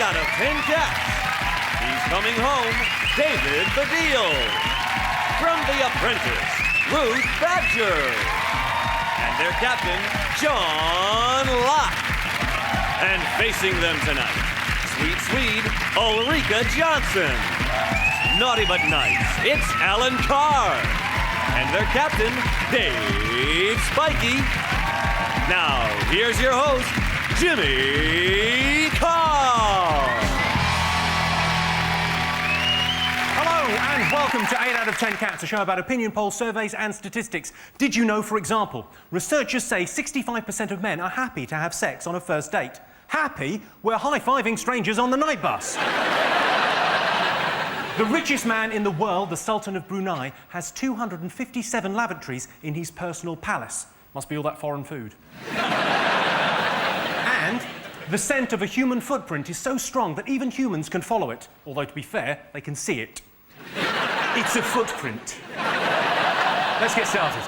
out of 10 cats. He's coming home, David Baddiel. From The Apprentice, Ruth Badger. And their captain, John Locke. And facing them tonight, Sweet Swede, Ulrika Johnson. Naughty but nice, it's Alan Carr. And their captain, Dave Spikey. Now, here's your host, Jimmy Carr. Hello and welcome to 8 out of 10 Cats, a show about opinion polls, surveys and statistics. Did you know, for example, researchers say 65% of men are happy to have sex on a first date? Happy? We're high-fiving strangers on the night bus. The richest man in the world, the Sultan of Brunei, has 257 lavatories in his personal palace. Must be all that foreign food. And the scent of a human footprint is so strong that even humans can follow it. Although, to be fair, they can see it. It's a footprint. Let's get started.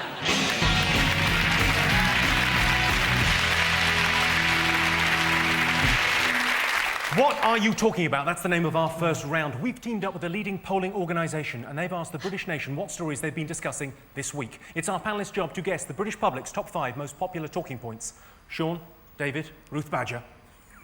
What are you talking about? That's the name of our first round. We've teamed up with a leading polling organisation and they've asked the British nation what stories they've been discussing this week. It's our panellists' job to guess the British public's top 5 most popular talking points. Sean, David, Ruth Badger,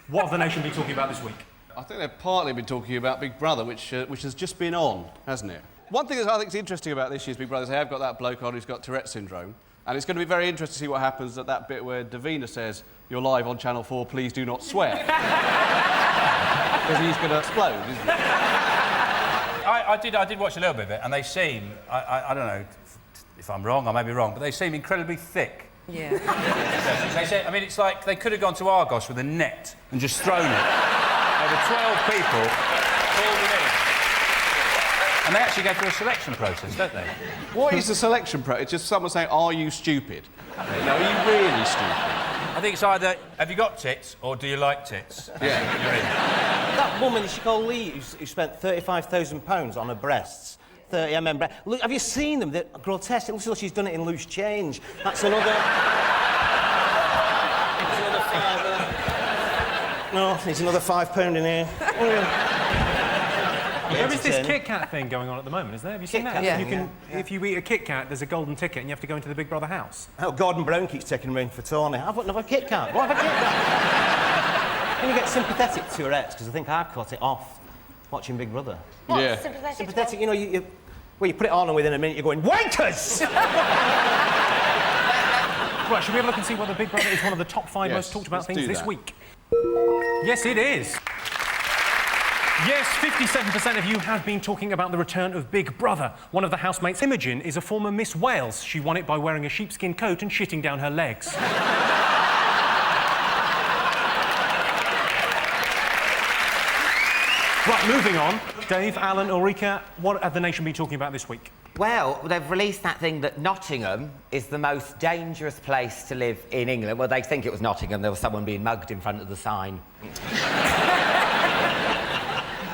what have the nation been talking about this week? I think they've partly been talking about Big Brother, which has just been on, hasn't it? One thing that I think is interesting about this year's Big Brother is they have got that bloke on who's got Tourette syndrome. And it's going to be very interesting to see what happens at that bit where Davina says, "You're live on Channel 4, please do not swear." Because he's going to explode, isn't he? I did watch a little bit of it, and they seem, I don't know if I'm wrong, I may be wrong, but they seem incredibly thick. Yeah. They say, I mean, it's like they could have gone to Argos with a net and just thrown it over 12 people, pulled it in. And they actually go through a selection process, don't they? What is the selection process? It's just someone saying, "Are you stupid?" No, are you really stupid? I think it's either, have you got tits, or do you like tits? Yeah. You're in. That woman, she called Lee, who spent £35,000 on her breasts. 30mm breasts. Look, have you seen them? They're grotesque. It looks like she's done it in loose change. That's another... That's another fiver. No, there's another £5 in here. There is this Kit Kat thing going on at the moment, isn't there? Have you seen Kit that? Kat, Yeah. If you eat a Kit Kat, there's a golden ticket and you have to go into the Big Brother house. Oh, Gordon Brown keeps taking ring for Tony. I've got another Kit Kat. What have a Kit Kat? Can you get sympathetic to your ex? Because I think I've caught it off watching Big Brother. What? Yeah. Sympathetic? You know, you put it on and within a minute you're going, "Wankers!" Right, should we have a look and see whether Big Brother is one of the top 5 Yes, most talked about let's things do this that. week? Yes, it is. Yes, 57% of you have been talking about the return of Big Brother. One of the housemates, Imogen, is a former Miss Wales. She won it by wearing a sheepskin coat and shitting down her legs. Right, moving on. Dave, Alan, Ulrika, what have the nation been talking about this week? Well, they've released that thing that Nottingham is the most dangerous place to live in England. Well, they think it was Nottingham. There was someone being mugged in front of the sign.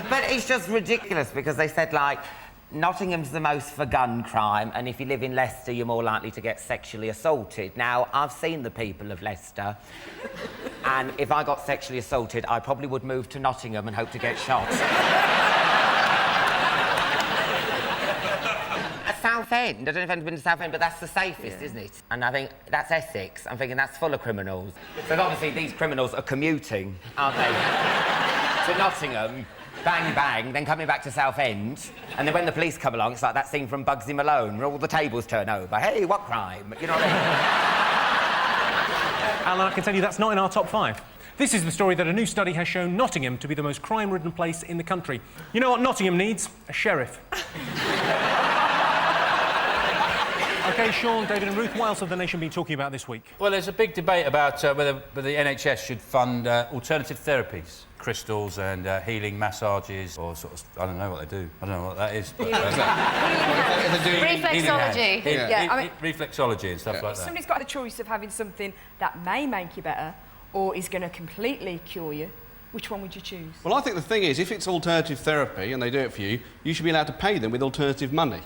But it's just ridiculous because they said, like, Nottingham's the most for gun crime, and if you live in Leicester, you're more likely to get sexually assaulted. Now, I've seen the people of Leicester, and if I got sexually assaulted, I probably would move to Nottingham and hope to get shot. Southend. I don't know if anyone's been to Southend, but that's the safest, isn't it? And I think that's Essex. I'm thinking that's full of criminals. So obviously these criminals are commuting, aren't they? To Nottingham, bang, bang, then coming back to Southend. And then when the police come along, it's like that scene from Bugsy Malone, where all the tables turn over. Hey, what crime? You know what I mean? Alan, I can tell you that's not in our top 5. This is the story that a new study has shown Nottingham to be the most crime-ridden place in the country. You know what Nottingham needs? A sheriff. OK, Sean, David and Ruth, what else have the nation been talking about this week? Well, there's a big debate about whether the NHS should fund alternative therapies, crystals and healing massages, or sort of, I don't know what they do. I don't know what that is. But, Reflexology. Reflexology and stuff like that. Somebody's got the choice of having something that may make you better or is going to completely cure you. Which one would you choose? Well, I think the thing is, if it's alternative therapy and they do it for you, you should be allowed to pay them with alternative money.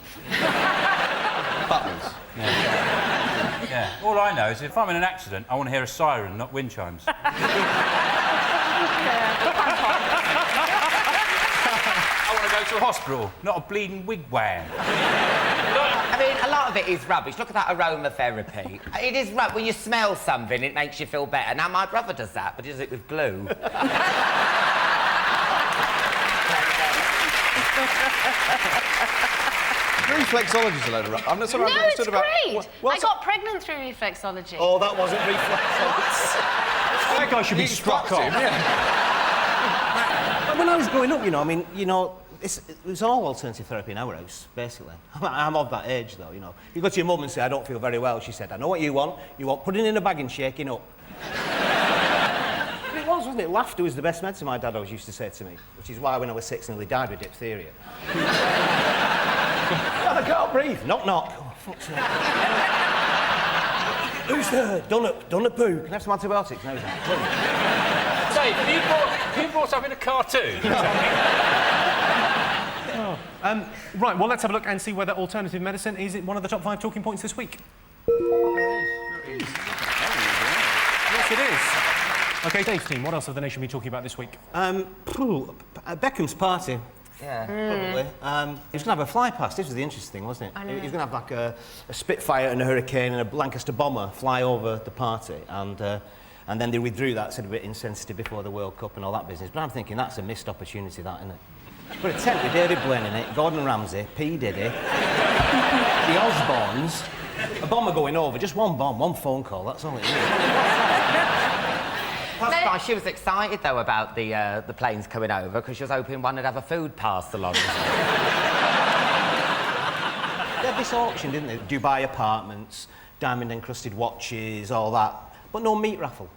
Buttons. Yeah. All I know is if I'm in an accident, I want to hear a siren, not wind chimes. Yeah. mental hospital, not a bleeding wigwam. I mean, a lot of it is rubbish. Look at that aromatherapy. It is rubbish. When you smell something, it makes you feel better. Now, my brother does that, but he does it with glue. Reflexology's a load of rubbish. I'm not sort of No, understood it's about. great. What's I got pregnant through reflexology. Oh, that wasn't reflexology. That guy should be struck off. When I was growing up, I mean, it was all alternative therapy in our house, basically. I'm of that age, though, You go to your mum and say, I don't feel very well. She said, I know what you want. You want pudding in a bag and shaking up. But it was, wasn't it? Laughter was the best medicine, my dad always used to say to me, which is why when I was 6 I nearly died with diphtheria. I can't breathe. Knock, knock. Oh, fuck's sake. Who's there? Done a poo. Can I have some antibiotics? No, sir. Dave, have you brought up in a cartoon? Right, well, let's have a look and see whether alternative medicine is one of the top 5 talking points this week. Yes, it is. OK, Dave's team, what else have the nation been talking about this week? Beckham's party. Yeah. Probably. He was going to have a fly past. This was the interesting thing, wasn't it? He was going to have like a Spitfire and a Hurricane and a Lancaster bomber fly over the party, and then they withdrew that, said a bit insensitive before the World Cup and all that business. But I'm thinking that's a missed opportunity, that, isn't it? But a tent with David Blaine in it, Gordon Ramsay, P. Diddy, the Osbournes, a bomber going over, just one bomb, one phone call, that's all it is. That's why she was excited, though, about the planes coming over, because she was hoping one would have a food parcel on. They had this auction, didn't they? Dubai apartments, diamond-encrusted watches, all that. But no meat raffle.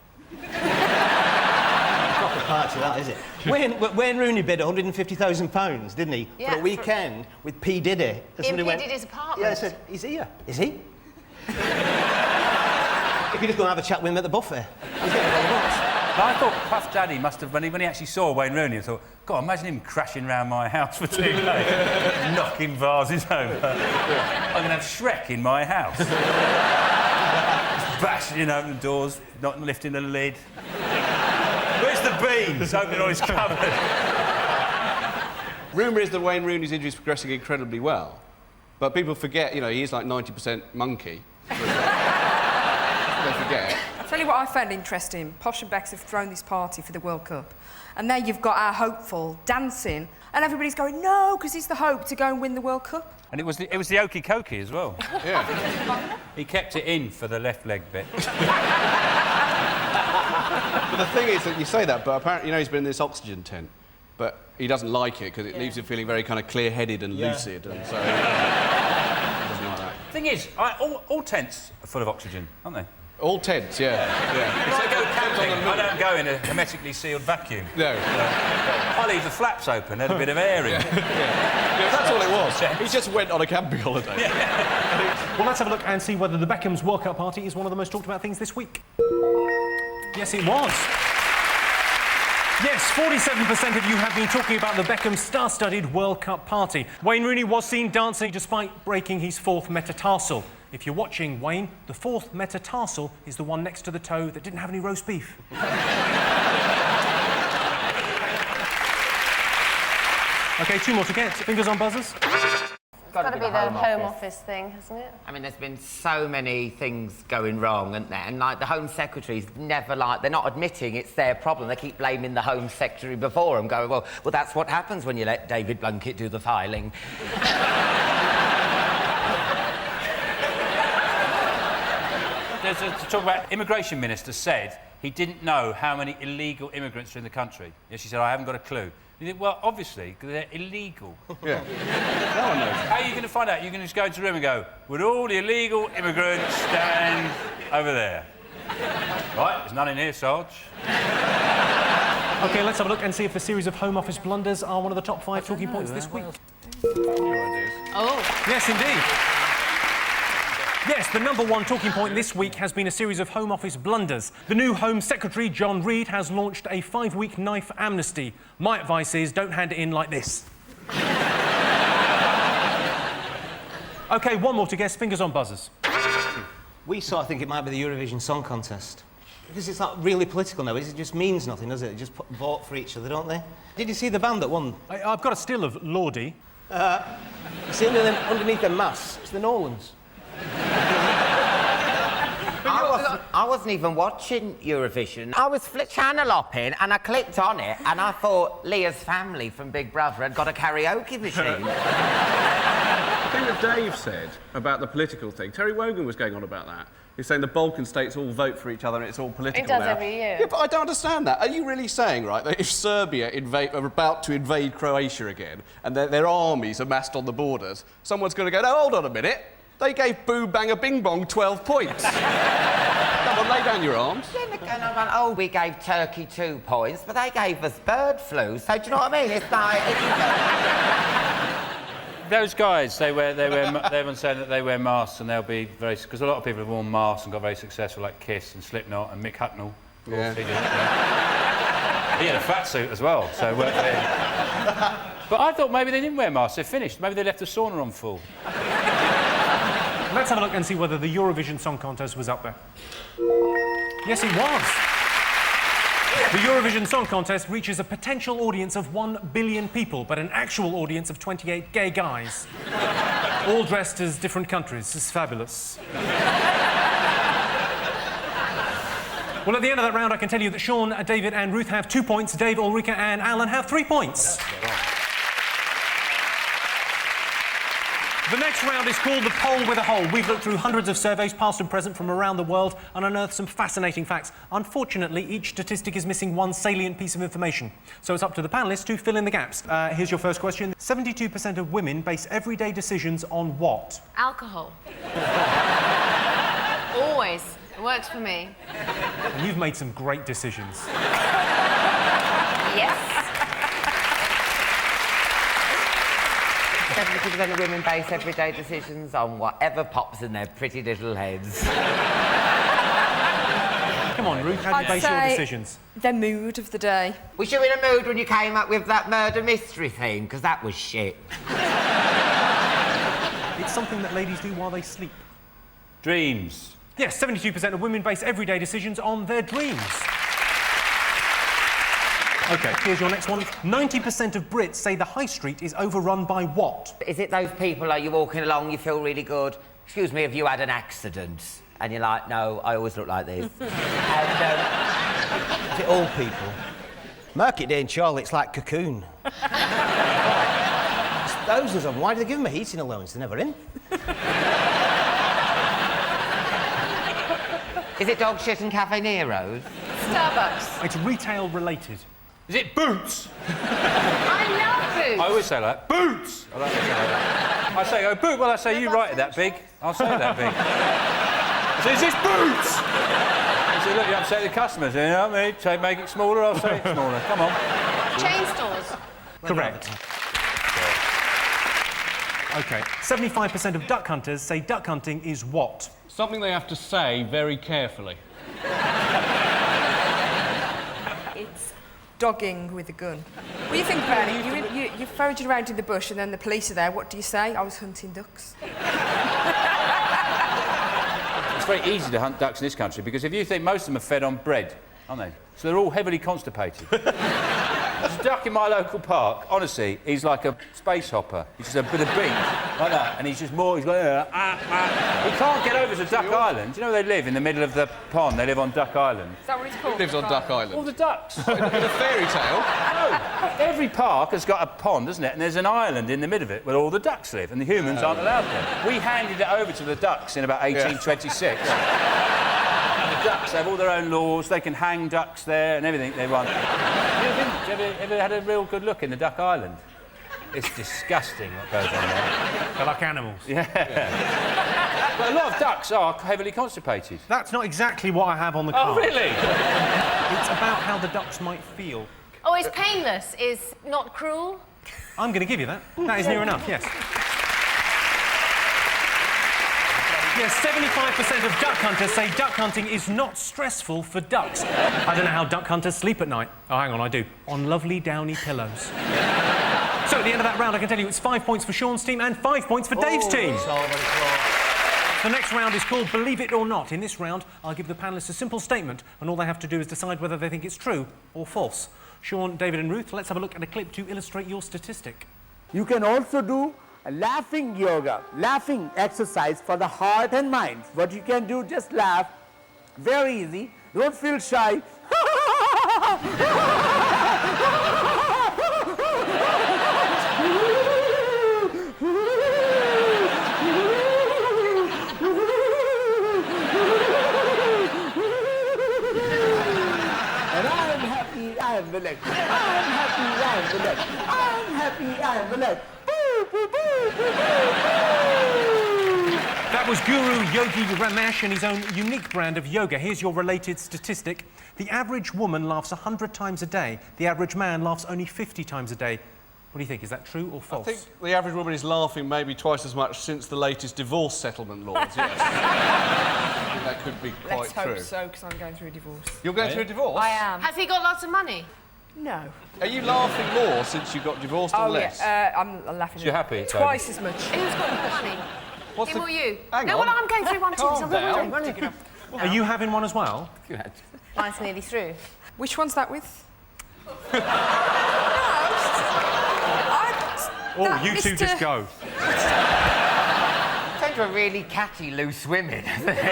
Proper party, that, is it? Wayne Rooney bid £150,000, didn't he? Yeah, for a weekend with P. Diddy. In P. Diddy's apartment? Yeah, I said, he's here. Is he? If you just go and have a chat with him at the buffet. He's getting all the bucks. I thought Puff Daddy must have, when he actually saw Wayne Rooney, I thought, God, imagine him crashing round my house for 2 days, knocking vases over. I'm going to have Shrek in my house. Just bashing open the doors, not lifting the lid. Where's the beans? Opening all his cupboard. Rumour is that Wayne Rooney's injury is progressing incredibly well, but people forget, he is like 90% monkey. They forget. I'll tell you what I found interesting. Posh and Bex have thrown this party for the World Cup. And there you've got our hopeful dancing, and everybody's going, no, because he's the hope to go and win the World Cup. And it was the Okie Kokie as well. Yeah. He kept it in for the left leg bit. But the thing is that you say that, but apparently, he's been in this oxygen tent, but he doesn't like it because it leaves him feeling very kind of clear-headed and lucid, and so he doesn't like that. Thing is, all tents are full of oxygen, aren't they? All tents, yeah. If I go camping, I don't go in a hermetically sealed vacuum. No. I leave the flaps open, let a bit of air in. Yeah, that's all it was. He just went on a camping holiday. Well, let's have a look and see whether the Beckham's World Cup party is one of the most talked about things this week. Yes, it was. Yes, 47% of you have been talking about the Beckham star-studded World Cup party. Wayne Rooney was seen dancing despite breaking his 4th metatarsal. If you're watching, Wayne, the 4th metatarsal is the one next to the toe that didn't have any roast beef. OK, 2 more to get. Fingers on buzzers. It's got to be the Home Office thing, hasn't it? I mean, there's been so many things going wrong, isn't there? And, the Home Secretary's never, they're not admitting it's their problem. They keep blaming the Home Secretary before them, going, well, that's what happens when you let David Blunkett do the filing. To talk about, immigration minister said he didn't know how many illegal immigrants are in the country. Yes, she said, I haven't got a clue. You think, well, obviously, because they're illegal. Yeah. No one knows. How are you going to find out? You're going to just go into a room and go, would all the illegal immigrants stand over there? Right, there's none in here, Sarge. OK, let's have a look and see if the series of Home Office blunders are one of the top 5 talking points this week. Oh. Yes, indeed. Yes, the number 1 talking point this week has been a series of Home Office blunders. The new Home Secretary, John Reid, has launched a 5-week knife amnesty. My advice is don't hand it in like this. OK, 1 more to guess. Fingers on buzzers. We sort of think it might be the Eurovision Song Contest. Because it's not really political now, it just means nothing, does it? They just vote for each other, don't they? Did you see the band that won? I've got a still of Lordy. You see underneath their masks? It's the Nolans. I wasn't even watching Eurovision. I was channel hopping and I clicked on it and I thought Leah's family from Big Brother had got a karaoke machine. The thing that Dave said about the political thing, Terry Wogan was going on about that. He's saying the Balkan states all vote for each other and it's all political It does now. every year. Yeah, but I don't understand that. Are you really saying, right, that if Serbia are about to invade Croatia again and their armies are massed on the borders, someone's going to go, no, hold on a minute, they gave Boo Bang a Bing Bong 12 points. Come on, lay down your arms. Then they're going on, oh, we gave Turkey 2 points, but they gave us bird flu, so do you know what I mean? It's like... Those guys, everyone's saying that they wear masks and they'll be very... Because a lot of people have worn masks and got very successful, like Kiss and Slipknot and Mick Hucknall. Of course, he had a fat suit as well, so it worked for him. But I thought maybe they didn't wear masks, they're finished. Maybe they left the sauna on full. Let's have a look and see whether the Eurovision Song Contest was up there. Yes, it was. The Eurovision Song Contest reaches a potential audience of 1 billion people, but an actual audience of 28 gay guys, all dressed as different countries. It's fabulous. Well, at the end of that round, I can tell you that Sean, David and Ruth have 2 points. Dave, Ulrika and Alan have 3 points. The next round is called the Poll with a Hole. We've looked through hundreds of surveys, past and present, from around the world and unearthed some fascinating facts. Unfortunately, each statistic is missing one salient piece of information. So it's up to the panellists to fill in the gaps. Here's your first question. 72% of women base everyday decisions on what? Alcohol. Always. It works for me. And you've made some great decisions. Yes. 70% of women base everyday decisions on whatever pops in their pretty little heads. Come on, Ruth, how do you base your decisions? The mood of the day. Was you in a mood when you came up with that murder mystery theme? Because that was shit. It's something that ladies do while they sleep. Dreams. Yes, 72% of women base everyday decisions on their dreams. OK, here's your next one. 90% of Brits say the high street is overrun by what? Is it those people, like, you're walking along, you feel really good? Excuse me, have you had an accident? And you're like, no, I always look like this. And, Is it all people? Market day in Charlotte's like Cocoon. There's thousands of them. Why do they give them a heating allowance? They're never in. is it dog shit and Cafe Nero's? Starbucks. It's retail related. Is it boots? I love boots. I always say like, boots! I like to say that. I say, oh, boot, well, I say, you write it that big. I'll say it that big. I say, is this boots? I say, look, you upset the customers. You know what I mean? Say, make it smaller, I'll say it smaller. Come on. Chain stores. Correct. OK, 75% of duck hunters say duck hunting is what? Something they have to say very carefully. It's dogging with a gun. Well, you think about it, you're foraging around in the bush and then the police are there. What do you say? I was hunting ducks. It's very easy to hunt ducks in this country because if you think most of them are fed on bread, aren't they? So they're all heavily constipated. There's a duck in my local park, honestly, he's like a space hopper. He's just a bit of beak, like that, and he's just more, he's going, He can't get over to Duck Island. Do you know where they live? In the middle of the pond. They live on Duck Island. Is that what it's called? Lives on Duck Island. All the ducks. In a fairy tale? No. Every park has got a pond, doesn't it? And there's an island in the middle of it where all the ducks live, and the humans aren't allowed there. We handed it over to the ducks in about 1826. The ducks have all their own laws, they can hang ducks there and everything they want. Have you ever had a real good look in the Duck Island? It's disgusting what goes on there. They're like animals. Yeah. But a lot of ducks are heavily constipated. That's not exactly what I have on the card. Oh, really? It's about how the ducks might feel. Oh, it's painless. Is not cruel. I'm going to give you that. That is near enough, yes. Yes, 75% of duck hunters say duck hunting is not stressful for ducks. I don't know how duck hunters sleep at night. Oh, hang on, I do. On lovely downy pillows. So at the end of that round, I can tell you it's 5 points for Sean's team and 5 points for Dave's team. The next round is called Believe It or Not. In this round, I'll give the panellists a simple statement, and all they have to do is decide whether they think it's true or false. Sean, David and Ruth, let's have a look at a clip to illustrate your statistic. You can also do a laughing yoga, laughing exercise for the heart and mind. What you can do, just laugh. Very easy. Don't feel shy. I am relaxed. I'm happy, I am relaxed. I'm happy, I am relaxed. Boo, boo, boo, boo, boo. That was Guru Yogi Ramesh and his own unique brand of yoga. Here's your related statistic. The average woman laughs 100 times a day. The average man laughs only 50 times a day. What do you think? Is that true or false? I think the average woman is laughing maybe twice as much since the latest divorce settlement laws, yes. I think that could be quite true. Let's hope so, because I'm going through a divorce. You're going through a divorce? I am. Has he got lots of money? No. Are you laughing more since you got divorced or less? Yeah, I'm laughing. You're happy, Twice as much. Who's got more money? What's Him the- or you? Hang no, on. well, I'm going through one too. Calm so down. Are you having one as well? Mine's nearly through. Which one's that with? Oh, you two just go. Turned to a really catty loose women, hasn't it? So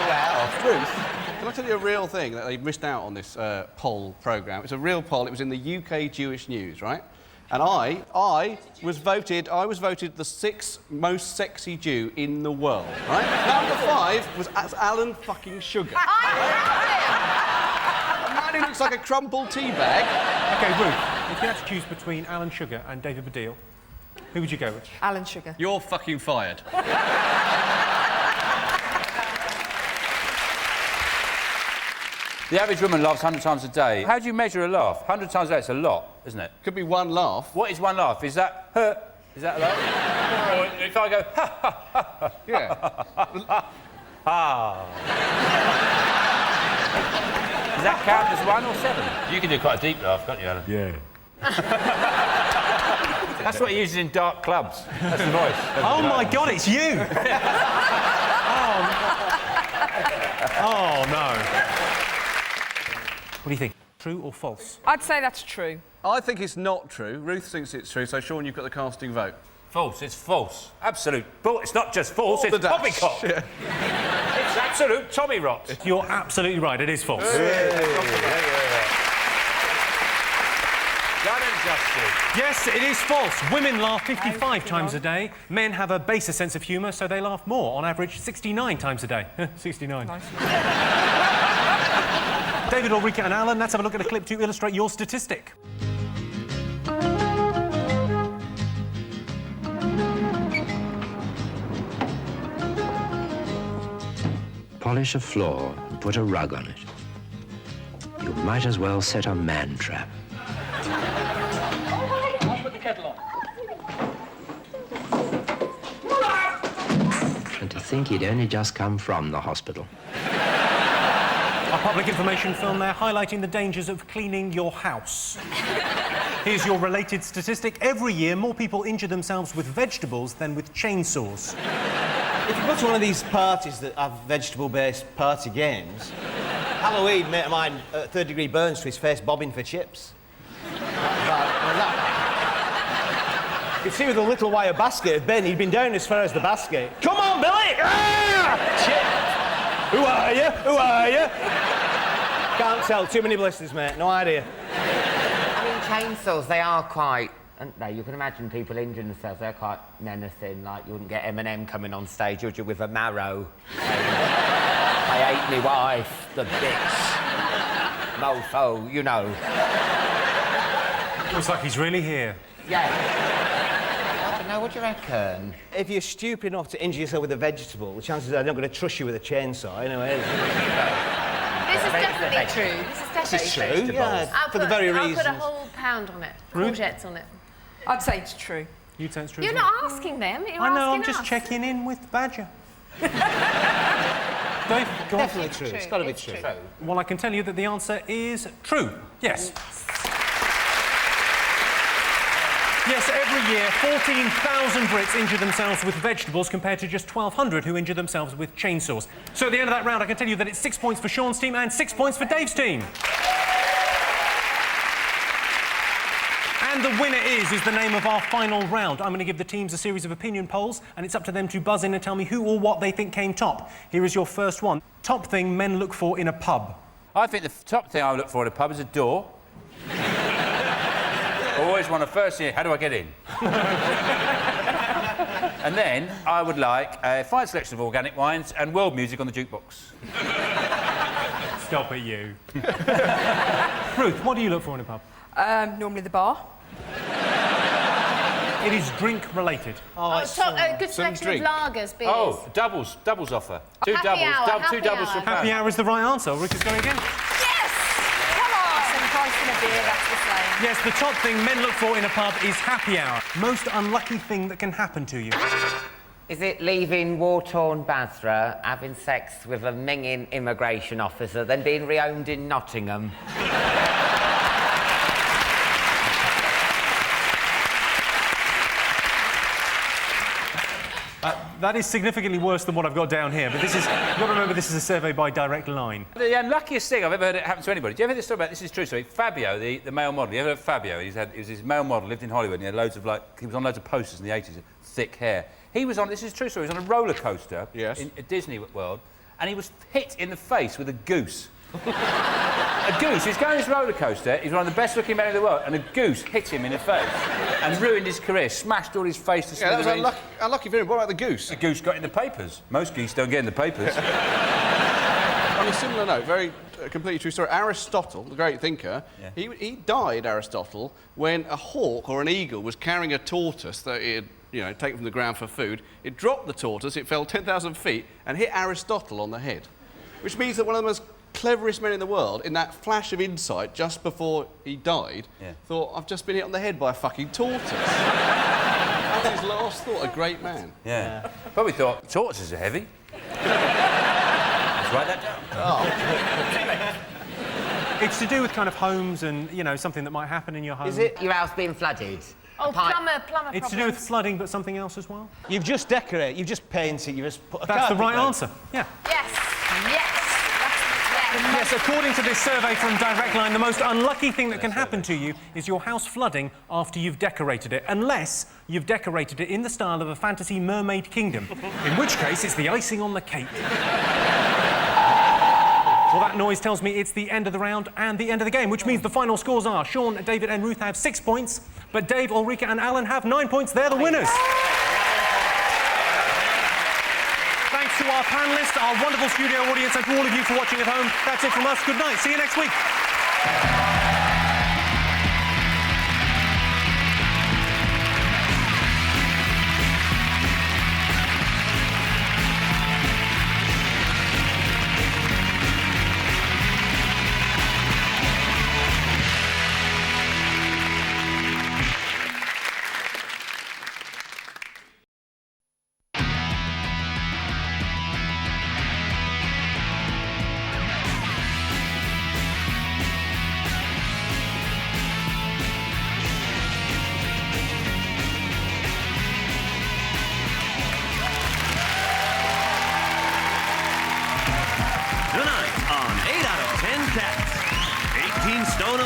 well. Ruth, can I tell you a real thing that they missed out on this poll programme? It's a real poll. It was in the UK Jewish News, right? And I was voted the 6th most sexy Jew in the world, right? Number 5 was Alan fucking Sugar. A man who looks like a crumpled tea bag. OK, Ruth, if you had to choose between Alan Sugar and David Baddiel, who would you go with? Alan Sugar. You're fucking fired. The average woman laughs 100 times a day. How do you measure a laugh? 100 times a day, it's a lot, isn't it? Could be one laugh. What is one laugh? Is that her? Is that a laugh? Or if I go, ha, ha, ha, ha, Yeah. ha. Does that count as 1 or 7? You can do quite a deep laugh, can't you, Alan? Yeah. That's what he uses in dark clubs. That's the voice. Oh, my God, it's you! Oh, no. What do you think? True or false? I'd say that's true. I think it's not true. Ruth thinks it's true, so Sean, you've got the casting vote. False, it's false. Absolute. It's not just false, All it's the dash. poppycock. Yeah. It's absolute Tommy rot. You're absolutely right, it is false. Done and dusted. Yes, it is false. Women laugh 55 times a day. Men have a baser sense of humour, so they laugh more, on average 69 times a day. 69. Nice. David, Ulrika and Alan, let's have a look at a clip to illustrate your statistic. Polish a floor and put a rug on it. You might as well set a man trap. I'll put the kettle on. And to think he'd only just come from the hospital. A public information film there highlighting the dangers of cleaning your house. Here's your related statistic. Every year, more people injure themselves with vegetables than with chainsaws. If you go to one of these parties that have vegetable-based party games, Halloween, mate of mine, third-degree burns to his face bobbing for chips. You see with a little wire basket of Ben, he'd been down as far as the basket. Come on, Billy! Ah! Chip! Who are you? Who are you? Can't tell. Too many blisters, mate. No idea. I mean, chainsaws, they are quite... aren't they? You can imagine people injuring themselves. They're quite menacing. Like, you wouldn't get Eminem coming on stage, would you, with a marrow? I hate me wife, the bitch. Mofo, you know. Looks like he's really here. Yeah. I don't know, what do you reckon? If you're stupid enough to injure yourself with a vegetable, the chances are they're not going to trust you with a chainsaw, anyway. This is definitely true. This is definitely true. Yeah, for the very reasons. I'll put a whole pound on it. Courgettes on it. I'd say it's true. You'd say it's true. You're as well? not asking them. You're I know, I'm asking just us. checking in with Badger. Dave, go on. Definitely true. It's got to be It's true. Well, I can tell you that the answer is true. Yes. Yes, every year, 14,000 Brits injure themselves with vegetables compared to just 1,200 who injure themselves with chainsaws. So at the end of that round, I can tell you that it's 6 points for Sean's team and 6 points for Dave's team. And the winner is the name of our final round. I'm going to give the teams a series of opinion polls, and it's up to them to buzz in and tell me who or what they think came top. Here is your first one. Top thing men look for in a pub. I think the top thing I look for in a pub is a door. Always want to first see, how do I get in? And then I would like a fine selection of organic wines and world music on the jukebox. Stop it, you. Ruth, what do you look for in a pub? Normally the bar. It is drink-related. A good selection of lagers, beers. Oh, doubles offer. Two doubles for a pound. Happy hour is the right answer. Ruth is going again. Yes! Come on! Some price in a beer, that's the same. Yes, the top thing men look for in a pub is happy hour. Most unlucky thing that can happen to you. Is it leaving war-torn Basra, having sex with a minging immigration officer, then being rehomed in Nottingham? That is significantly worse than what I've got down here, but this is... You've got to remember this is a survey by Direct Line. The unluckiest thing I've ever heard it happen to anybody. Do you ever hear this story about... This is true, sorry. Fabio, the male model. You ever heard of Fabio? He was this male model, lived in Hollywood, and he had loads of, he was on loads of posters in the 80s, thick hair. He was on... This is true story. He was on a roller coaster in Disney World, and he was hit in the face with a goose. A goose. He was going on his roller coaster. He's one of the best-looking men in the world, and a goose hit him in the face and ruined his career, smashed all his face to smithereens. That was unlucky for him. What about the goose? The goose got in the papers. Most geese don't get in the papers. On a similar note, very completely true story. Aristotle, the great thinker, he died, Aristotle, when a hawk or an eagle was carrying a tortoise that he had, taken from the ground for food. It dropped the tortoise, it fell 10,000 feet and hit Aristotle on the head, which means that one of the most cleverest men in the world, in that flash of insight just before he died, thought, I've just been hit on the head by a fucking tortoise. That's his last thought, a great man. Yeah. Probably thought, tortoises are heavy. Let's write that down. It's to do with kind of homes and, something that might happen in your home. Is it your house being flooded? Oh, plumber It's to do with flooding, but something else as well? You've just decorated, you've just painted, you've just put a That's the carpet right down. answer, yeah. Yes. Yes, according to this survey from Direct Line, the most unlucky thing that can happen to you is your house flooding after you've decorated it, unless you've decorated it in the style of a fantasy mermaid kingdom, in which case it's the icing on the cake. Well, that noise tells me it's the end of the round and the end of the game, which means the final scores are Sean, David and Ruth have 6 points, but Dave, Ulrika and Alan have 9 points. They're the winners. Thanks to our panellists, our wonderful studio audience, and to all of you for watching at home. That's it from us. Good night. See you next week.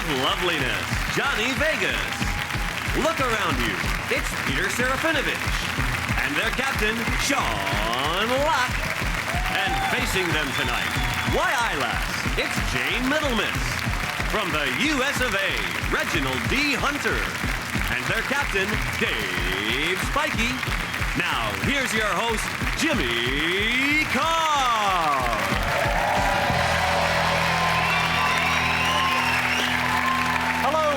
Loveliness, Johnny Vegas. Look around you. It's Peter Serafinovich. And their captain, Sean Locke. And facing them tonight, why I laugh, it's Jane Middlemiss. From the US of A, Reginald D. Hunter. And their captain, Dave Spikey. Now, here's your host, Jimmy Carr.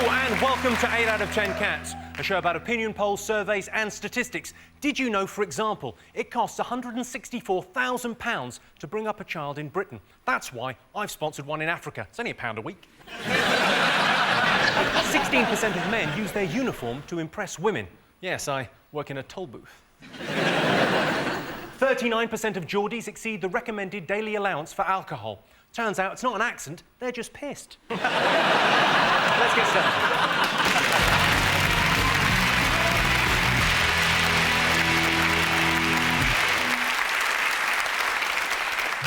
And welcome to 8 out of 10 Cats, a show about opinion polls, surveys and statistics. Did you know, for example, it costs £164,000 to bring up a child in Britain? That's why I've sponsored one in Africa. It's only £1 a week. 16% of men use their uniform to impress women. Yes, I work in a toll booth. 39% of Geordies exceed the recommended daily allowance for alcohol. Turns out it's not an accent, they're just pissed. Let's get started.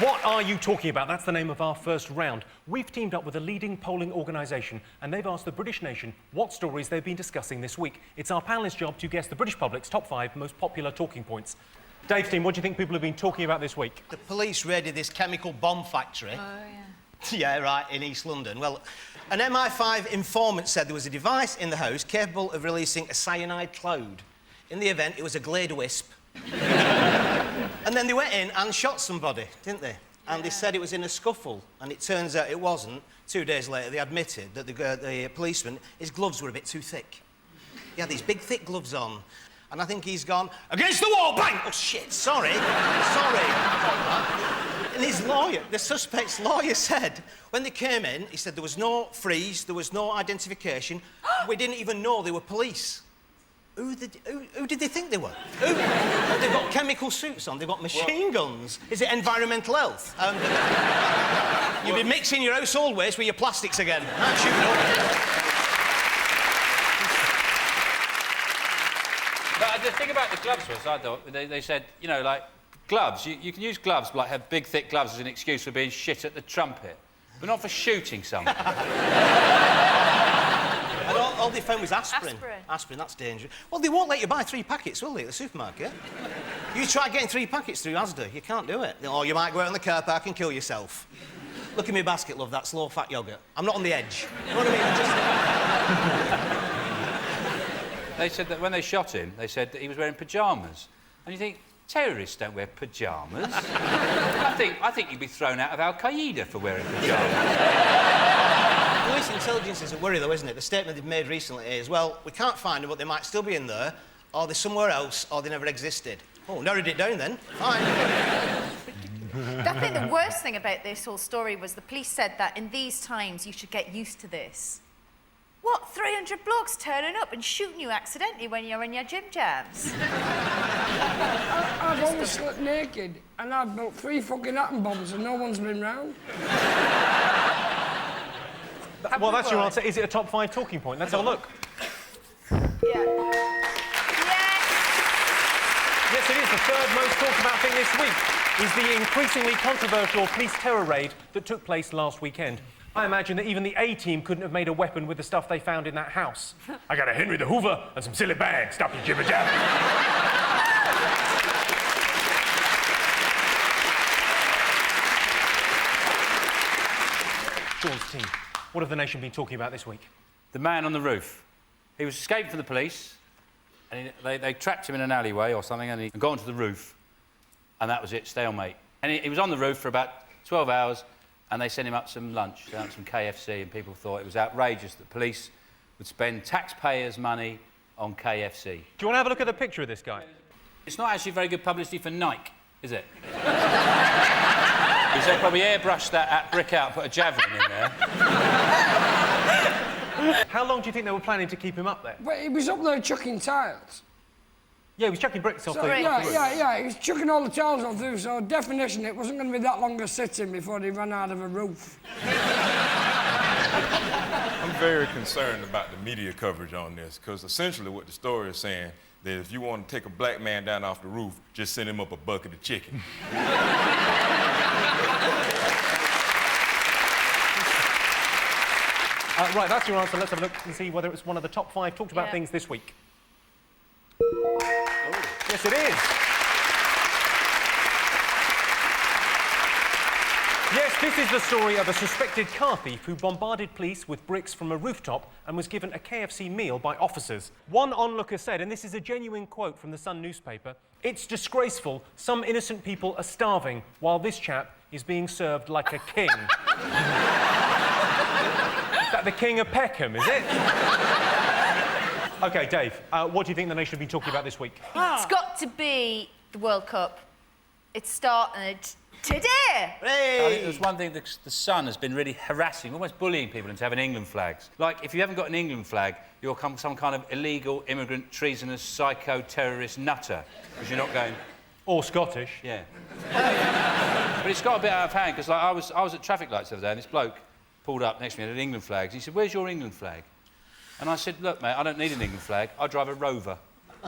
What are you talking about? That's the name of our first round. We've teamed up with a leading polling organisation and they've asked the British nation what stories they've been discussing this week. It's our panellists' job to guess the British public's top 5 most popular talking points. Dave's team, what do you think people have been talking about this week? The police raided this chemical bomb factory. Oh, yeah. Yeah, right, in East London. Well, an MI5 informant said there was a device in the house capable of releasing a cyanide cloud. In the event, it was a Glade Wisp. And then they went in and shot somebody, didn't they? And they said it was in a scuffle, and it turns out it wasn't. 2 days later, they admitted that the policeman, his gloves were a bit too thick. He had these big, thick gloves on, and I think he's gone, against the wall, bang! Oh, shit, sorry. And his lawyer, the suspect's lawyer said, when they came in, he said there was no freeze, there was no identification, we didn't even know they were police. Who did they think they were? They've got chemical suits on, they've got machine guns. Is it environmental health? You've been mixing your household waste with your plastics again. Aren't you? But the thing about the gloves was, I thought, they said, you know, like, gloves, you can use gloves, like have big, thick gloves as an excuse for being shit at the trumpet, but not for shooting someone. And all they found was aspirin. Aspirin, that's dangerous. Well, they won't let you buy 3 packets, will they, at the supermarket? You try getting 3 packets through Asda, you can't do it. Or you might go out in the car park and kill yourself. Look at me basket, love, that's low-fat yoghurt. I'm not on the edge. You know what I mean? They said that when they shot him, they said that he was wearing pyjamas. And you think, terrorists don't wear pyjamas. I think you'd be thrown out of Al-Qaeda for wearing pyjamas. Police intelligence is a worry, though, isn't it? The statement they've made recently is, well, we can't find them, but they might still be in there, or they're somewhere else, or they never existed. Oh, narrowed it down, then. Fine. I think the worst thing about this whole story was the police said that in these times you should get used to this. What, 300 blokes turning up and shooting you accidentally when you're in your gym jams? I've always slept naked, and I've built 3 fucking atom bombs and no one's been round. Well, that's your answer. Is it a top 5 talking point? Let's have a look. Yeah. Yes, it is. The third most talked about thing this week is the increasingly controversial police terror raid that took place last weekend. I imagine that even the A-team couldn't have made a weapon with the stuff they found in that house. I got a Henry the Hoover and some silly bags. Stop your jibber-jabber. Sean's team, what have the nation been talking about this week? The man on the roof. He was escaping from the police, and they trapped him in an alleyway or something, and he got onto the roof, and that was it, stalemate. And he was on the roof for about 12 hours, and they sent him up some lunch, some KFC, and people thought it was outrageous that police would spend taxpayers' money on KFC. Do you want to have a look at the picture of this guy? It's not actually very good publicity for Nike, is it? Because they probably airbrushed that brick out, put a javelin in there. How long do you think they were planning to keep him up there? But he was up there chucking tiles. Yeah, he was chucking bricks off the roof. Yeah, he was chucking all the tiles off the roof, so definition, it wasn't going to be that long a sitting before he ran out of a roof. I'm very concerned about the media coverage on this, because essentially what the story is saying, that if you want to take a black man down off the roof, just send him up a bucket of chicken. Right, that's your answer. Let's have a look and see whether it's one of the top 5 talked about things this week. Yes, it is. Yes, this is the story of a suspected car thief who bombarded police with bricks from a rooftop and was given a KFC meal by officers. One onlooker said, and this is a genuine quote from the Sun newspaper, "It's disgraceful. Some innocent people are starving while this chap is being served like a king." Is that the King of Peckham, is it? OK, Dave, what do you think the nation have been talking about this week? It's got to be the World Cup. It's started today. Hey! I think there's one thing the Sun has been really harassing, almost bullying people into having England flags. Like, if you haven't got an England flag, you're some kind of illegal, immigrant, treasonous, psycho, terrorist nutter. Because you're not going... Or Scottish. Yeah. But it's got a bit out of hand, because like, I was at traffic lights the other day, and this bloke pulled up next to me and had England flags. He said, "Where's your England flag?" And I said, "Look, mate, I don't need an England flag. I drive a Rover."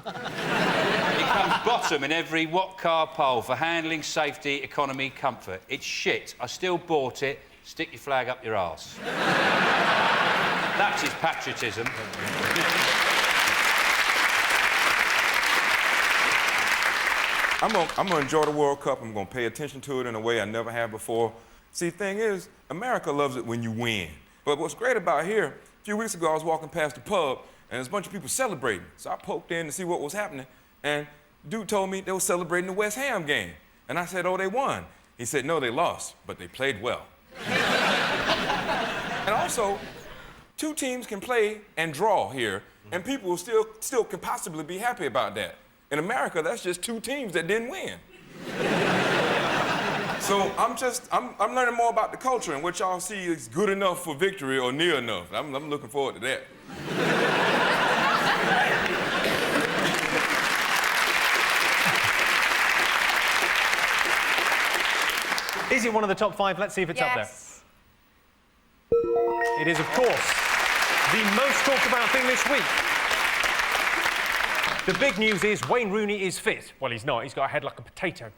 It comes bottom in every what car poll for handling, safety, economy, comfort. It's shit. I still bought it. Stick your flag up your arse. That's his patriotism. I'm gonna enjoy the World Cup. I'm gonna pay attention to it in a way I never have before. See, the thing is, America loves it when you win. But what's great about here, a few weeks ago I was walking past the pub and there's a bunch of people celebrating. So I poked in to see what was happening, and dude told me they were celebrating the West Ham game. And I said, oh, they won. He said, no, they lost, but they played well. And also, two teams can play and draw here, and people will still can possibly be happy about that. In America, that's just two teams that didn't win. So I'm learning more about the culture, and what y'all see is good enough for victory or near enough. I'm looking forward to that. Is it one of the top 5? Let's see if it's up there. It is, of course, the most talked about thing this week. The big news is Wayne Rooney is fit. Well, he's not. He's got a head like a potato.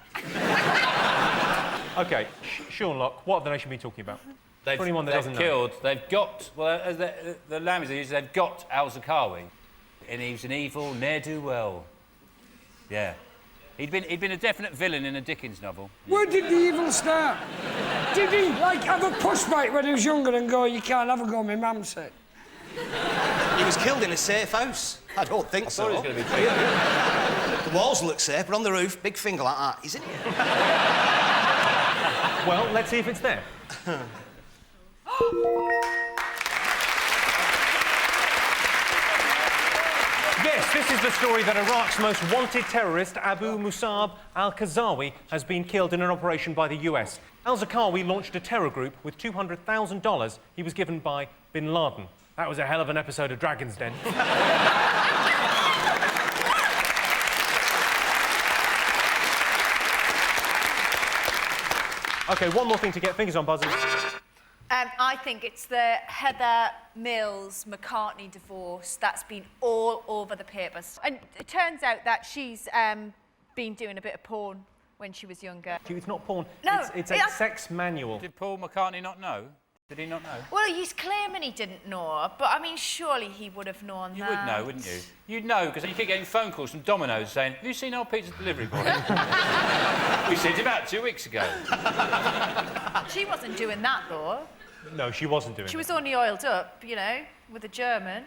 OK, Sean Locke, what have the nation been talking about? For anyone that doesn't know. They've got, well, as the language they use, they've got Al-Zarqawi. And he's an evil ne'er-do-well. Yeah. He'd been a definite villain in a Dickens novel. Where did the evil start? Did he, like, have a push bike when he was younger and go, you can't have a go, my mum said? He was killed in a safe house. I don't think so. I thought it was going to be true. The walls look safe, but on the roof, big finger like that. Is it? Well, let's see if it's there. Yes, this is the story that Iraq's most wanted terrorist, Abu Musab al-Qazawi, has been killed in an operation by the US. Al-Zarqawi launched a terror group with $200,000 he was given by bin Laden. That was a hell of an episode of Dragon's Den. OK, one more thing to get fingers on buzzers. I think it's the Heather Mills-McCartney divorce that's been all over the papers. And it turns out that she's been doing a bit of porn when she was younger. It's not porn. No, it's a sex manual. Did Paul McCartney not know? Did he not know? Well, he's claiming he didn't know, but I mean, surely he would have known You that. would know, wouldn't you? You'd know, because you keep getting phone calls from Domino's saying, have you seen our pizza delivery boy? We sent him out 2 weeks ago. She wasn't doing that, though. No, she wasn't doing She was only oiled up, you know, with a German.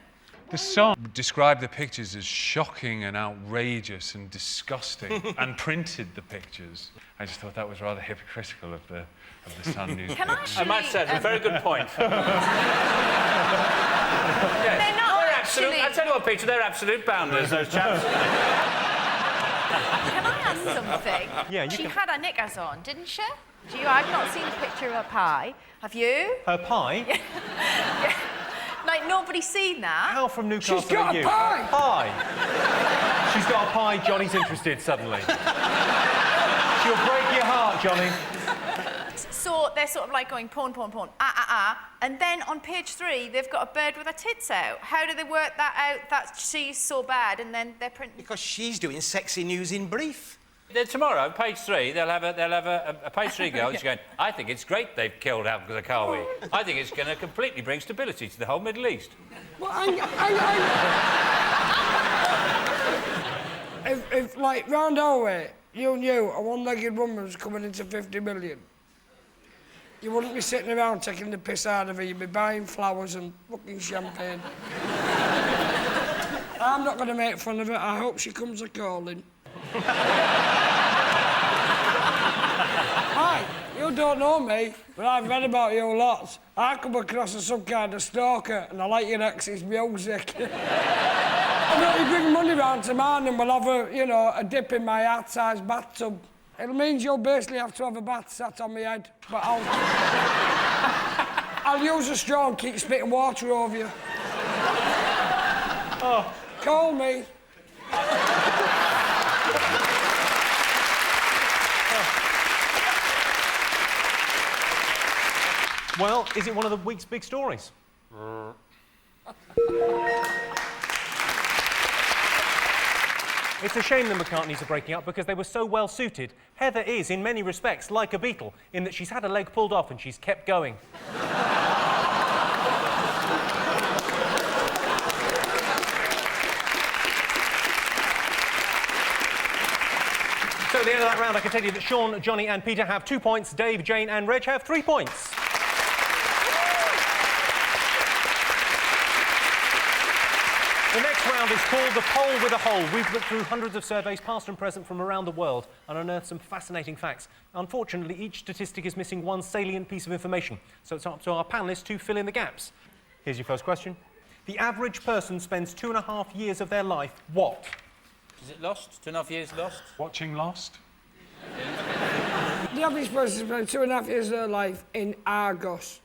The song described the pictures as shocking and outrageous and disgusting and printed the pictures. I just thought that was rather hypocritical of the Sun newspaper. Can I actually... I might say, it's a very good point. They're not actually... I tell you what, Peter, they're absolute bounders, those chaps. Can I ask something? Yeah, She had her knickers on, didn't she? I've not seen a picture of her pie. Have you? Her pie? Yeah. Like, nobody's seen that. How from Newcastle She's got are you? a pie! Pie! She's got a pie, Johnny's interested suddenly. She'll break your heart, Johnny. So they're sort of like going porn, and then on page 3 they've got a bird with her tits out. How do they work that out that she's so bad and then they're printing? Because she's doing sexy news in brief. Then tomorrow, page 3, they'll have a page 3 girl who's going, I think it's great they've killed Al-Zarqawi. I think it's going to completely bring stability to the whole Middle East. Well, if like, round our way, you knew a one-legged woman was coming into 50 million, you wouldn't be sitting around taking the piss out of her, you'd be buying flowers and fucking champagne. I'm not going to make fun of her, I hope she comes a-calling. Hi, you don't know me, but I've read about you lots. I come across as some kind of stalker, and I like your ex's music. I know you bring money round to mine, and we'll have a dip in my outsized bathtub. It means you'll basically have to have a bath sat on my head, but I'll use a straw and keep spitting water over you. Oh. Call me. Well, is it one of the week's big stories? It's a shame the McCartneys are breaking up because they were so well suited. Heather is, in many respects, like a beetle, in that she's had a leg pulled off and she's kept going. So at the end of that round, I can tell you that Sean, Johnny and Peter have 2 points. Dave, Jane and Reg have 3 points. The next round is called The Poll with a Hole. We've looked through hundreds of surveys, past and present, from around the world and unearthed some fascinating facts. Unfortunately, each statistic is missing one salient piece of information, so it's up to our panellists to fill in the gaps. Here's your first question. The average person spends 2.5 years of their life what? Is it Lost? 2.5 years Lost? Watching Lost? The average person spends 2.5 years of their life in Argos.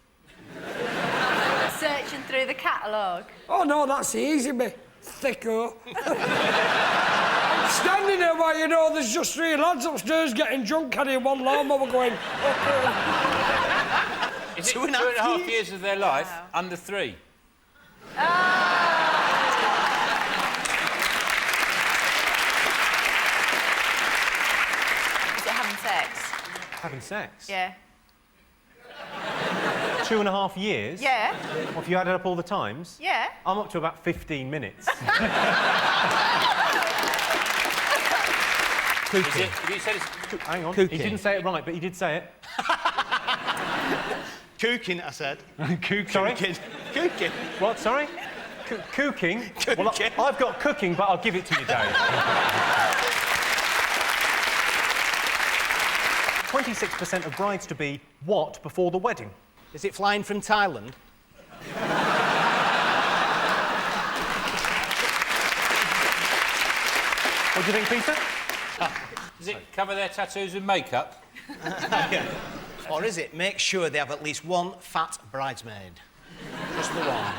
Searching through the catalogue. Oh, no, that's easy, me. Thicko. Standing there while you know there's just 3 lads upstairs getting drunk, carrying one lawnmower going... Is it 2.5 years of their life under 3? Is it having sex? Having sex? Yeah. 2.5 years? Yeah. Well, if you added up all the times? Yeah. I'm up to about 15 minutes. Cooking. You said it's... Hang on. Cooking. He didn't say it right, but he did say it. Cooking, I said. Cooking. Sorry? Cooking. What, sorry? Cooking? Well, I've got cooking, but I'll give it to you, Dave. 26% of brides-to-be what before the wedding? Is it flying from Thailand? What do you think, Peter? Does it cover their tattoos with makeup? Yeah. Or is it make sure they have at least one fat bridesmaid? Just the one.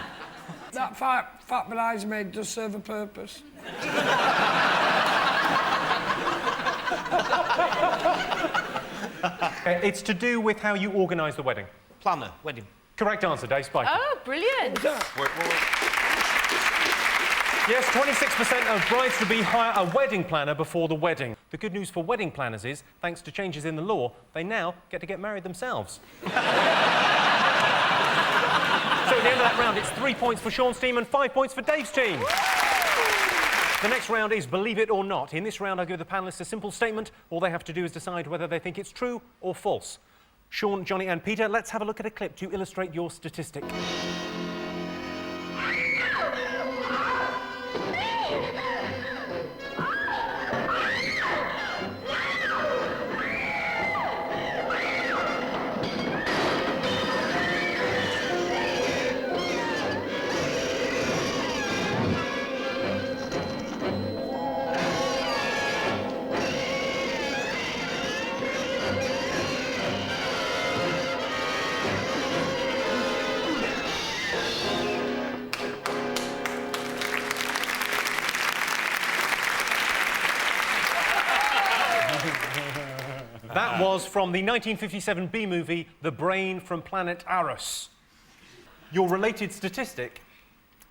That fat bridesmaid does serve a purpose. It's to do with how you organise the wedding. Planner, wedding. Correct answer, Dave Spike. Oh, brilliant. Wait. Yes, 26% of brides-to-be hire a wedding planner before the wedding. The good news for wedding planners is, thanks to changes in the law, they now get to get married themselves. So at the end of that round, it's 3 points for Sean's team and 5 points for Dave's team. The next round is Believe It or Not. In this round, I give the panellists a simple statement. All they have to do is decide whether they think it's true or false. Sean, Johnny and Peter, let's have a look at a clip to illustrate your statistic. That was from the 1957 B-movie The Brain from Planet Arus. Your related statistic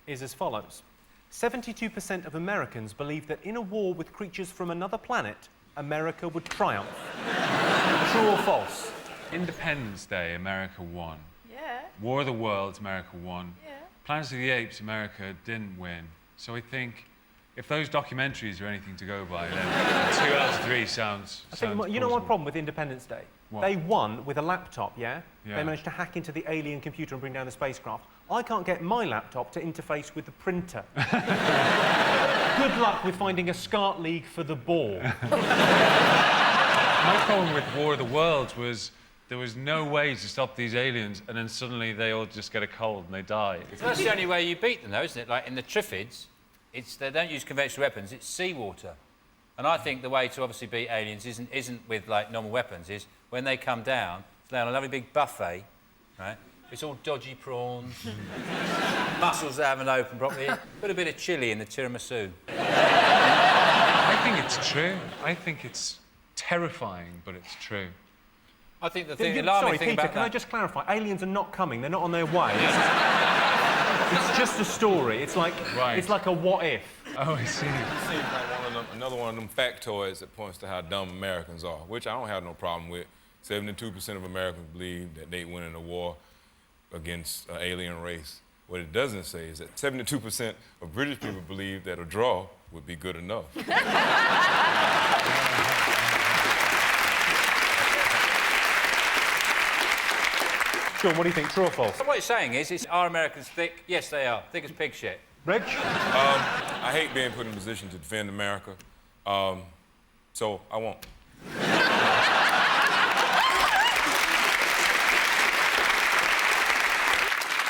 is as follows. 72% of Americans believe that in a war with creatures from another planet, America would triumph. True or false? Independence Day, America won. Yeah. War of the Worlds, America won. Yeah. Planet of the Apes, America didn't win. So I think if those documentaries are anything to go by, then 2 out of 3 sounds You know plausible. one problem with Independence Day? What? They won with a laptop, yeah? Yeah. They managed to hack into the alien computer and bring down the spacecraft. I can't get my laptop to interface with the printer. Good luck with finding a SCART league for the ball. My problem with War of the Worlds was there was no way to stop these aliens, and then suddenly they all just get a cold and they die. That's the only way you beat them, though, isn't it? Like in the Triffids, they don't use conventional weapons, it's seawater. And I think the way to obviously beat aliens isn't with, like, normal weapons, is when they come down, they're on a lovely big buffet, right? It's all dodgy prawns, mussels that haven't opened properly, put a bit of chilli in the tiramisu. I think it's true. I think it's terrifying, but it's true. I think the Sorry, alarming thing Peter, about can I just clarify? Aliens are not coming, they're not on their way. It's just a story. It's like, Right. it's like a what if. Oh, I see. Seems like one of them Another one of them factoids that points to how dumb Americans are, which I don't have no problem with. 72% of Americans believe that they win in a war against an alien race. What it doesn't say is that 72% of British people believe that a draw would be good enough. Sean, what do you think, true or false? What he's saying is, are Americans thick? Yes, they are. Thick as pig shit. Reg? I hate being put in a position to defend America, so I won't.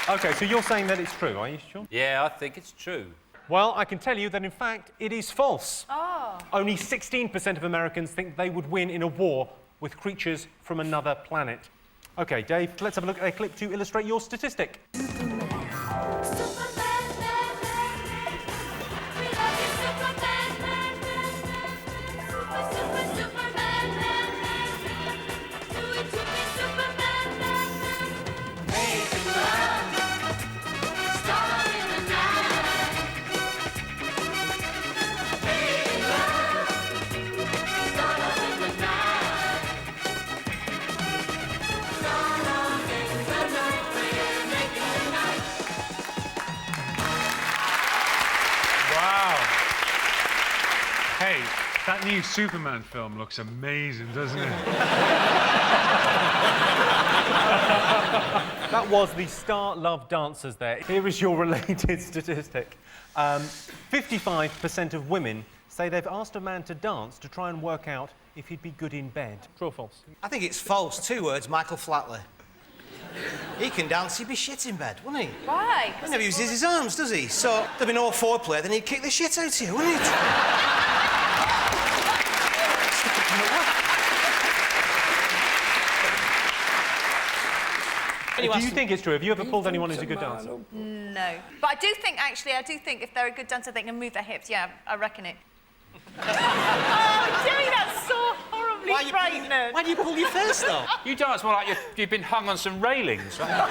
OK, so you're saying that it's true, are you, Sean? Yeah, I think it's true. Well, I can tell you that, in fact, it is false. Oh. Only 16% of Americans think they would win in a war with creatures from another planet. OK, Dave, let's have a look at a clip to illustrate your statistic. Hey, that new Superman film looks amazing, doesn't it? That was the Star Love Dancers there. Here is your related statistic. 55% of women say they've asked a man to dance to try and work out if he'd be good in bed. True or false? I think it's false. 2 words, Michael Flatley. He can dance, he'd be shit in bed, wouldn't he? Why? He never uses his arms, does he? So there'd be no foreplay, then he'd kick the shit out of you, wouldn't he? Do you think it's true? Have you ever pulled anyone who's a good dancer? No. But I do think if they're a good dancer, they can move their hips. Yeah, I reckon it. Oh, Jimmy, that's so horribly frightening. Why do you pull your face, though? You dance more like you've been hung on some railings, right?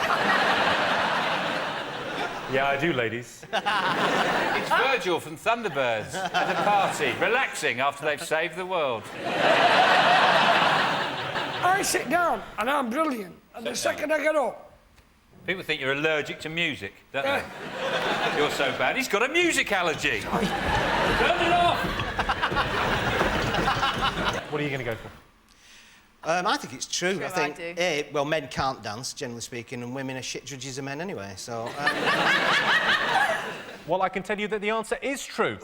Yeah, I do, ladies. It's Virgil from Thunderbirds at a party, relaxing after they've saved the world. I sit down and I'm brilliant. And the second I get up... People think you're allergic to music, don't they? You're so bad, he's got a music allergy. Turn it off! What are you going to go for? I think it's true. True, I think, I do. well, men can't dance, generally speaking, and women are shit judges of men anyway, so... Well, I can tell you that the answer is true.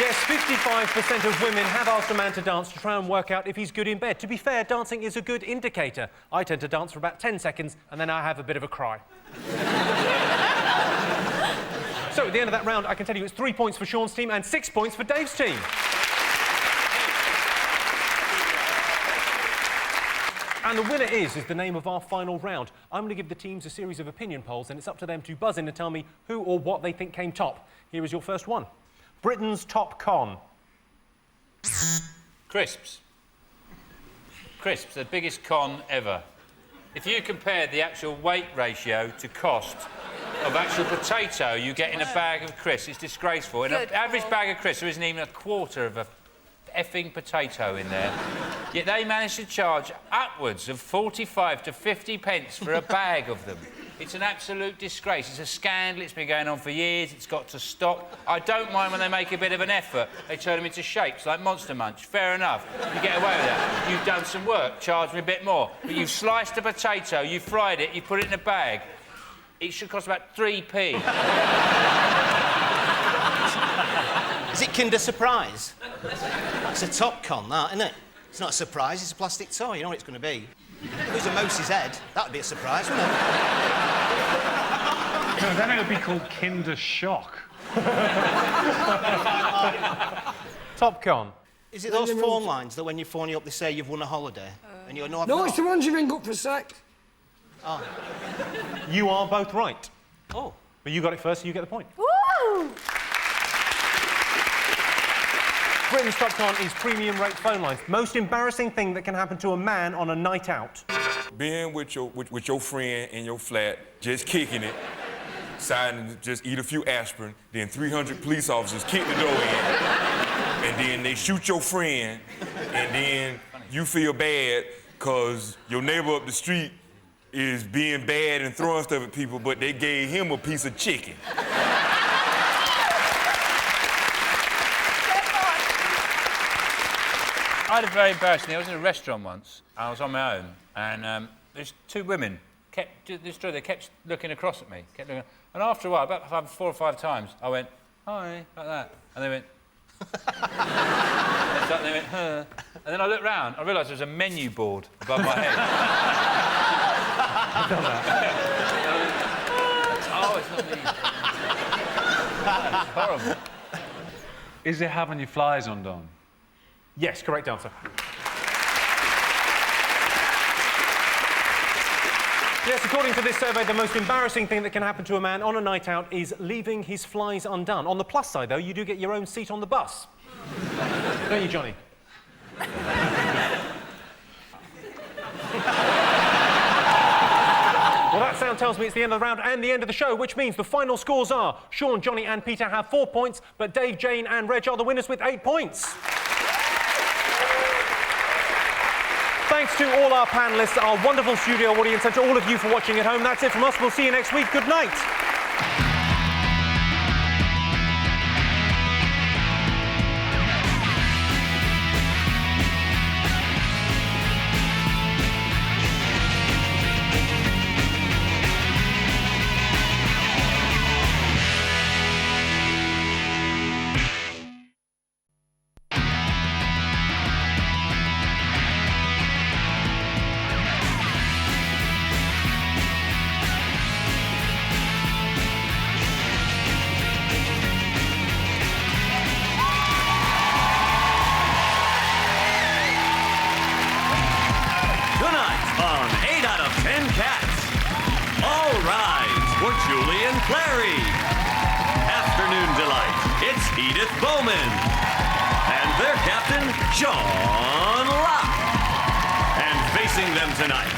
Yes, 55% of women have asked a man to dance to try and work out if he's good in bed. To be fair, dancing is a good indicator. I tend to dance for about 10 seconds, and then I have a bit of a cry. So, at the end of that round, I can tell you it's 3 points for Sean's team and 6 points for Dave's team. And the winner is the name of our final round. I'm going to give the teams a series of opinion polls, and it's up to them to buzz in and tell me who or what they think came top. Here is your first one. Britain's top con. Crisps. Crisps, the biggest con ever. If you compare the actual weight ratio to cost of actual potato you get in a bag of crisps, it's disgraceful. In an average bag of crisps, there isn't even a quarter of a effing potato in there. Yet they managed to charge upwards of 45 to 50 pence for a bag of them. It's an absolute disgrace. It's a scandal. It's been going on for years. It's got to stop. I don't mind when they make a bit of an effort. They turn them into shapes like Monster Munch. Fair enough. You get away with that. You've done some work. Charge me a bit more. But you've sliced a potato, you've fried it, you put it in a bag. It should cost about 3p. Is it Kinder Surprise? It's a top con, that, isn't it? It's not a surprise, it's a plastic toy. You know what it's going to be. If it was a mouse's head, that would be a surprise, wouldn't it? No, then it would be called Kinder Shock. Top con. Is it those phone lines that when you phone you up, they say you've won a holiday? And you're not... No, it's the ones you ring up for sex. Oh. You are both right. Oh. But you got it first, so you get the point. Woo! Britain's top con is premium rate phone lines. Most embarrassing thing that can happen to a man on a night out. Being with your friend in your flat, just kicking it, deciding to just eat a few aspirin, then 300 police officers kick the door in, and then they shoot your friend, and then you feel bad because your neighbor up the street is being bad and throwing stuff at people, but they gave him a piece of chicken. I had a very embarrassing thing. I was in a restaurant once. I was on my own, and there's two women they kept looking across at me. And after a while, about 4 or 5 times, I went, "Hi," like that, and they went. And they went, "Huh." And then I looked round. I realised there was a menu board above my head. Oh, it's not me. It's horrible. Is it having your flies undone? Yes, correct answer. Yes, according to this survey, the most embarrassing thing that can happen to a man on a night out is leaving his flies undone. On the plus side, though, you do get your own seat on the bus. Don't you, Johnny? Well, that sound tells me it's the end of the round and the end of the show, which means the final scores are Sean, Johnny and Peter have 4 points, but Dave, Jane and Reg are the winners with 8 points. Thanks to all our panellists, our wonderful studio audience, and to all of you for watching at home. That's it from us. We'll see you next week. Good night. John Locke. And facing them tonight,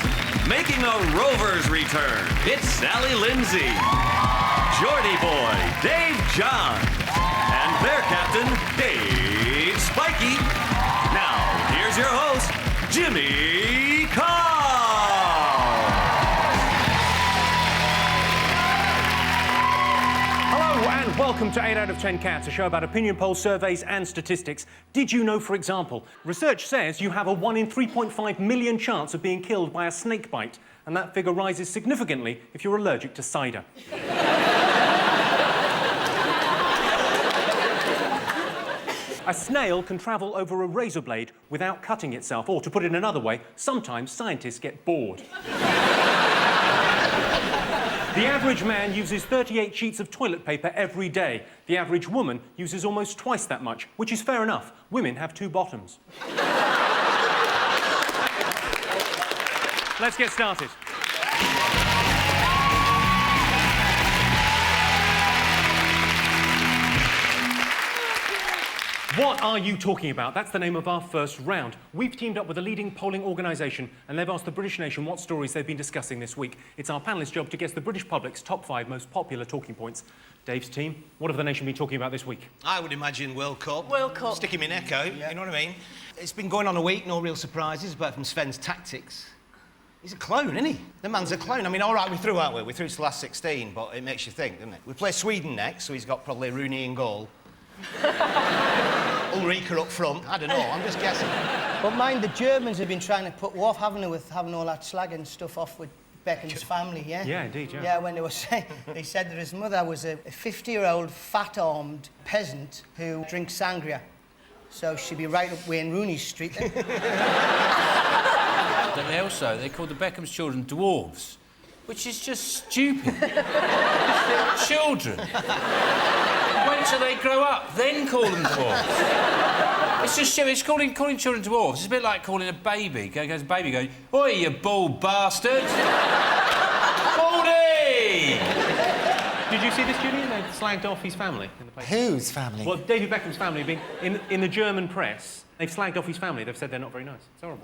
making a Rover's return, it's Sally Lindsay, Geordie Boy, Dave John, and their captain, Dave Spikey. Now, here's your host, Jimmy Carr. And welcome to 8 out of 10 Cats, a show about opinion polls, surveys and statistics. Did you know, for example, research says you have a 1 in 3.5 million chance of being killed by a snake bite, and that figure rises significantly if you're allergic to cider. A snail can travel over a razor blade without cutting itself, or to put it another way, sometimes scientists get bored. The average man uses 38 sheets of toilet paper every day. The average woman uses almost twice that much, which is fair enough. Women have 2 bottoms. Let's get started. What are you talking about? That's the name of our first round. We've teamed up with a leading polling organisation and they've asked the British nation what stories they've been discussing this week. It's our panellists' job to guess the British public's top 5 most popular talking points. Dave's team, what have the nation been talking about this week? I would imagine World Cup. World Cup. Stick him in Echo, you know what I mean? It's been going on a week, no real surprises, apart from Sven's tactics. He's a clown, isn't he? The man's a clown. I mean, all right, we're through, aren't we? We're through to the last 16, but it makes you think, doesn't it? We play Sweden next, so he's got probably Rooney in goal. Ulrika up front. I don't know, I'm just guessing. But mind, the Germans have been trying to put you off, haven't they, with having all that slagging stuff off with Beckham's family, yeah? Yeah, indeed, yeah. Yeah, when they were saying, they said that his mother was a 50-year-old fat-armed peasant who drinks sangria. So she'd be right up Wayne Rooney Street then. But they called the Beckham's children dwarves, which is just stupid. Children. Wait till they grow up, then call them dwarves. It's just stupid. It's calling children dwarves. It's a bit like calling a baby. Goes a baby going, "Oi, you bald bastard!" Baldy! Did you see this, Julian? They slagged off his family in the paper. Whose family? Well, David Beckham's family have been in the German press. They've slagged off his family. They've said they're not very nice. It's horrible.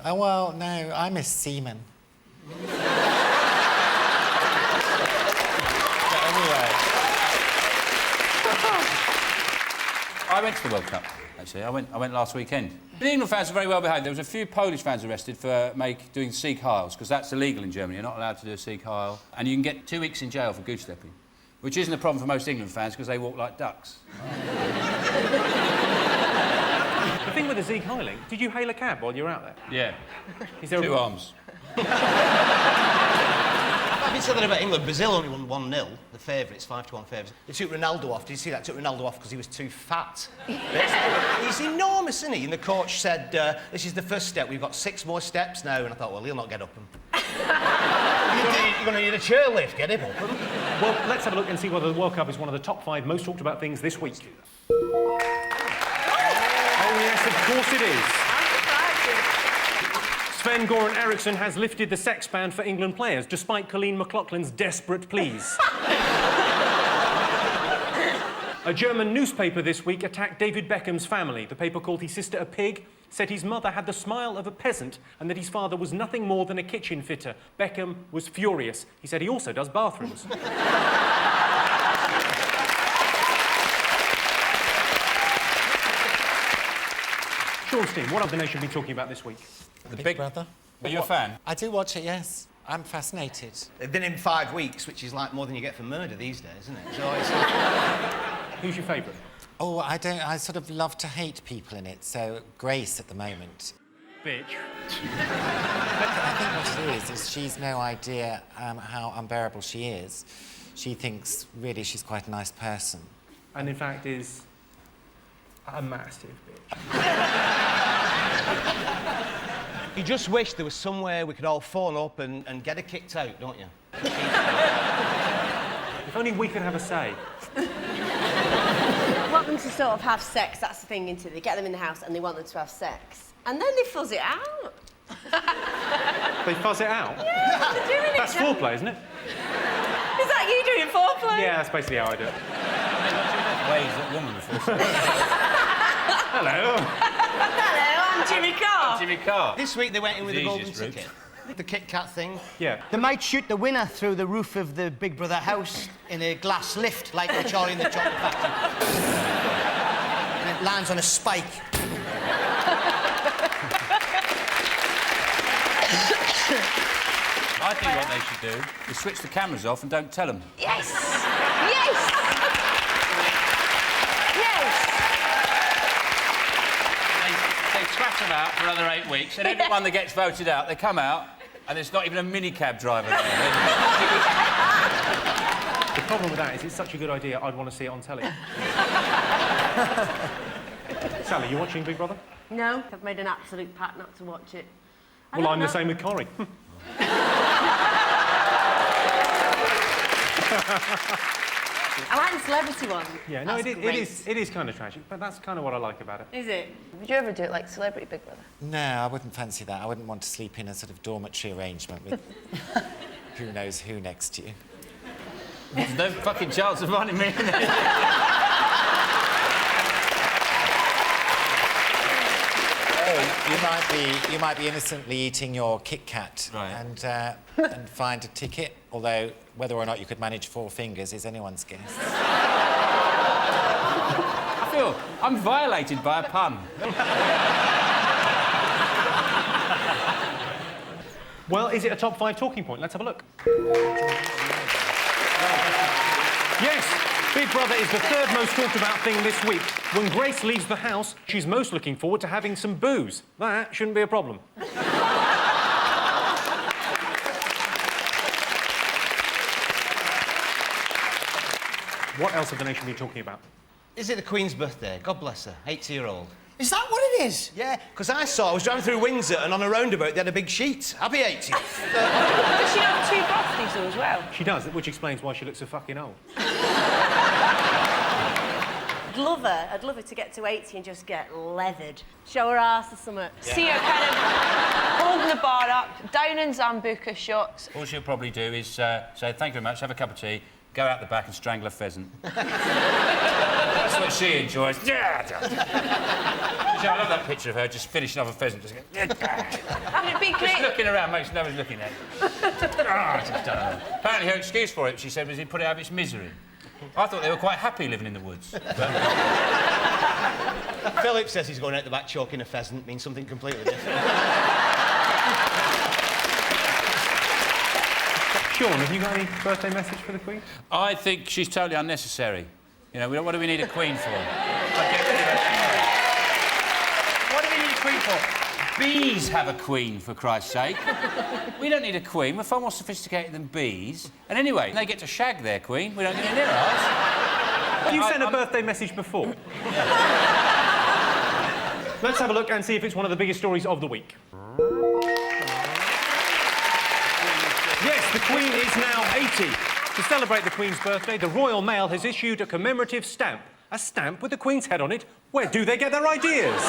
Oh, well, no, I'm a seaman. went to the World Cup, actually. I went last weekend. The England fans were very well behaved. There was a few Polish fans arrested for doing Sieg Heils, because that's illegal in Germany. You're not allowed to do a Sieg Heil. And you can get 2 weeks in jail for goose stepping, which isn't a problem for most England fans, because they walk like ducks. The thing with the Sieg Heiling, did you hail a cab while you were out there? Yeah. Is there 2 arms. I've been saying that about England. Brazil only won 1-0, the favourites, 5-1 favourites. They took Ronaldo off. Did you see that? Took Ronaldo off because he was too fat. He's enormous, isn't he? And the coach said, this is the first step. We've got 6 more steps now. And I thought, well, he'll not get up them. You're going to need a chairlift. Get him up them. Well, let's have a look and see whether the World Cup is one of the top 5 most talked about things this week. Oh, yes, of course it is. Sven-Goran Eriksson has lifted the sex ban for England players, despite Colleen McLaughlin's desperate pleas. A German newspaper this week attacked David Beckham's family. The paper called his sister a pig, said his mother had the smile of a peasant, and that his father was nothing more than a kitchen fitter. Beckham was furious. He said he also does bathrooms. Sean Steen, what have the nation been talking about this week? The Big Brother. Are you a fan? I do watch it, yes. I'm fascinated. They've been in 5 weeks, which is like more than you get for murder these days, isn't it? So it's... Who's your favourite? Oh, I sort of love to hate people in it, so Grace at the moment. Bitch. I think what it is she's no idea how unbearable she is. She thinks, really, she's quite a nice person. And in fact is a massive bitch. You just wish there was somewhere we could all phone up and get her kicked out, don't you? If only we could have a say. Want them to sort of have sex, that's the thing, isn't it? They get them in the house and they want them to have sex. And then they fuzz it out. They fuzz it out? Yeah, they're doing That's it now. foreplay, isn't it? Is that you doing foreplay? Yeah, that's basically how I do it. Waves that woman before. Hello. Hello, I'm Jimmy Carr. Jimmy Carr. This week they went in with the golden easiest route. ticket. The Kit Kat thing. Yeah. They might shoot the winner through the roof of the Big Brother house in a glass lift, like the Charlie and the Chocolate Factory. And it lands on a spike. I think what they should do is switch the cameras off and don't tell them. Yes! Yes! Yes! They twat them out for another 8 weeks, and everyone that gets voted out, they come out, and there's not even a minicab driver there. The problem with that is it's such a good idea, I'd want to see it on telly. Sally, you watching Big Brother? No, I've made an absolute pact not to watch it. Well, I'm the same with Corrie. I like the celebrity one. Yeah, no, it is kind of tragic, but that's kind of what I like about it. Is it? Would you ever do it like Celebrity Big Brother? No, I wouldn't fancy that. I wouldn't want to sleep in a sort of dormitory arrangement with who knows who next to you. There's no fucking chance of finding me in there. You might be innocently eating your Kit Kat and find a ticket, although whether or not you could manage 4 fingers is anyone's guess. I feel I'm violated by a pun. Well, is it a top 5 talking point? Let's have a look. Yes, Big Brother is the 3rd most talked about thing this week. When Grace leaves the house, she's most looking forward to having some booze. That shouldn't be a problem. What else have the nation been talking about? Is it the Queen's birthday? God bless her, 80-year-old. Is that what it is? Yeah, because I was driving through Windsor and on a roundabout they had a big sheet. Happy 80. Does she have 2 birthdays though as well? She does, which explains why she looks so fucking old. I'd love her to get to 80 and just get leathered. Show her ass or something. Yeah. See her kind of holding the bar up, down in Zambuca shots. All she'll probably do is say, thank you very much, have a cup of tea, go out the back and strangle a pheasant. That's what she enjoys. Yeah! I love that picture of her just finishing off a pheasant. Just, Wouldn't it be great? just looking around, makes no one's looking at it. Apparently her excuse for it, she said, was he put it out of its misery. I thought they were quite happy living in the woods. But... Philip says he's going out the back choking a pheasant means something completely different. Sean, have you got any birthday message for the Queen? I think she's totally unnecessary. You know, what do we need a Queen for? What do we need a Queen for? Bees have a Queen, for Christ's sake. We don't need a Queen. We're far more sophisticated than bees. And anyway, they get to shag their Queen. We don't get near ours. You sent a birthday message before. Let's have a look and see if it's one of the biggest stories of the week. Yes, the Queen is now 80. To celebrate the Queen's birthday, the Royal Mail has issued a commemorative stamp. A stamp with the Queen's head on it. Where do they get their ideas?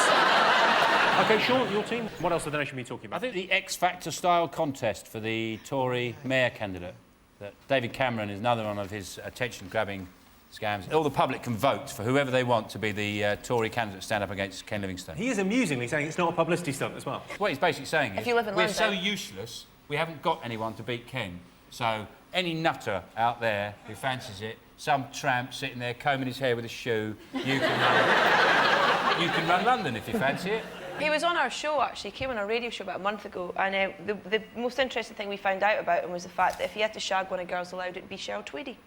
OK, Sean, your team. What else have the nation been talking about? I think the X Factor style contest for the Tory mayor candidate. That David Cameron is another one of his attention-grabbing scams. All the public can vote for whoever they want to be the Tory candidate to stand up against Ken Livingstone. He is amusingly saying it's not a publicity stunt as well. What he's basically saying is, If you live in we're London... so useless, we haven't got anyone to beat Ken. So any nutter out there who fancies it, some tramp sitting there combing his hair with a shoe, you can run London if you fancy it. He was on our show, actually. He came on a radio show about a month ago, and the most interesting thing we found out about him was the fact that if he had to shag one of Girls Aloud, it'd be Cheryl Tweedy.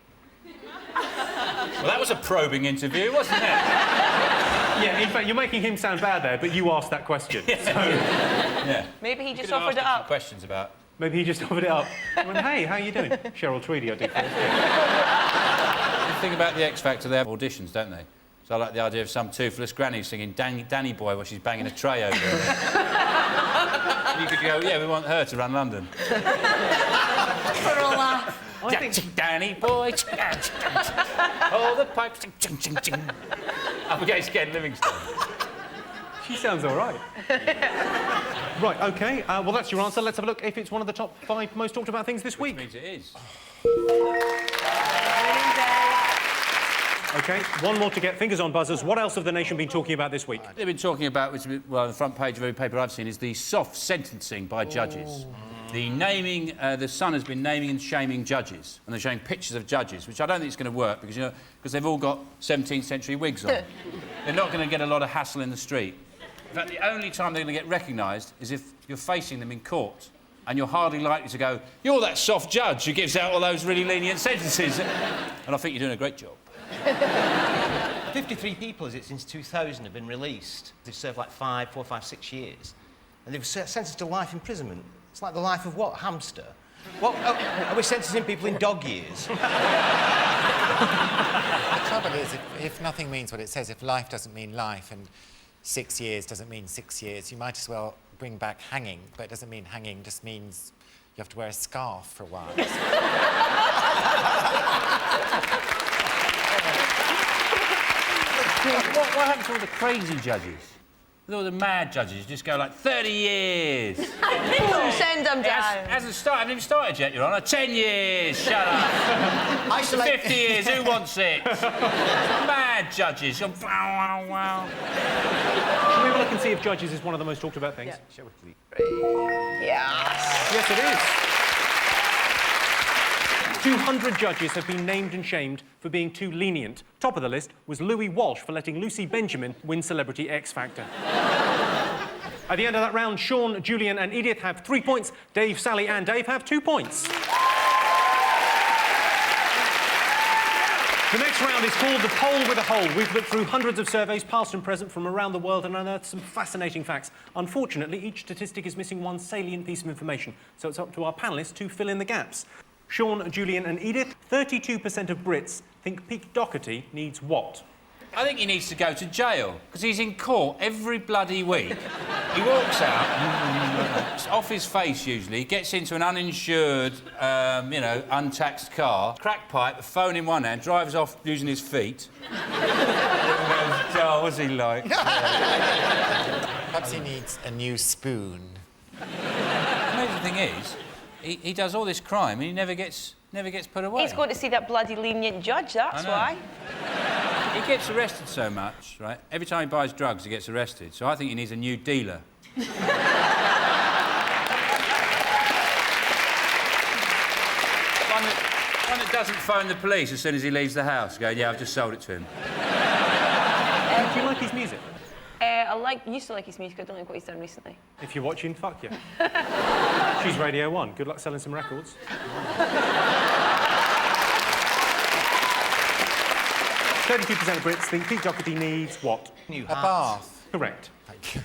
Well, that was a probing interview, wasn't it? Yeah, in fact, you're making him sound bad there, but you asked that question. So... Yeah. Maybe he just Could have offered it asked him up. some questions about... Maybe he just offered it up. He went, hey, how are you doing? Cheryl Tweedy, I did first. The thing about the X Factor, they have auditions, don't they? So I like the idea of some toothless granny singing Danny Boy while she's banging a tray over her. You could go, yeah, we want her to run London. For a laugh. Danny Boy, all the pipes, up against Ken Livingstone. She sounds all right. Right, OK. Well, that's your answer. Let's have a look if it's one of the top 5 most talked about things this week. Which means it is. OK, one more to get. Fingers on buzzers. What else have the nation been talking about this week? They've been talking about, which, well, the front page of every paper I've seen, is the soft sentencing by judges. The naming, the Sun has been naming and shaming judges, and they're showing pictures of judges, which I don't think is going to work because, you know, because they've all got 17th century wigs on. They're not going to get a lot of hassle in the street. In fact, the only time they're going to get recognised is if you're facing them in court, and you're hardly likely to go, you're that soft judge who gives out all those really lenient sentences. And I think you're doing a great job. 53 people, is it, since 2000 have been released. They've served like 4, 5, 6 years. And they've sentenced to life imprisonment. It's like the life of what? Hamster? What? Are we sentencing people in dog years? The trouble is, if nothing means what it says, if life doesn't mean life and 6 years doesn't mean 6 years, you might as well bring back hanging, but it doesn't mean hanging, just means you have to wear a scarf for a while. What happened to all the crazy judges? With all the mad judges who just go like 30 years. Send them down. Hasn't started, haven't even started yet, Your Honour. 10 years, shut up. 50 years, who wants it? Mad judges. Wow, wow, wow. Can we have a look and see if judges is one of the most talked about things? Yeah. Shall we please? Yes. Yes, it is. 200 judges have been named and shamed for being too lenient. Top of the list was Louis Walsh for letting Lucy Benjamin win Celebrity X Factor. At the end of that round, Sean, Julian and Edith have 3 points. Dave, Sally and Dave have 2 points. The next round is called The Poll with a Hole. We've looked through hundreds of surveys, past and present, from around the world and unearthed some fascinating facts. Unfortunately, each statistic is missing one salient piece of information, so it's up to our panellists to fill in the gaps. Sean, Julian and Edith, 32% of Brits think Pete Doherty needs what? I think he needs to go to jail, because he's in court every bloody week. He walks out, it's off his face usually, gets into an uninsured, you know, untaxed car, crack pipe, a phone in one hand, drives off using his feet. Oh, what's he like? Perhaps he needs a new spoon. The amazing thing is, he does all this crime and he never gets put away. He's going to see that bloody lenient judge, that's why. He gets arrested so much, right? Every time he buys drugs, he gets arrested. So I think he needs a new dealer. One that doesn't phone the police as soon as he leaves the house, going, yeah, I've just sold it to him. Do you like his music? Used to like his music. I don't like what he's done recently. If you're watching, fuck you. She's Radio 1. Good luck selling some records. 32% of Brits think Pete Doherty needs what? A bath. Correct. Thank you.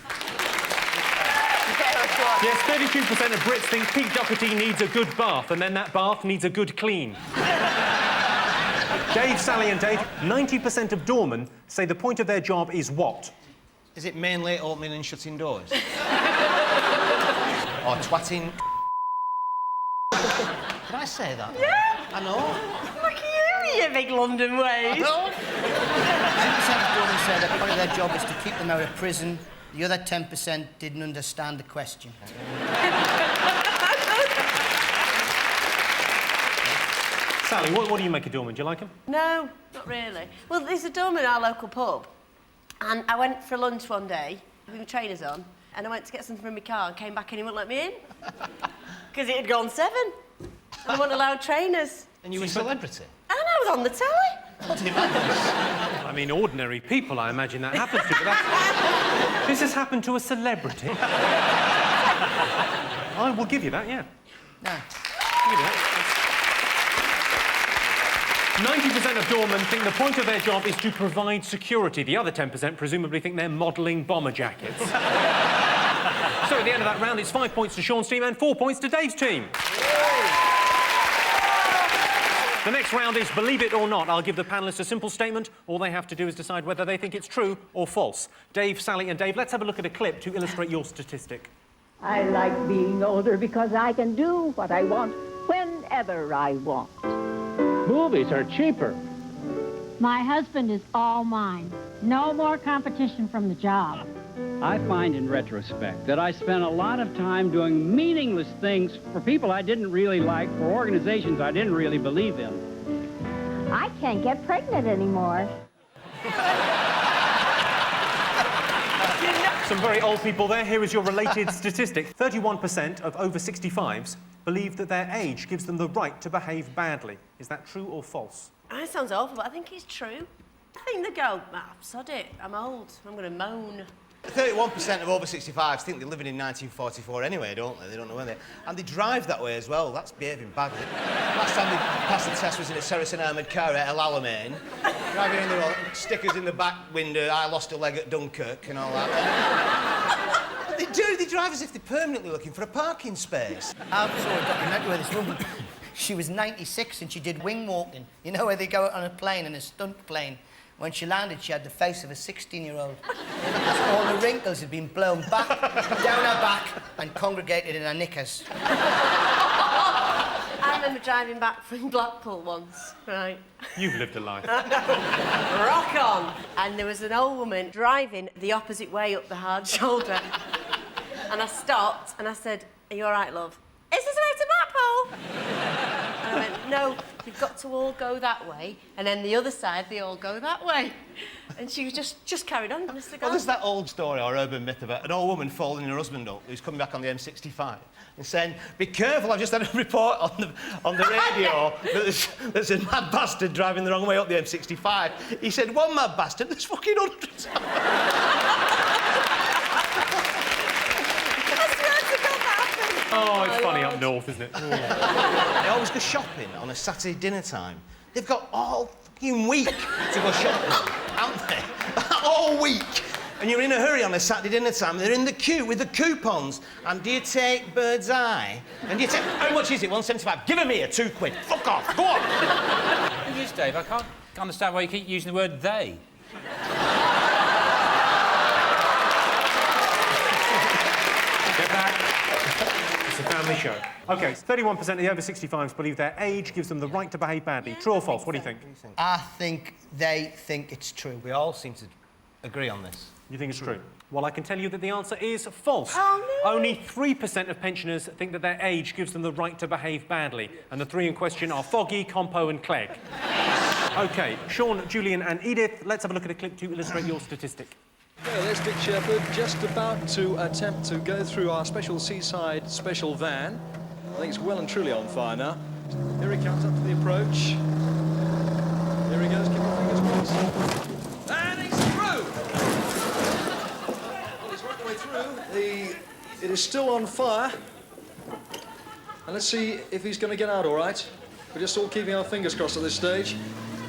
Yes, 32% of Brits think Pete Doherty needs a good bath, and then that bath needs a good clean. Dave, Sally and Dave, 90% of doormen say the point of their job is what? Is it mainly opening and shutting doors? Or twatting? Did I say that? Yeah. I know. Look at you, you big London ways. 2% of doormen say that part of their job is to keep them out of prison. The other 10% didn't understand the question. Sally, what do you make of doorman? Do you like him? No, not really. Well, there's a doorman at our local pub, and I went for lunch one day with my trainers on, and I went to get something from my car and came back and he wouldn't let me in. Because it had gone 7. And I wasn't allowed trainers. And you were a celebrity? And I was on the telly. What did it matter? I mean, ordinary people, I imagine that happens to, but that's... This has happened to a celebrity. I will give you that, yeah. No. Give you that. 90% of doormen think the point of their job is to provide security. The other 10% presumably think they're modelling bomber jackets. So at the end of that round, it's 5 points to Sean's team and 4 points to Dave's team. The next round is Believe It or Not. I'll give the panellists a simple statement. All they have to do is decide whether they think it's true or false. Dave, Sally and Dave, let's have a look at a clip to illustrate your statistic. I like being older because I can do what I want whenever I want. Movies are cheaper. My husband is all mine. No more competition from the job. I find in retrospect that I spent a lot of time doing meaningless things for people I didn't really like, for organizations I didn't really believe in. I can't get pregnant anymore. Some very old people there. Here is your related statistic. 31% of over 65s believe that their age gives them the right to behave badly. Is that true or false? That sounds awful, but I think it's true. I think they go, sod it, I'm old, I'm going to moan. 31% of over 65s think they're living in 1944 anyway, don't they? They don't know where they... And they drive that way as well. That's behaving badly. Last time they passed the test was in a Saracen armoured car at El Alamein. Driving in there, all stickers in the back window, I lost a leg at Dunkirk and all that. They do, they drive as if they're permanently looking for a parking space. I saw a documentary where this woman, she was 96 and she did wing walking. You know where they go out on a plane, in a stunt plane? When she landed, she had the face of a 16-year-old. All the wrinkles had been blown back, down her back, and congregated in her knickers. I remember driving back from Blackpool once, right? You've lived a life. Rock on! And there was an old woman driving the opposite way up the hard shoulder. And I stopped and I said, "Are you all right, love? Is this the way to Blackpool?" And I went, "No, you've got to all go that way, and then the other side, they all go that way." And she was just carried on. Honest to God. Well, there's that old story or urban myth about an old woman following her husband up who's coming back on the M65 and saying, "Be careful, I've just had a report on the radio that there's a mad bastard driving the wrong way up the M65. He said, "One mad bastard, there's fucking hundreds." Oh, it's funny up north, isn't it? They always go shopping on a Saturday dinner time. They've got all fucking week to go shopping, haven't they? All week. And you're in a hurry on a Saturday dinner time. They're in the queue with the coupons. And do you take Bird's Eye? And do you take... How much is it? 175. Give them here, £2. Fuck off. Go on. It is, Dave. I can't understand why you keep using the word they. Get back. It's a family show. OK, 31% of the over 65s believe their age gives them the right to behave badly. True or false? What do you think? I think they think it's true. We all seem to agree on this. You think it's true? Well, I can tell you that the answer is false. Oh, no. Only 3% of pensioners think that their age gives them the right to behave badly. And the three in question are Foggy, Compo and Clegg. OK, Sean, Julian and Edith, let's have a look at a clip to illustrate your statistic. Well, there's Dick Shepherd just about to attempt to go through our special seaside special van. I think it's well and truly on fire now. Here he comes up to the approach. Here he goes, keep your fingers crossed. And he's through! Well, he's right the way through. It is still on fire. And let's see if he's going to get out all right. We're just all keeping our fingers crossed at this stage.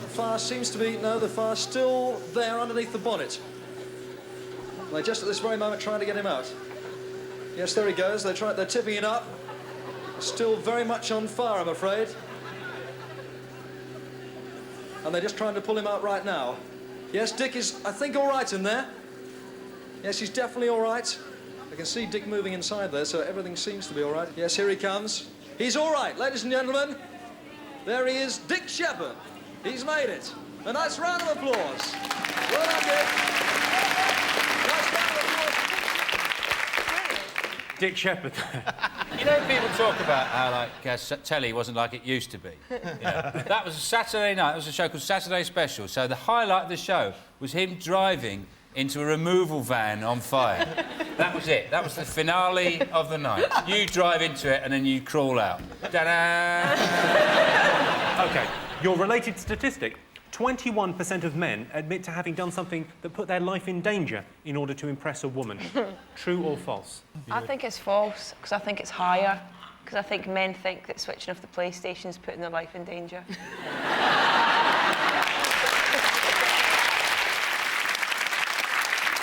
The fire seems to be... No, the fire's still there underneath the bonnet. They're just at this very moment trying to get him out. Yes, there he goes. They're tipping it up. Still very much on fire, I'm afraid. And they're just trying to pull him out right now. Yes, Dick is, I think, all right in there. Yes, he's definitely all right. I can see Dick moving inside there, so everything seems to be all right. Yes, here he comes. He's all right, ladies and gentlemen. There he is, Dick Shepherd. He's made it. A nice round of applause. Well done, Dick. Nice round of applause. Dick Shepherd. You know, people talk about how, like, telly wasn't like it used to be. You know, that was a Saturday night. It was a show called Saturday Special. So the highlight of the show was him driving into a removal van on fire. That was it. That was the finale of the night. You drive into it and then you crawl out. Ta-da! OK, your related statistic. 21% of men admit to having done something that put their life in danger in order to impress a woman. True or false? I think it's false, because I think it's higher. Because I think men think that switching off the PlayStation is putting their life in danger.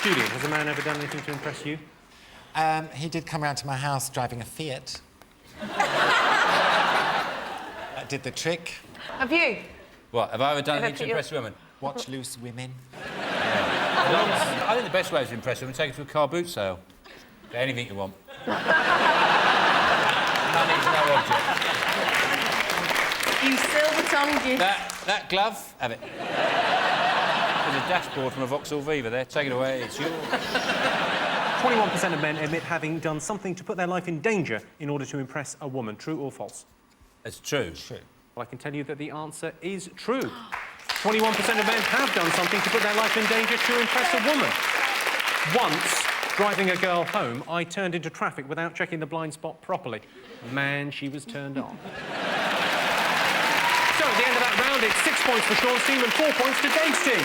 Julian, has a man ever done anything to impress you? He did come round to my house driving a Fiat. That did the trick. Have you? What, have I ever done anything to impress women? Watch loose women. Yeah. I think the best way to impress women is take her to a car boot sale. Get anything you want. Money's no object. You silver-tongued you. That glove, have it. There's a dashboard from a Vauxhall Viva there. Take it away, it's yours. 21% of men admit having done something to put their life in danger in order to impress a woman. True or false? It's true. True. Well, I can tell you that the answer is true. 21% of men have done something to put their life in danger to impress a woman. Once, driving a girl home, I turned into traffic without checking the blind spot properly. Man, she was turned on. So, at the end of that round, it's 6 points for Sean's team and 4 points to Dave's team.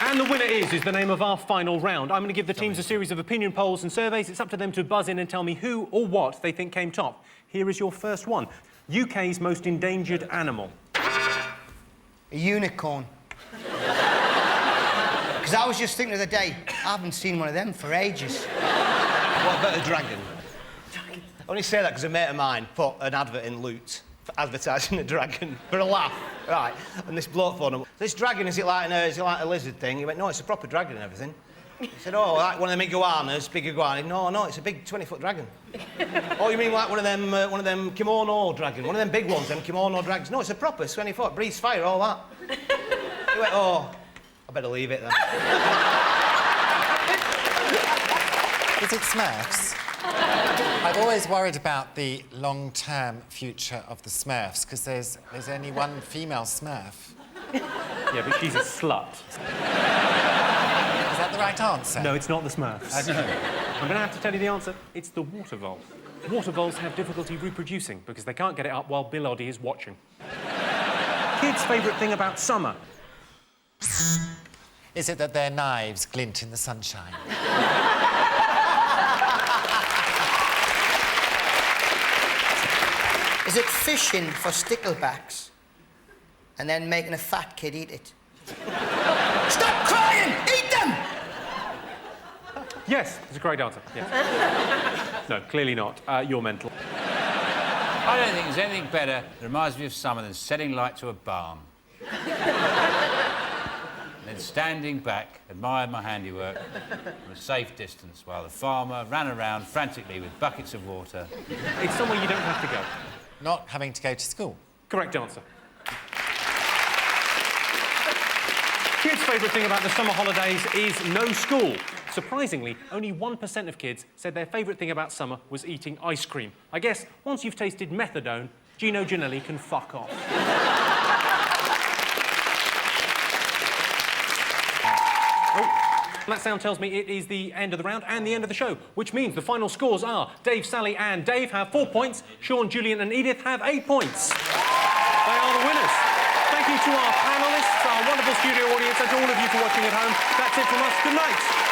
And the winner is the name of our final round. I'm going to give the teams a series of opinion polls and surveys. It's up to them to buzz in and tell me who or what they think came top. Here is your first one. UK's most endangered animal. A unicorn. Because I was just thinking the other day, I haven't seen one of them for ages. What about a dragon? I only say that because a mate of mine put an advert in Loot for advertising a dragon for a laugh, right? And this bloke phoned him. This dragon, is it like a lizard thing? He went, no, it's a proper dragon and everything. He said, oh, like one of them iguanas, big iguana. No, it's a big 20-foot dragon. Oh, you mean like one of them kimono dragon? One of them big ones, them kimono dragons? No, it's a proper 20-foot, breathes fire, all that. He went, oh, I better leave it then. Is it Smurfs? I've always worried about the long-term future of the Smurfs, because there's only one female Smurf. Yeah, but she's a slut. Is that the right answer? No, it's not the Smurfs. I know. I'm going to have to tell you the answer. It's the water vole. Water voles have difficulty reproducing because they can't get it up while Bill Oddie is watching. Kids' favourite thing about summer. Is it that their knives glint in the sunshine? Is it fishing for sticklebacks and then making a fat kid eat it? Stop crying! Eat them! Yes, it's a great answer. Yes. No, clearly not. You're mental. I don't think there's anything better that reminds me of summer than setting light to a barn. Then standing back, admiring my handiwork from a safe distance while the farmer ran around frantically with buckets of water. It's somewhere you don't have to go. Not having to go to school. Correct answer. Kids' favourite thing about the summer holidays is no school. Surprisingly, only 1% of kids said their favourite thing about summer was eating ice cream. I guess once you've tasted methadone, Gino Ginelli can fuck off. Oh, That sound tells me it is the end of the round and the end of the show, which means the final scores are Dave, Sally and Dave have 4 points, Sean, Julian and Edith have 8 points. They are the winners. Thank you to our panellists, our wonderful studio audience, and to all of you for watching at home. That's it from us. Good night.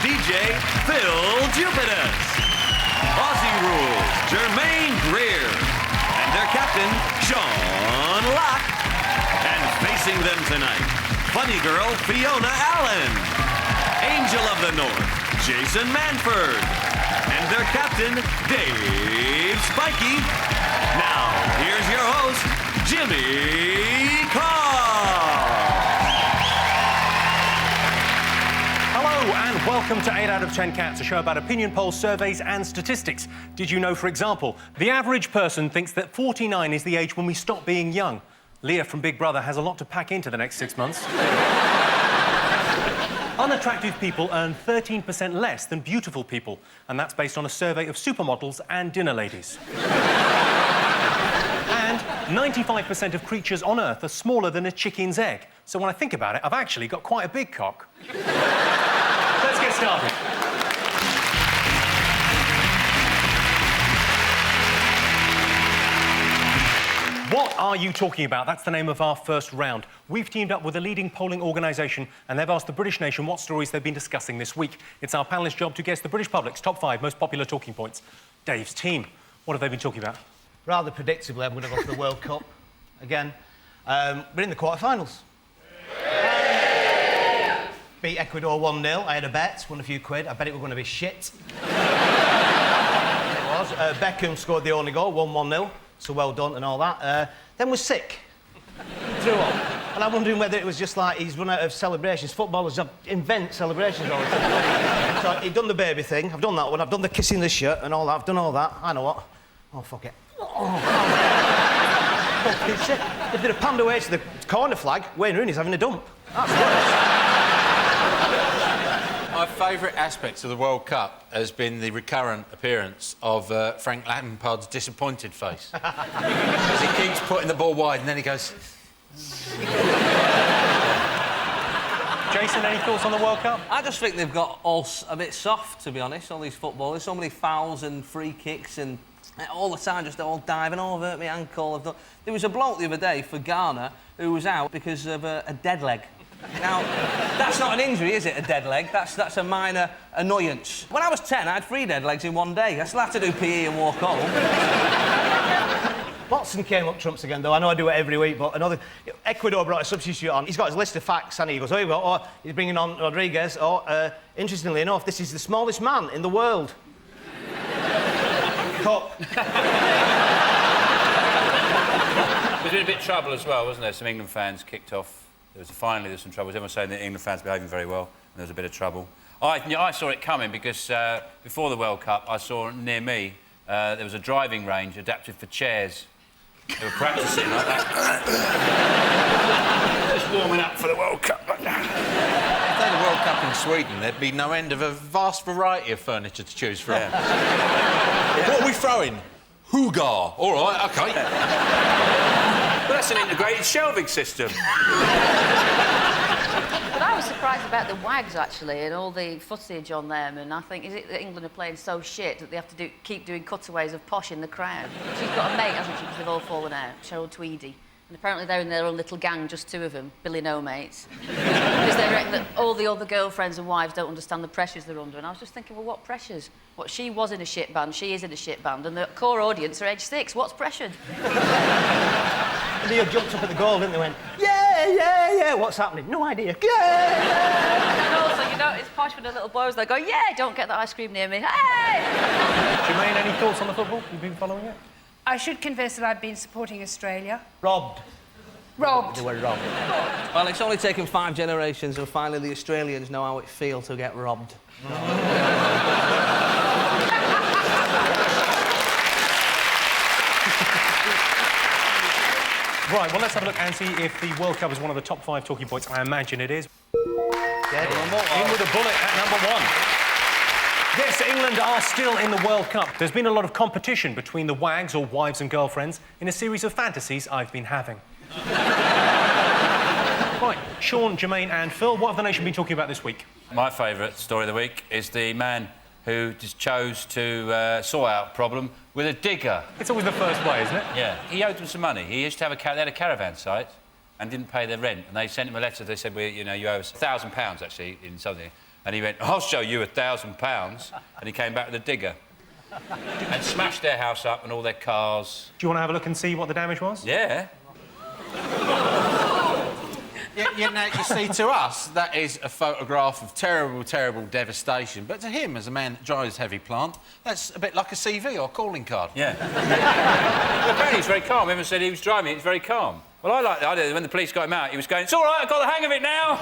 DJ Phil Jupitus, Aussie Rules Jermaine Greer, and their captain Sean Locke. And facing them tonight, funny girl Fiona Allen, Angel of the North Jason Manford, and their captain Dave Spikey. Now here's your host Jimmy Carr. And welcome to 8 out of 10 Cats, a show about opinion polls, surveys and statistics. Did you know, for example, the average person thinks that 49 is the age when we stop being young? Leah from Big Brother has a lot to pack into the next 6 months. Unattractive people earn 13% less than beautiful people, and that's based on a survey of supermodels and dinner ladies. And 95% of creatures on Earth are smaller than a chicken's egg. So when I think about it, I've actually got quite a big cock. Let's get started. What are you talking about? That's the name of our first round. We've teamed up with a leading polling organisation and they've asked the British nation what stories they've been discussing this week. It's our panellists' job to guess the British public's top 5 most popular talking points. Dave's team, what have they been talking about? Rather predictably, I'm going to go for the World Cup again. We're in the quarter-finals. Beat Ecuador 1-0. I had a bet, won a few quid. I bet it was going to be shit. It was. Beckham scored the only goal, won 1-0. So well done and all that. Then was sick. Threw up. And I'm wondering whether it was just like he's run out of celebrations. Footballers invent celebrations all the time. So he'd done the baby thing. I've done that one. I've done the kissing the shirt and all that. I've done all that. I know what. Oh, fuck it. They did a pound away to the corner flag. Wayne Rooney's having a dump. That's worse. My favourite aspect of the World Cup has been the recurrent appearance of Frank Lampard's disappointed face. Because he keeps putting the ball wide and then he goes... Jason, any thoughts on the World Cup? I just think they've got all a bit soft, to be honest, all these footballers. So many fouls and free kicks and all the time just all diving over at my ankle. There was a bloke the other day for Ghana who was out because of a dead leg. Now, that's not an injury, is it, a dead leg? That's a minor annoyance. When I was 10, I had 3 dead legs in one day. I still had to do PE and walk home. Watson came up trumps again, though. I know I do it every week, but another... Ecuador brought a substitute on. He's got his list of facts, and he goes, oh, you go, oh, he's bringing on Rodriguez. Oh, interestingly enough, this is the smallest man in the world. Cup. There's been a bit of trouble as well, wasn't there? Some England fans kicked off. Finally, there's some trouble. Everyone's saying that England fans are behaving very well, and there was a bit of trouble. I saw it coming because before the World Cup, I saw near me there was a driving range adapted for chairs. They were practising like that. Just warming up for the World Cup. If they had the World Cup in Sweden, there'd be no end of a vast variety of furniture to choose from. Yeah. What are we throwing? Hoogar. All right, OK. Well, that's an integrated shelving system. But I was surprised about the Wags, actually, and all the footage on them, and I think, is it that England are playing so shit that they have to keep doing cutaways of Posh in the crowd? She's got a mate, hasn't she, because they've all fallen out, Cheryl Tweedy. And apparently they're in their own little gang, just 2 of them, Billy No Mates. Because they reckon that all the other girlfriends and wives don't understand the pressures they're under. And I was just thinking, well, what pressures? What, she was in a shit band, she is in a shit band, and the core audience are age 6. What's pressured? And they jumped up at the goal, didn't they? Went, yeah, yeah, yeah. What's happening? No idea. Yeah, yeah. And also, You know, it's posh when the little boys, they go, yeah, don't get that ice cream near me. Hey! Jermaine, any thoughts on the football? You've been following it? I should confess that I've been supporting Australia. Robbed. Robbed. They were robbed. Well, it's only taken 5 generations, and finally the Australians know how it feels to get robbed. Right, well, let's have a look and see if the World Cup is one of the top 5 talking points. I imagine it is. In with a bullet at number 1. Yes, England are still in the World Cup. There's been a lot of competition between the wags, or wives and girlfriends, in a series of fantasies I've been having. Right, Sean, Jermaine and Phil, what have the nation been talking about this week? My favourite story of the week is the man who just chose to sort out a problem with a digger. It's always the first way, isn't it? Yeah. He owed them some money. He used to have they had a caravan site and didn't pay their rent. And they sent him a letter. They said, well, you know, you owe us £1,000, actually, in something. And he went, I'll show you £1,000. And he came back with a digger. And smashed their house up and all their cars. Do you want to have a look and see what the damage was? Yeah. You know, you see, to us, that is a photograph of terrible, terrible devastation. But to him, as a man that drives heavy plant, that's a bit like a CV or calling card. Yeah. Well, apparently he's very calm. Everyone said he was driving, he was very calm. Well, I like the idea when the police got him out, he was going, it's all right, I've got the hang of it now.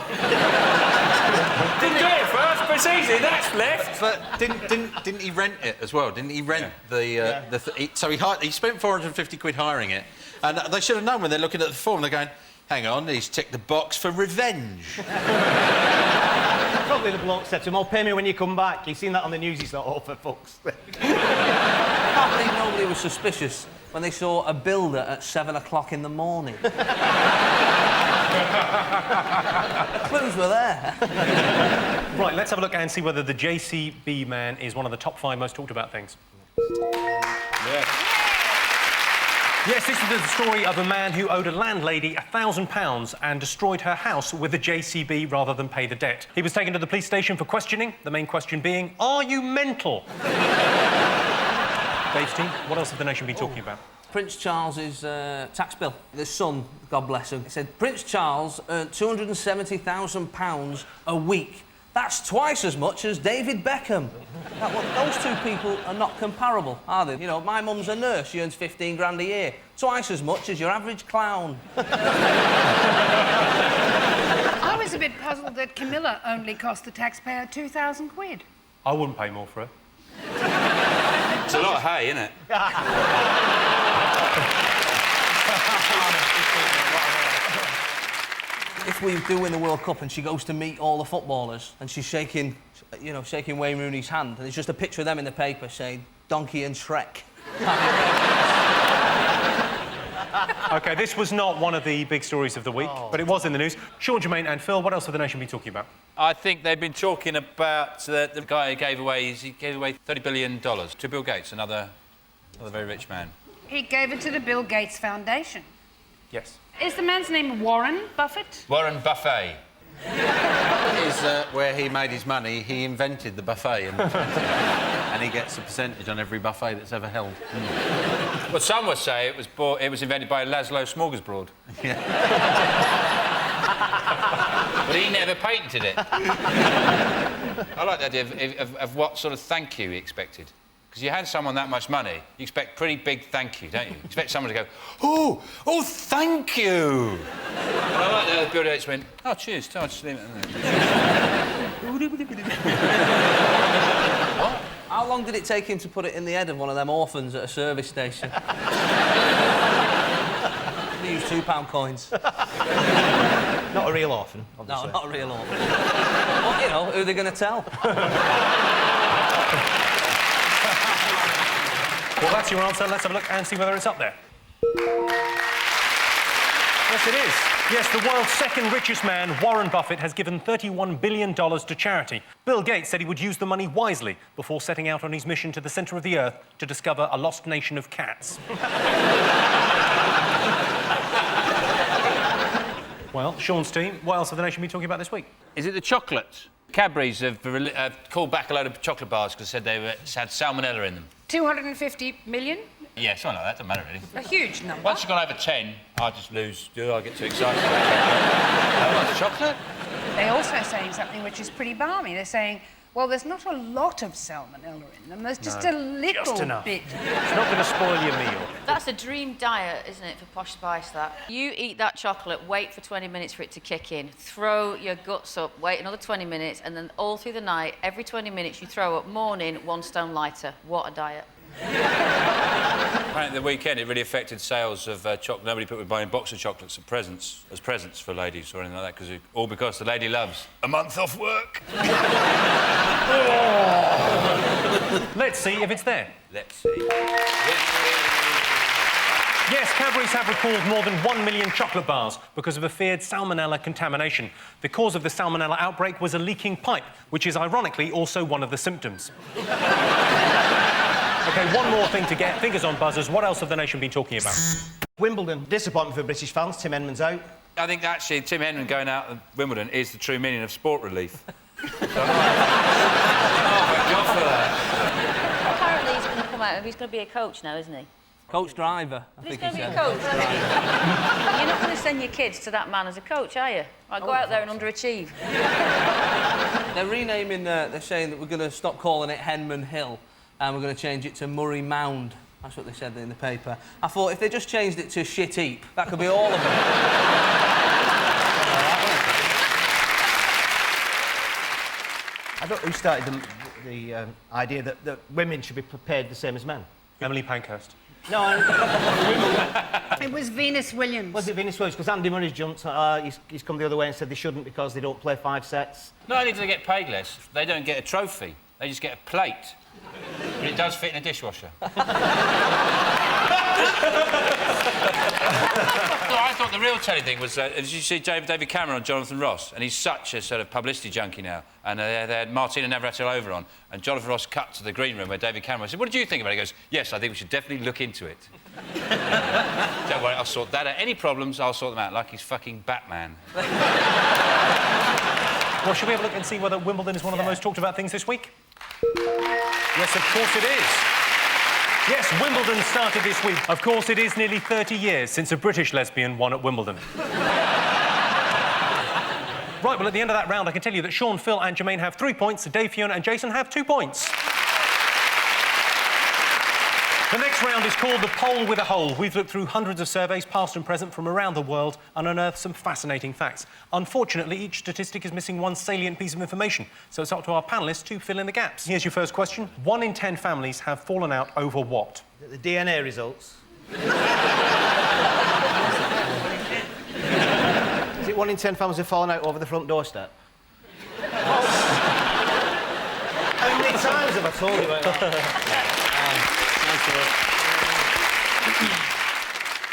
Didn't do it first, but it's easy, that's left. But didn't he rent it as well? Didn't he rent so he spent 450 quid hiring it. And they should have known when they're looking at the form, they're going, hang on, he's ticked the box for revenge. Probably the bloke said to him, oh, pay me when you come back. You've seen that on the news, he's thought, oh, for fuck's sake. I believe nobody was suspicious when they saw a builder at 7 o'clock in the morning. The clues were there. Right, let's have a look and see whether the JCB man is one of the top 5 most talked about things. Yes. Yes, this is the story of a man who owed a landlady £1,000 and destroyed her house with a JCB rather than pay the debt. He was taken to the police station for questioning, the main question being, are you mental? Dave's team, what else have the nation been talking about? Prince Charles's tax bill. The son, God bless him, said Prince Charles earned £270,000 a week. That's twice as much as David Beckham. Those two people are not comparable, are they? You know, my mum's a nurse, she earns 15 grand a year. Twice as much as your average clown. I was a bit puzzled that Camilla only cost the taxpayer 2,000 quid. I wouldn't pay more for her. It's a lot of hay, isn't it? If we do win the World Cup and she goes to meet all the footballers and she's shaking, you know, shaking Wayne Rooney's hand and it's just a picture of them in the paper saying Donkey and Shrek. OK, this was not one of the big stories of the week, but it was in the news. Sean, Jermaine and Phil, what else have the nation been talking about? I think they've been talking about the guy who gave away $30 billion to Bill Gates, another very rich man. He gave it to the Bill Gates Foundation. Yes. Is the man's name Warren Buffett? Warren Buffet. Is where he made his money, he invented the buffet and he gets a percentage on every buffet that's ever held. Well, some would say it was invented by Laszlo Smorgasbord. Yeah. But he never patented it. I like the idea of what sort of thank you he expected. Because you hand someone that much money, you expect pretty big thank you, don't you? You expect someone to go, oh, thank you. And I like the Bill Gates went, oh, cheers, I'll just leave it there. What? How long did it take him to put it in the head of one of them orphans at a service station? They use £2 coins. Not a real orphan, obviously. No, not a real orphan. Well, you know, who are they going to tell? Well, that's your answer. Let's have a look and see whether it's up there. Yes, it is. Yes, the world's second richest man, Warren Buffett, has given $31 billion to charity. Bill Gates said he would use the money wisely before setting out on his mission to the centre of the Earth to discover a lost nation of cats. Well, Sean's team, what else have the nation been talking about this week? Is it the chocolate? Cadbury's have called back a load of chocolate bars because they said they had salmonella in them. 250 million? Yeah, something like that, doesn't matter really. A huge number. Once you've gone over 10, I just lose. I get too excited. Chocolate? They're also saying something which is pretty balmy. They're saying, well, there's not a lot of salmonella in them. There's just a little just enough. bit. It's not going to spoil your meal. That's a dream diet, isn't it, for Posh Spice, that? You eat that chocolate, wait for 20 minutes for it to kick in, throw your guts up, wait another 20 minutes, and then all through the night, every 20 minutes you throw up, morning, 1 stone lighter. What a diet. Apparently, the weekend it really affected sales of chocolate. Nobody would buy a box of chocolates as presents for ladies or anything like that, all because the lady loves a month off work. Let's see if it's there. Let's see. Yes, Cadbury's have recalled more than 1 million chocolate bars because of a feared salmonella contamination. The cause of the salmonella outbreak was a leaking pipe, which is ironically also one of the symptoms. OK, one more thing to get. Fingers on buzzers. What else have the nation been talking about? Wimbledon. Disappointment for British fans. Tim Henman's out. I think, actually, Tim Henman going out of Wimbledon is the true meaning of sport relief. Oh, thank God for that. Apparently he's going to come out, he's going to be a coach now, isn't he? Coach driver, I He's think going he to be said. a coach, isn't he? You're not going to send your kids to that man as a coach, are you? Right, go out there and underachieve. They're renaming, they're saying that we're going to stop calling it Henman Hill and we're going to change it to Murray Mound. That's what they said in the paper. I thought if they just changed it to Shit Heap, that could be all of them. I don't know who started the idea that women should be prepared the same as men. Emily Pankhurst. No, It was Venus Williams. Was it Venus Williams? Because Andy Murray's jumped. He's come the other way and said they shouldn't because they don't play 5 sets. Not only do they get paid less, they don't get a trophy. They just get a plate. But it does fit in a dishwasher. I thought the real telling thing was, did you see David Cameron on Jonathan Ross? And he's such a sort of publicity junkie now. And they had Martina Navratilova on. And Jonathan Ross cut to the green room where David Cameron said, what did you think about it? He goes, yes, I think we should definitely look into it. Don't worry, I'll sort that out. Any problems, I'll sort them out, like he's fucking Batman. Well, shall we have a look and see whether Wimbledon is one of the most talked about things this week? Yes, of course it is. Yes, Wimbledon started this week. Of course, it is nearly 30 years since a British lesbian won at Wimbledon. Right, well, at the end of that round, I can tell you that Sean, Phil and Jermaine have 3 points, Dave, Fiona and Jason have 2 points. The next round is called The Poll with a Hole. We've looked through hundreds of surveys, past and present, from around the world and unearthed some fascinating facts. Unfortunately, each statistic is missing one salient piece of information, so it's up to our panellists to fill in the gaps. Here's your first question. 1 in 10 families have fallen out over what? The DNA results. Is it 1 in 10 families have fallen out over the front doorstep? How many times have I told you about that?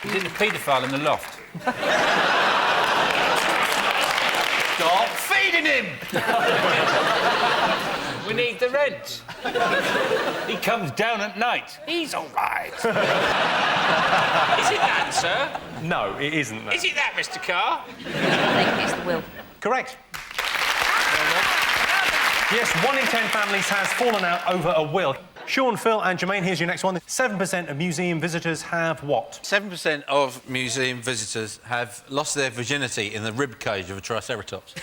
Is it the paedophile in the loft? Stop feeding him! We need the rent. He comes down at night. He's all right. Is it that, sir? No, it isn't that. Is it that, Mr. Carr? I think it's the will. Correct. Yes, 1 in 10 families has fallen out over a will. Sean, Phil and Jermaine, here's your next one. 7% of museum visitors have what? 7% of museum visitors have lost their virginity in the rib cage of a triceratops.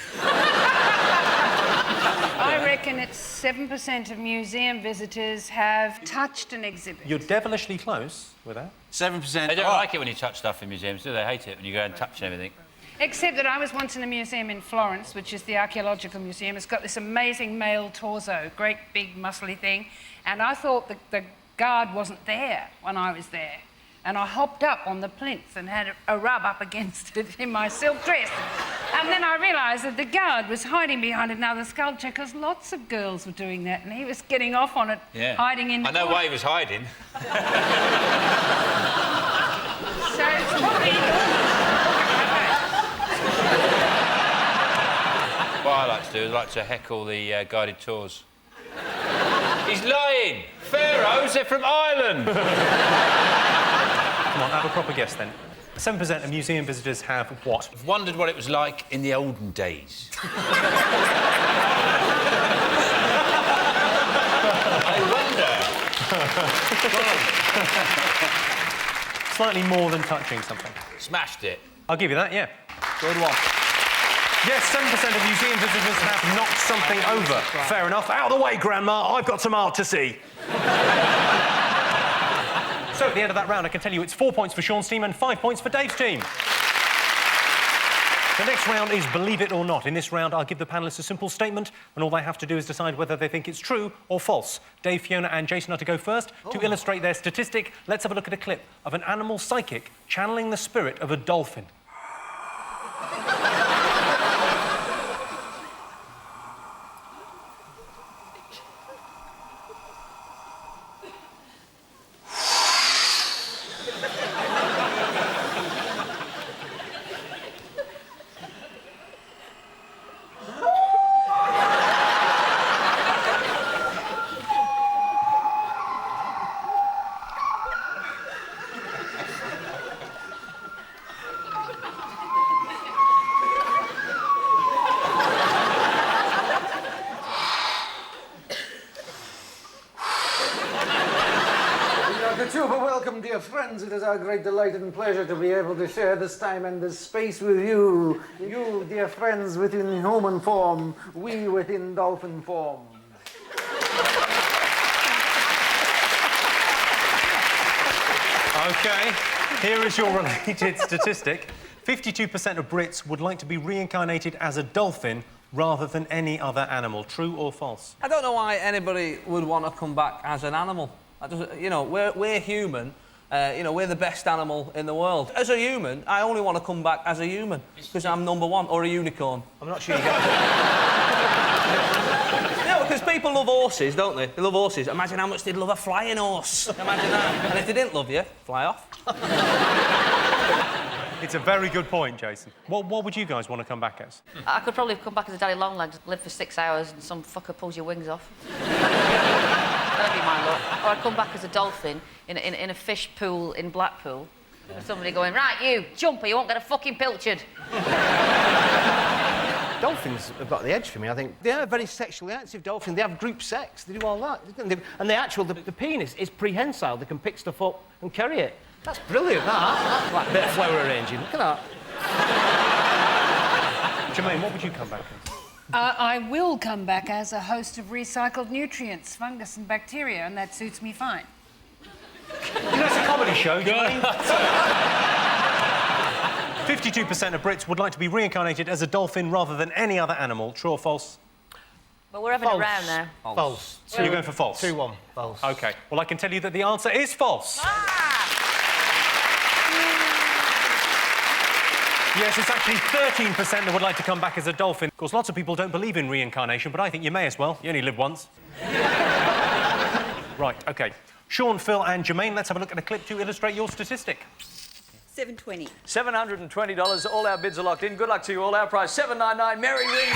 I reckon it's 7% of museum visitors have touched an exhibit. You're devilishly close with that. 7%... They don't like it when you touch stuff in museums, do they? They hate it when you go and touch everything. Except that I was once in a museum in Florence, which is the archaeological museum. It's got this amazing male torso, great big muscly thing, and I thought the guard wasn't there when I was there. And I hopped up on the plinth and had a rub up against it in my silk dress. And then I realised that the guard was hiding behind another sculpture because lots of girls were doing that, and he was getting off on it, hiding in the I know why he was hiding. So it's probably... What I like to do is I like to heckle the guided tours. He's lying! Pharaohs, they're from Ireland! Come on, have a proper guess then. 7% of museum visitors have what? I've wondered what it was like in the olden days. I Slightly more than touching something. Smashed it. I'll give you that, yeah. Good one. Yes, 7% of museum visitors have knocked something over. Fair enough. Out of the way, Grandma. I've got some art to see. So, at the end of that round, I can tell you it's 4 points for Sean's team and 5 points for Dave's team. The next round is Believe It or Not. In this round, I'll give the panellists a simple statement, and all they have to do is decide whether they think it's true or false. Dave, Fiona and Jason are to go first. To illustrate their statistic, let's have a look at a clip of an animal psychic channeling the spirit of a dolphin. Welcome, dear friends. It is our great delight and pleasure to be able to share this time and this space with you. You, dear friends, within human form, we within dolphin form. OK, here is your related statistic. 52% of Brits would like to be reincarnated as a dolphin rather than any other animal. True or false? I don't know why anybody would want to come back as an animal. You know, we're human. You know, we're the best animal in the world. As a human, I only want to come back as a human because I'm #1 or a unicorn. I'm not sure you get No, because people love horses, don't they? They love horses. Imagine how much they'd love a flying horse. Imagine that. And if they didn't love you, fly off. It's a very good point, Jason. What would you guys want to come back as? I could probably come back as a daddy longlegs, live for 6 hours and some fucker pulls your wings off. That'd be my luck. Or I'd come back as a dolphin in a fish pool in Blackpool. Yeah. Somebody going, right, you, jump or you won't get a fucking pilchard. Dolphins have got the edge for me, I think. They are very sexually active dolphins. They have group sex. They do all that. And the penis is prehensile. They can pick stuff up and carry it. That's brilliant, that. That's like a bit of flower arranging. Look at that. Jermaine, what would you come back as? I will come back as a host of recycled nutrients, fungus and bacteria, and that suits me fine. You know, it's a comedy show, Jermaine. 52% of Brits would like to be reincarnated as a dolphin rather than any other animal. True or false? Well, we're having a round now. False. So you're going for false? 2-1. False. OK. Well, I can tell you that the answer is false. Yes, it's actually 13% that would like to come back as a dolphin. Of course, lots of people don't believe in reincarnation, but I think you may as well. You only live once. Right, OK. Sean, Phil and Jermaine, let's have a look at a clip to illustrate your statistic. $720. $720. All our bids are locked in. Good luck to you all. Our prize, $799. Merry ring.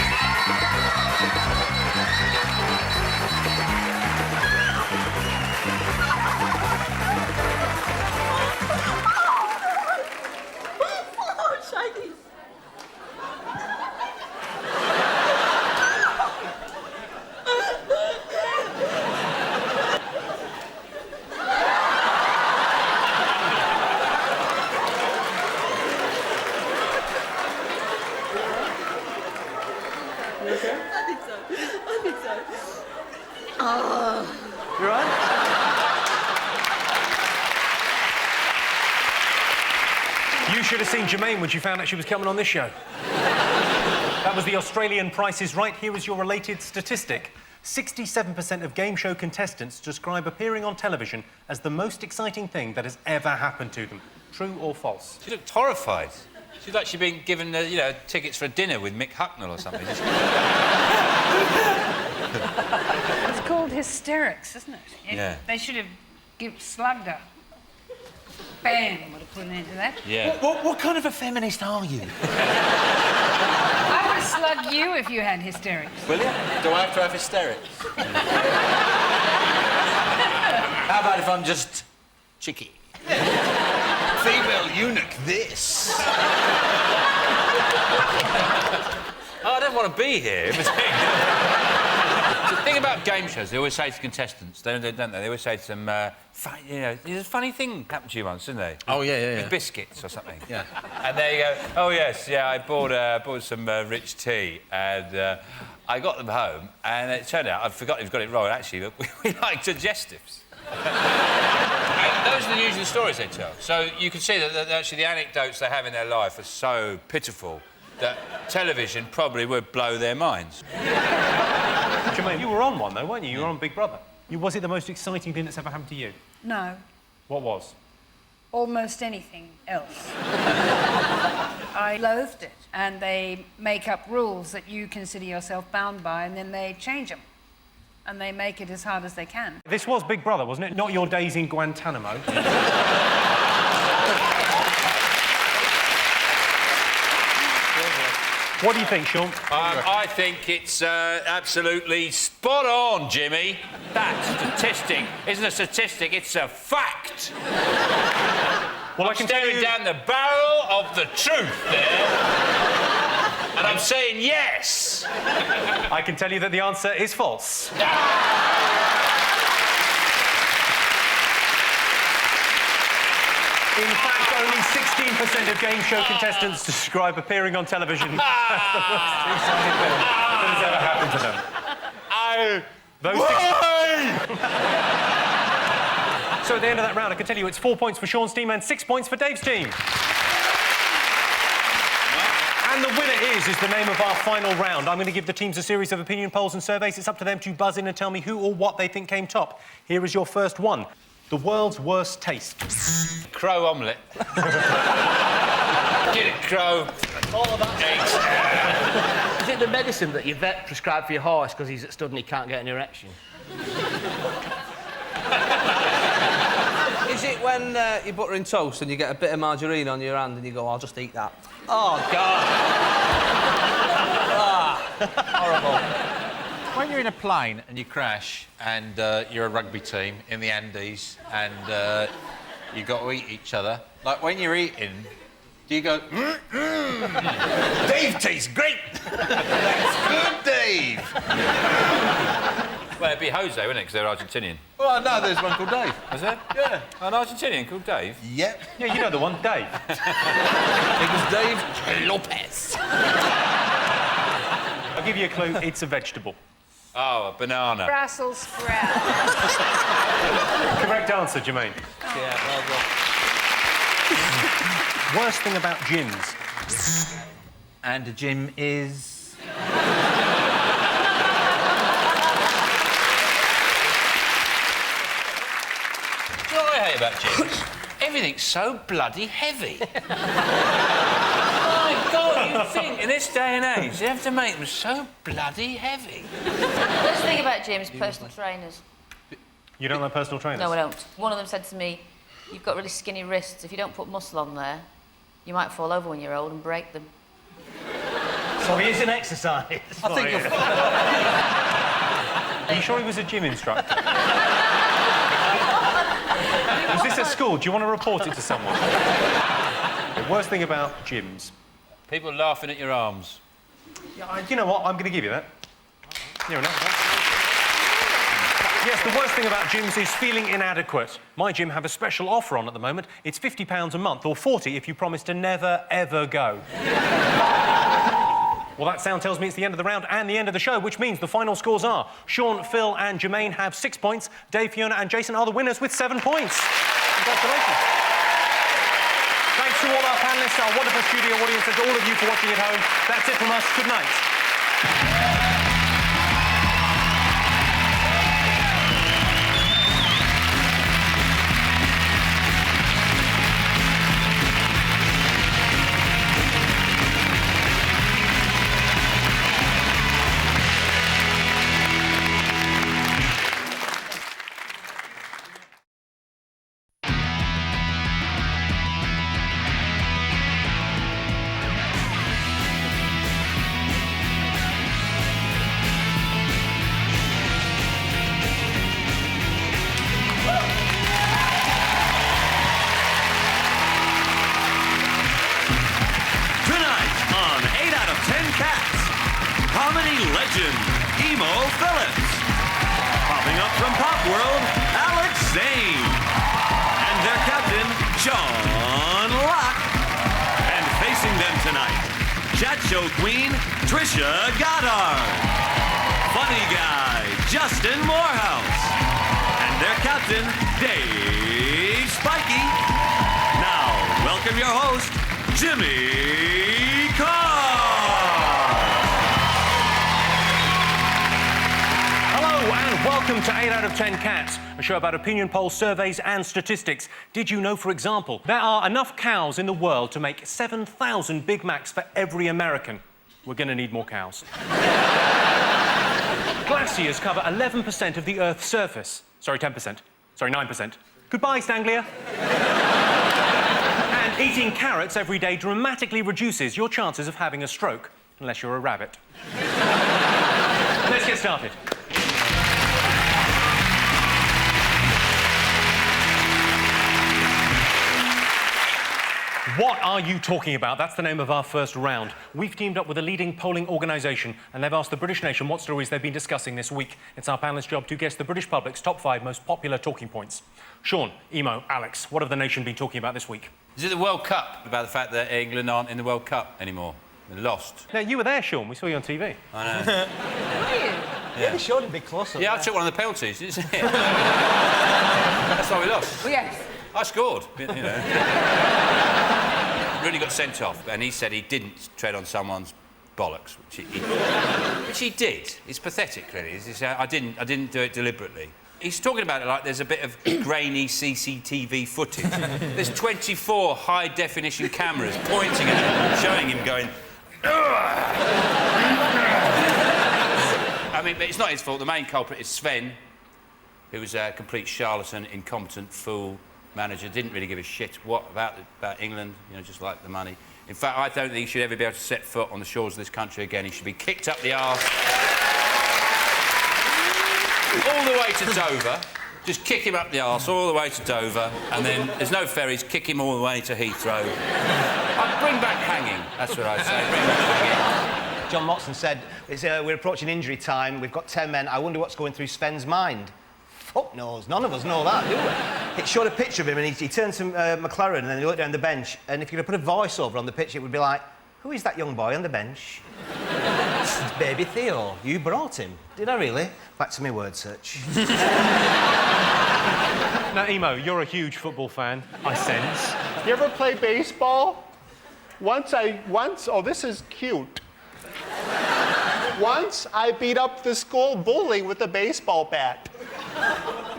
You all right? You should have seen Jermaine when she found out she was coming on this show. That was the Australian Price is Right. Here is your related statistic. 67% of game show contestants describe appearing on television as the most exciting thing that has ever happened to them. True or false? She looked horrified. She's like she'd been given, you know, tickets for a dinner with Mick Hucknall or something. It's called hysterics, isn't it? Yeah. They should have slugged her. Bam, would have put an end to that. Yeah. What kind of a feminist are you? I would have slugged you if you had hysterics. Will you? Do I have to have hysterics? How about if I'm just cheeky? Female eunuch, this. Oh, I don't want to be here. The thing about game shows, they always say to contestants, don't they? They always say to them, you know, there's a funny thing happened to you once, didn't they? Oh, yeah. With biscuits or something. Yeah. And they go, oh, yes, yeah, I bought some rich tea and I got them home and it turned out, I've forgotten you've got it wrong, actually, but we like digestives. And those are the usual stories they tell. So you can see that actually the anecdotes they have in their life are so pitiful that television probably would blow their minds. Jermaine, you were on one, though, weren't you? You were on Big Brother. Was it the most exciting thing that's ever happened to you? No. What was? Almost anything else. I loathed it. And they make up rules that you consider yourself bound by, and then they change them. And they make it as hard as they can. This was Big Brother, wasn't it? Not your days in Guantanamo. What do you think, Sean? I think it's absolutely spot on, Jimmy. That statistic isn't a statistic, it's a fact. Well, I'm staring down the barrel of the truth there. And I'm saying yes. I can tell you that the answer is false. In fact, only 16% of game show contestants describe appearing on television as the most exciting thing that has ever happened to them. So at the end of that round, I can tell you it's 4 points for Sean's team and 6 points for Dave's team. And the winner is the name of our final round. I'm going to give the teams a series of opinion polls and surveys. It's up to them to buzz in and tell me who or what they think came top. Here is your first one. The world's worst taste. Crow omelette. Get it, crow. All of that. Eggs. Is it the medicine that your vet prescribed for your horse because he's stood and he can't get an erection? Is it when you're buttering toast and you get a bit of margarine on your hand and you go, I'll just eat that? Oh, God. Horrible. When you're in a plane and you crash and you're a rugby team in the Andes and you've got to eat each other, like when you're eating, do you go, Dave tastes great! That's good, Dave! Well, it'd be Jose, wouldn't it, because they're Argentinian? Well, no, there's one called Dave. Is there? Yeah. An Argentinian called Dave? Yep. Yeah, you know the one, Dave. It was Dave Lopez. I'll give you a clue, it's a vegetable. Oh, a banana. Brussels sprout. Correct answer, Jermaine. Yeah, well done. Worst thing about gyms. And a gym is... Do you know what I hate about gyms? Everything's so bloody heavy. My God, you think in this day and age you have to make them so bloody heavy. Let's think about gyms, personal trainers. You don't like personal trainers? No, I don't. One of them said to me, you've got really skinny wrists. If you don't put muscle on there, you might fall over when you're old and break them. So he is an exercise. I think you're... Are you sure he was a gym instructor? Was this at school? Do you want to report it to someone? The worst thing about gyms. People laughing at your arms. Yeah, you know what? I'm going to give you that. Near enough. Yes, the worst thing about gyms is feeling inadequate. My gym have a special offer on at the moment. It's £50 a month, or £40 if you promise to never, ever go. Well, that sound tells me it's the end of the round and the end of the show, which means the final scores are Sean, Phil and Jermaine have 6 points. Dave, Fiona and Jason are the winners with 7 points. Congratulations. Thanks to all our panellists, our wonderful studio audience, and to all of you for watching at home. That's it from us. Good night. Comedy legend, Emo Phillips. Stepping up from Pop World, Alex Zane. And their captain, Sean Locke. And facing them tonight, chat show queen, Trisha Goddard. Funny guy, Justin Morehouse. And their captain, Dave Spikey. Now, welcome your host, Jimmy Carr. Hello and welcome to 8 out of 10 Cats, a show about opinion polls, surveys and statistics. Did you know, for example, there are enough cows in the world to make 7,000 Big Macs for every American? We're going to need more cows. Glaciers cover 11% of the Earth's surface. Sorry, 10%. Sorry, 9%. Goodbye, Stanglia. And eating carrots every day dramatically reduces your chances of having a stroke, unless you're a rabbit. Let's get started. What are you talking about? That's the name of our first round. We've teamed up with a leading polling organisation and they've asked the British nation what stories they've been discussing this week. It's our panellists' job to guess the British public's top 5 most popular talking points. Sean, Emo, Alex, what have the nation been talking about this week? Is it the World Cup? About the fact that England aren't in the World Cup anymore? They're lost. Now, you were there, Sean. We saw you on TV. I know. Were you? Yeah, Sean would be closer. Yeah, I took one of the penalties, didn't you? That's why we lost. Well, yes. I scored, you know. Really got sent off, and he said he didn't tread on someone's bollocks, which he did. It's pathetic, really. He said, I didn't do it deliberately. He's talking about it like there's a bit of grainy CCTV footage. There's 24 high-definition cameras pointing at him, showing him going... I mean, but it's not his fault. The main culprit is Sven, who was a complete charlatan, incompetent fool manager, didn't really give a shit about England, you know, just like the money. In fact, I don't think he should ever be able to set foot on the shores of this country again. He should be kicked up the arse. All the way to Dover. Just kick him up the arse all the way to Dover, and then there's no ferries, kick him all the way to Heathrow. I'd bring back hanging, that's what I'd say. Bring back hanging. John Motson said, we're approaching injury time, we've got 10 men, I wonder what's going through Sven's mind. Fuck knows, none of us know that, do we? It showed a picture of him and he turned to McLaren and then he looked down the bench and if you could put a voiceover on the pitch, it would be like, who is that young boy on the bench? It's baby Theo. You brought him. Did I really? Back to my word search. Now, Emo, you're a huge football fan, I sense. You ever play baseball? Oh, this is cute. Once I beat up the school bully with a baseball bat.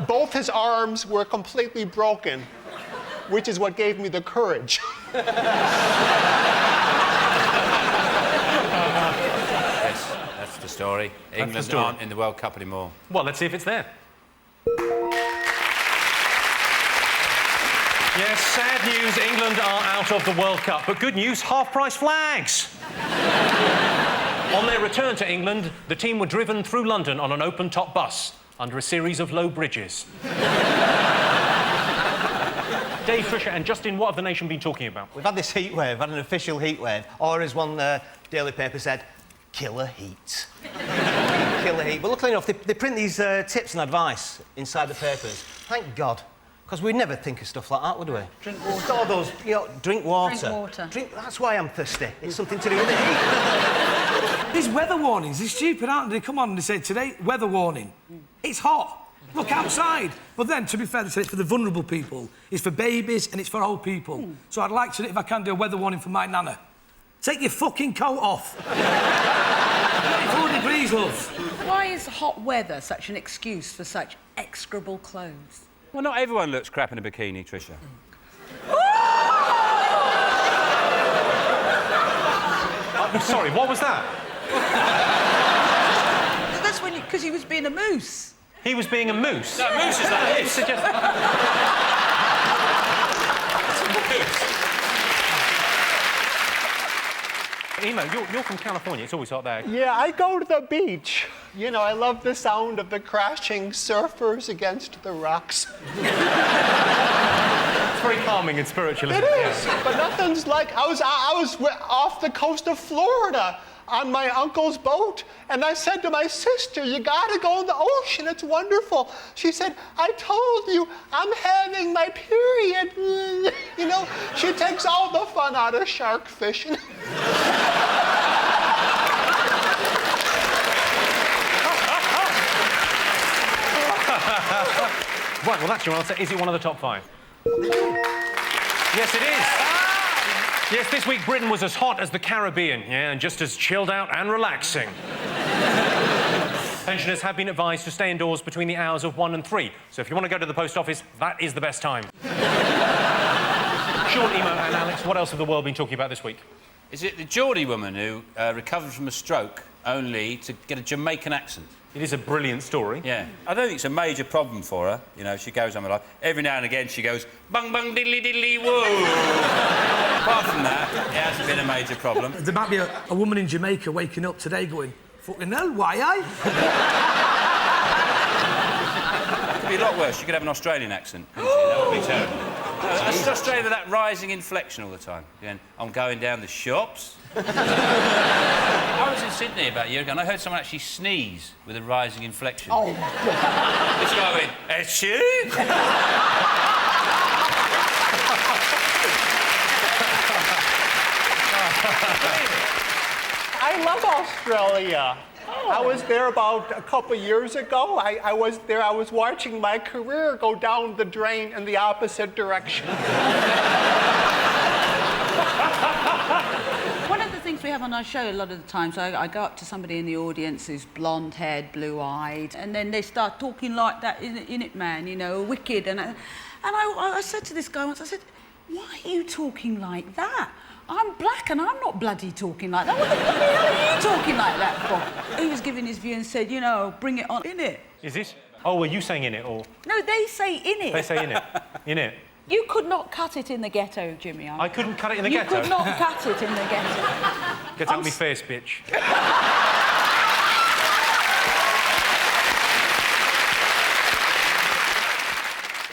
Both his arms were completely broken, which is what gave me the courage. Yes, that's the story. England aren't in the World Cup anymore. Well, let's see if it's there. Yes, sad news, England are out of the World Cup. But good news, half-price flags. On their return to England, the team were driven through London on an open-top bus under a series of low bridges. Dave, Trisha and Justin, what have the nation been talking about? We've had this heatwave, had an official heatwave, or as one daily paper said, killer heat. Killer heat. But luckily enough, they print these tips and advice inside the papers. Thank God. Because we'd never think of stuff like that, would we? Drink water. It's all those, you know, drink water. Drink water. That's why I'm thirsty. It's something to do with the heat. These weather warnings, they're stupid, aren't they? Come on, they say today, weather warning. It's hot. Look outside. But then, to be fair, they say it's for the vulnerable people, it's for babies, and it's for old people. So I'd like to, if I can, do a weather warning for my nana. Take your fucking coat off. 24 degrees, love. Why is hot weather such an excuse for such execrable clothes? Well, not everyone looks crap in a bikini, Trisha. Sorry, what was that? That's when, because he was being a moose. He was being a moose? No, moose is like this. Emo, you're from California. It's always hot there. Yeah, I go to the beach. You know, I love the sound of the crashing surfers against the rocks. It's very calming and spiritual, isn't it? It is, but nothing's like... I was off the coast of Florida on my uncle's boat, and I said to my sister, you gotta go in the ocean, it's wonderful. She said, I told you, I'm having my period. You know, she takes all the fun out of shark fishing. Right, well, that's your answer. Is it one of the top 5? Yes, it is. Yes, this week Britain was as hot as the Caribbean, yeah, and just as chilled out and relaxing. Pensioners have been advised to stay indoors between the hours of 1 and 3, so if you want to go to the post office, that is the best time. Sean, Emo and Alex, what else have the world been talking about this week? Is it the Geordie woman who recovered from a stroke only to get a Jamaican accent? It is a brilliant story. Yeah. I don't think it's a major problem for her. You know, she goes on with life. Every now and again she goes, bung, bung, diddly, diddly, whoa. Apart from that, it hasn't been a major problem. There might be a woman in Jamaica waking up today going, fucking hell, why I? It could be a lot worse. She could have an Australian accent. That would be terrible. That's Australia with that rising inflection all the time. Again, I'm going down the shops. I was in Sydney about a year ago and I heard someone actually sneeze with a rising inflection. Oh, This guy went, achoo! I love Australia. I was there about a couple years ago. I was there, I was watching my career go down the drain in the opposite direction. One of the things we have on our show a lot of the times, I go up to somebody in the audience who's blonde-haired, blue-eyed, and then they start talking like that, in it, man, you know, wicked. And I said to this guy once, I said, why are you talking like that? I'm black and I'm not bloody talking like that. What the bloody hell are you talking like that for? He was giving his view and said, you know, bring it on, innit? Is it? Oh, were you saying in it, or...? No, they say innit. They say in it. In it. You could not cut it in the ghetto, Jimmy. I couldn't cut it in the ghetto? You could not cut it in the ghetto. Get out of me face, bitch.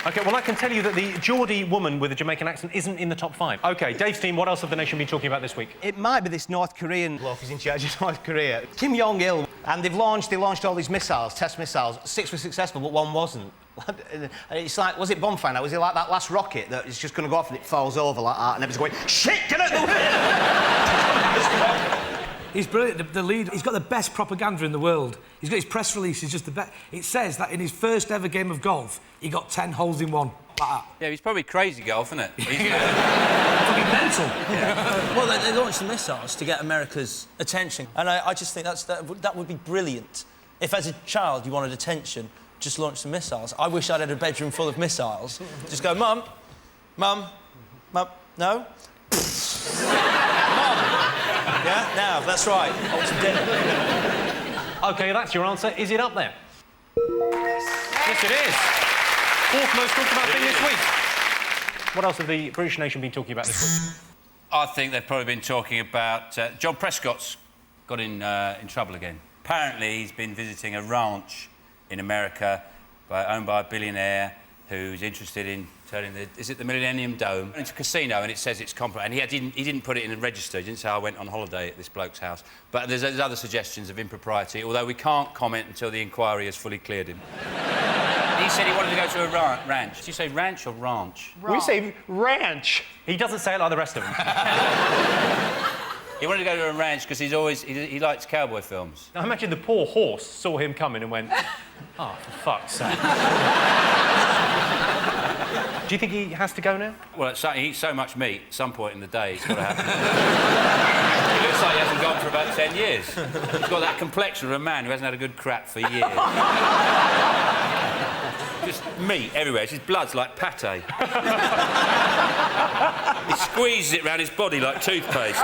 OK, well, I can tell you that the Geordie woman with a Jamaican accent isn't in the top 5. OK, Dave's team, what else have the nation been talking about this week? It might be this North Korean bloke who's in charge of North Korea. Kim Jong-il. And they launched all these missiles, test missiles. 6 were successful, but 1 wasn't. And it's like, was it bonfire now? Was it like that last rocket that is just going to go off and it falls over like that and everyone's going, shit, get out the way! He's brilliant, the leader. He's got the best propaganda in the world. He's got his press release, he's just the best. It says that in his first ever game of golf, he got 10 holes in one, like that. Yeah, he's probably crazy golf, isn't it? Fucking mental. Yeah. Well, they launched the missiles to get America's attention, and I just think that would be brilliant. If, as a child, you wanted attention, just launch some missiles. I wish I'd had a bedroom full of missiles. Just go, Mum, Mum, Mum, no? Yeah, now, that's right. On to dinner. OK, that's your answer. Is it up there? Yes, it is. 4th most talked about thing this week. What else have the British nation been talking about this week? I think they've probably been talking about John Prescott's got in trouble again. Apparently, he's been visiting a ranch in America owned by a billionaire who's interested in turning the Millennium Dome into a casino, and it says it's compromised. And he didn't put it in a register. He didn't say I went on holiday at this bloke's house. But there's other suggestions of impropriety, although we can't comment until the inquiry has fully cleared him. He said he wanted to go to a ranch. Did you say ranch or ranch? We say ranch. He doesn't say it like the rest of them. He wanted to go to a ranch because he likes cowboy films. I imagine the poor horse saw him coming and went, oh, for fuck's sake. Do you think he has to go now? Well, he eats so much meat, at some point in the day, it's got to happen. He looks like he hasn't gone for about 10 years. He's got that complexion of a man who hasn't had a good crap for years. Just meat everywhere. His blood's like pate. He squeezes it around his body like toothpaste.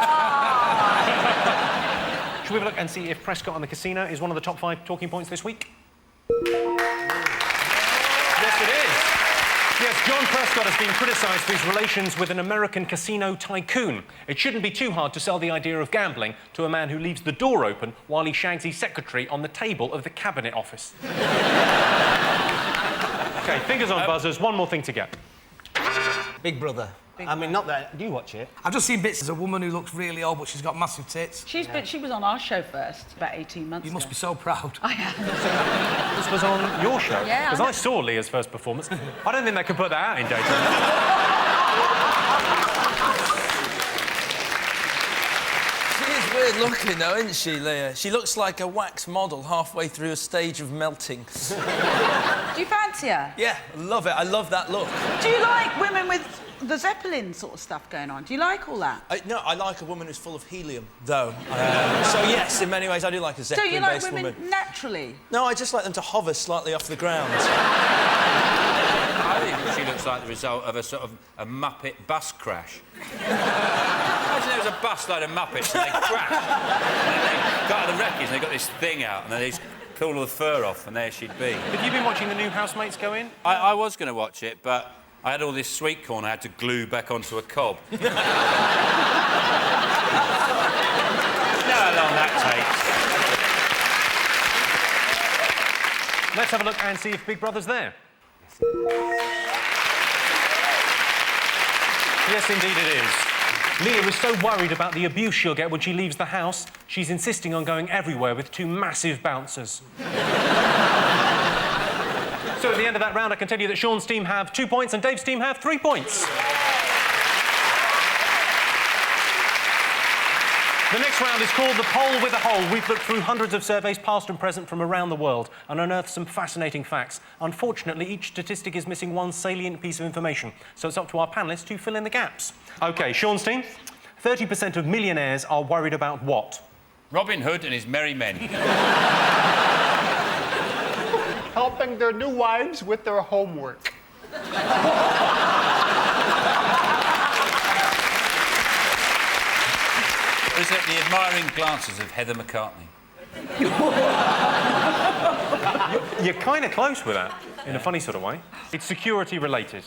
Should we have a look and see if Prescott and the casino is one of the top 5 talking points this week? Yes, it is. Yes, John Prescott has been criticised for his relations with an American casino tycoon. It shouldn't be too hard to sell the idea of gambling to a man who leaves the door open while he shags his secretary on the table of the Cabinet Office. OK, fingers on buzzers. One more thing to get. Big Brother. I mean, not that... Do you watch it? I've just seen bits. There's a woman who looks really old, but she's got massive tits. She was on our show first, about 18 months You ago. must be so proud. I am. This was on your show? Yeah, Because I I saw Leah's first performance. I don't think they could put that out in daytime. She is weird looking, though, isn't she, Leah? She looks like a wax model halfway through a stage of melting. Do you fancy her? Yeah, I love it. I love that look. Do you like women with the Zeppelin sort of stuff going on? Do you like all that? No, I like a woman who's full of helium, though. So, yes, in many ways, I do like a So you like Zeppelin-based women woman. naturally? No, I just like them to hover slightly off the ground. I think she looks like the result of a sort of a Muppet bus crash. Imagine there was a bus load of Muppets and they crashed. And then they got out of the wreckage and they got this thing out and then they just pulled all the fur off and there she'd be. Have you been watching the new housemates go in? I was going to watch it, but I had all this sweet corn I had to glue back onto a cob. You know how long that takes. Let's have a look and see if Big Brother's there. Yes, indeed it is. Leah is so worried about the abuse she'll get when she leaves the house, she's insisting on going everywhere with 2 massive bouncers. So at the end of that round, I can tell you that Sean's team have 2 points and Dave's team have 3 points. The next round is called The Poll with a Hole. We've looked through hundreds of surveys, past and present, from around the world and unearthed some fascinating facts. Unfortunately, each statistic is missing one salient piece of information, so it's up to our panellists to fill in the gaps. OK, Sean's team, 30% of millionaires are worried about what? Robin Hood and his merry men. Helping their new wives with their homework. Is it the admiring glances of Heather McCartney? You're kind of close with that, in a funny sort of way. It's security related.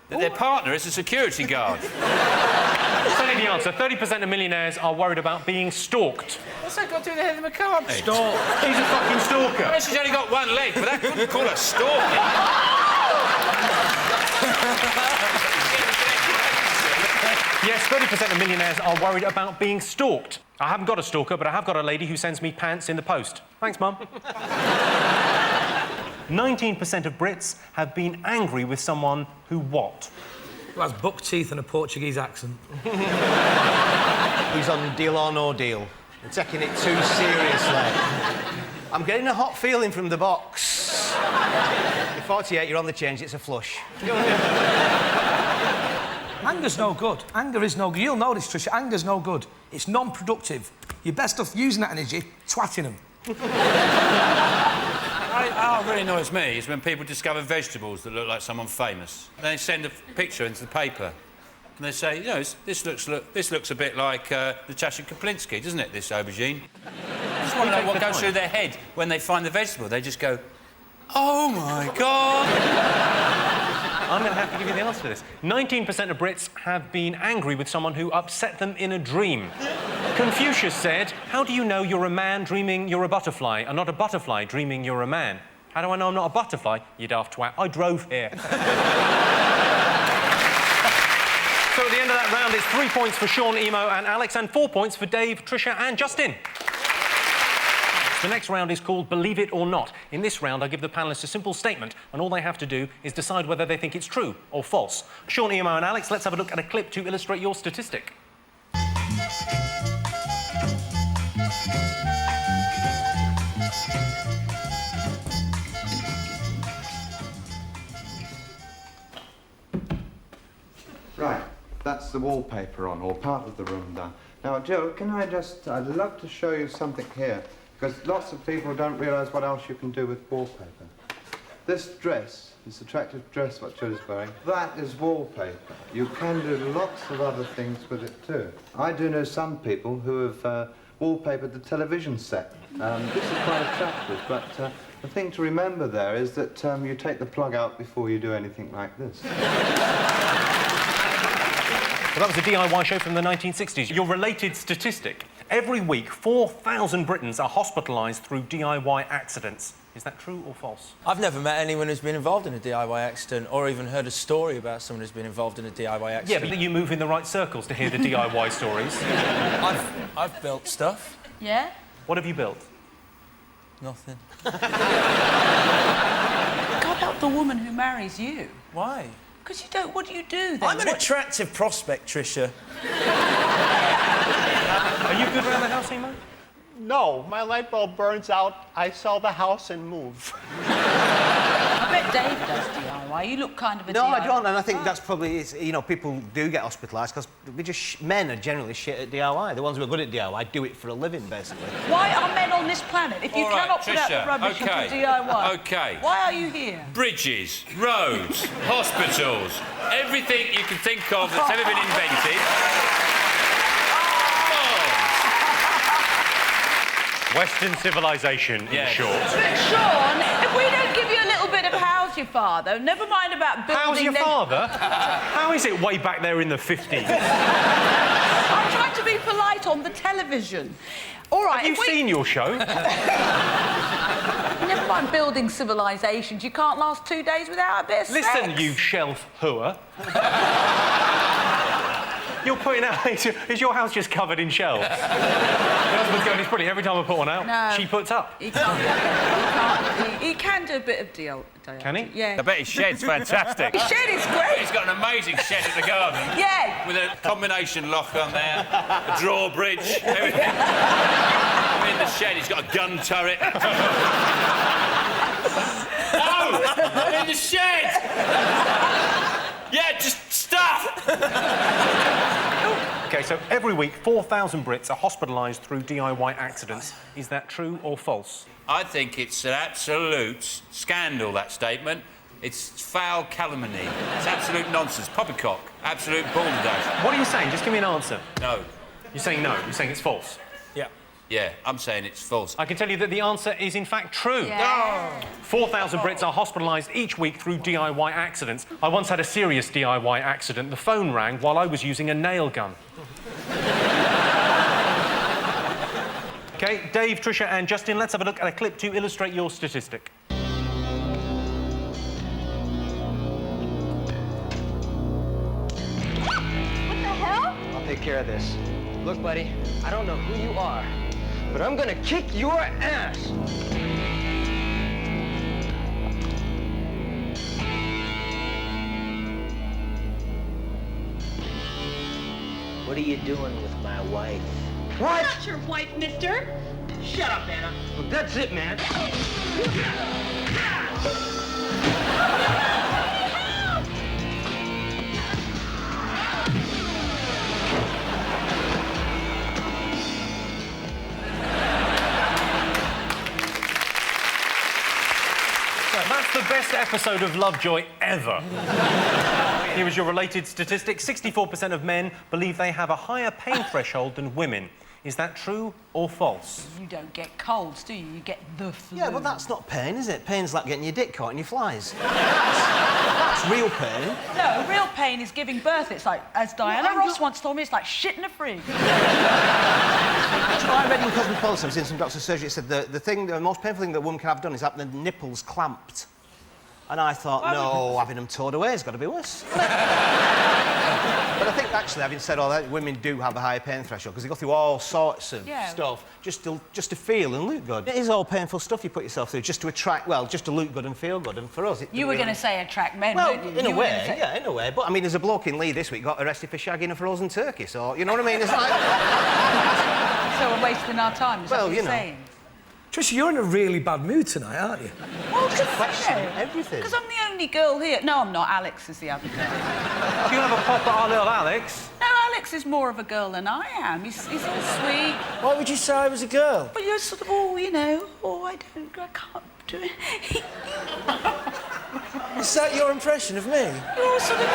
That their partner is a security guard. Say the answer. 30% of millionaires are worried about being stalked. What's that got to do with Heather McCartney? Stalk. He's a fucking stalker. Well, she's only got one leg, but that couldn't call her stalking. Yes, 30% of millionaires are worried about being stalked. I haven't got a stalker, but I have got a lady who sends me pants in the post. Thanks, Mum. 19% of Brits have been angry with someone who what? Who has buck teeth and a Portuguese accent. He's on Deal or No Deal. I'm taking it too seriously. I'm getting a hot feeling from the box. At 48, you're on the change, it's a flush. Anger's no good. Anger is no good. You'll know this, Tricia. Anger's no good. It's non-productive. You're best off using that energy, twatting them. What really annoys me is when people discover vegetables that look like someone famous. They send a picture into the paper and they say, you know, this looks a bit like Natasha Kaplinsky, doesn't it, this aubergine? I just want to know what goes through their head when they find the vegetable. They just go, oh, my God. I'm going to have to give you the answer to this. 19% of Brits have been angry with someone who upset them in a dream. Confucius said, how do you know you're a man dreaming you're a butterfly and not a butterfly dreaming you're a man? How do I know I'm not a butterfly? You daft twat. I drove here. So at the end of that round, it's 3 points for Sean, Emo and Alex and 4 points for Dave, Tricia and Justin. The next round is called Believe It or Not. In this round, I give the panellists a simple statement, and all they have to do is decide whether they think it's true or false. Sean, Emo and Alex, let's have a look at a clip to illustrate your statistic. Right, that's the wallpaper on, or part of the room done. Now, Joe, I'd love to show you something here, because lots of people don't realise what else you can do with wallpaper. This dress, this attractive dress what Joe's wearing, that is wallpaper. You can do lots of other things with it too. I do know some people who have wallpapered the television set. This is quite attractive, but the thing to remember there is that you take the plug out before you do anything like this. Well, that was a DIY show from the 1960s. Your related statistic. Every week, 4,000 Britons are hospitalised through DIY accidents. Is that true or false? I've never met anyone who's been involved in a DIY accident or even heard a story about someone who's been involved in a DIY accident. Yeah, but you move in the right circles to hear the DIY stories. I've built stuff. Yeah? What have you built? Nothing. God help the woman who marries you. Why? Because you don't... What do you do, then? I'm an attractive prospect, Tricia. Are you good around the house, Emo? No, my light bulb burns out, I sell the house and move. I bet Dave does DIY. You look kind of a No, DIY. I don't, and I think that's probably, you know, people do get hospitalised because men are generally shit at DIY. The ones who are good at DIY do it for a living, basically. Why are men on this planet? If you All right, cannot put out Tricia, the rubbish okay, and do DIY, okay. why are you here? Bridges, roads, hospitals, everything you can think of that's ever been invented. Western civilization, in short. But Sean, if we don't give you a little bit of how's your father, never mind about building... How's your father? How is it way back there in the 50s? I'm trying to be polite on the television. All right, Have you seen your show? Never mind building civilizations. You can't last 2 days without a bit of sex. Listen, you shelf hooer. You're putting out... Is your house just covered in shelves? Your husband's going, it's brilliant. Every time I put one out, No. she puts up. He can't. He can do a bit of deal. Can he? Yeah. I bet his shed's fantastic. His shed is great. He's got an amazing shed at the garden. Yeah. With a combination lock on there, a drawbridge, everything. I'm in the shed, he's got a gun turret. No! I'm in the shed! Yeah, just stuff! OK, so every week, 4,000 Brits are hospitalised through DIY accidents. Is that true or false? I think it's an absolute scandal, that statement. It's foul calumny. It's absolute nonsense. Poppycock. Absolute balderdash. What are you saying? Just give me an answer. No. You're saying no. You're saying it's false. Yeah. Yeah, I'm saying it's false. I can tell you that the answer is, in fact, true. Yeah. 4,000 Brits are hospitalised each week through DIY accidents. I once had a serious DIY accident. The phone rang while I was using a nail gun. OK, Dave, Tricia and Justin, let's have a look at a clip to illustrate your statistic. What the hell? I'll take care of this. Look, buddy, I don't know who you are, but I'm gonna kick your ass. What are you doing with my wife? What? Not your wife, mister. Shut up, Anna. Look, that's it, man. That's the best episode of Lovejoy ever. Here is your related statistic. 64% of men believe they have a higher pain threshold than women. Is that true or false? You don't get colds, do you? You get the flu. Yeah, but that's not pain, is it? Pain's like getting your dick caught in your flies. That's real pain. No, real pain is giving birth. It's like, as Diana I'm Ross once told me, it's like shitting a frig. I read in Cosmopolitan, I was in some doctor's surgery, it said the most painful thing that a woman can have done is have the nipples clamped. And I thought, no, having them towed away has got to be worse. But I think, actually, having said all that, women do have a higher pain threshold because they go through all sorts of stuff just to feel and look good. It is all painful stuff you put yourself through just to attract, well, just to look good and feel good. And for us, You were going to say attract men, well, weren't you? in a You were way, gonna say... yeah, in a way. But, I mean, there's a bloke in Lee this week got arrested for shagging a frozen turkey, so, you know what I mean? It's like... So we're wasting our time, is that what you're saying? Tricia, you're in a really bad mood tonight, aren't you? Well, just questioning everything. Because I'm the only girl here. No, I'm not. Alex is the other girl. Do you have a pop at our little Alex? No, Alex is more of a girl than I am. He's all sweet. Why would you say I was a girl? But you're sort of all, you know, I can't do it. Is that your impression of me? You're sort of...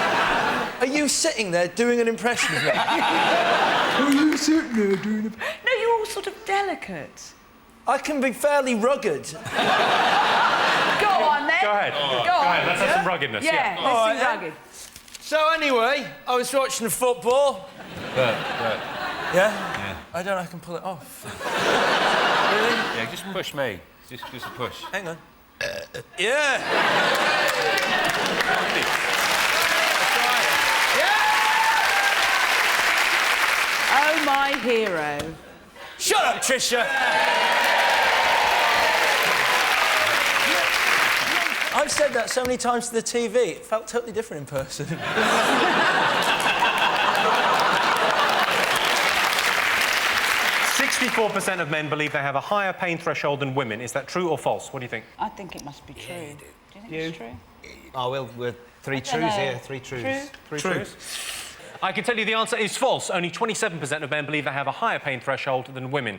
Are you sitting there doing an impression of me? Are you sitting there doing a... No, you're all sort of delicate. I can be fairly rugged. Go on, then. Go ahead. Go on. Let's have some ruggedness. Yeah, All let's right, see rugged. So anyway, I was watching the football. Yeah? I don't know I can pull it off. Yeah, just push me. Just a push. Hang on. Yeah! Oh, my hero. Shut up, Tricia! I've said that so many times to the TV, it felt totally different in person. 64% of men believe they have a higher pain threshold than women. Is that true or false? What do you think? I think it must be true. Do you think it's true? Oh, well, we're three I don't trues know. here, three trues. Three truths. I can tell you the answer is false. Only 27% of men believe they have a higher pain threshold than women.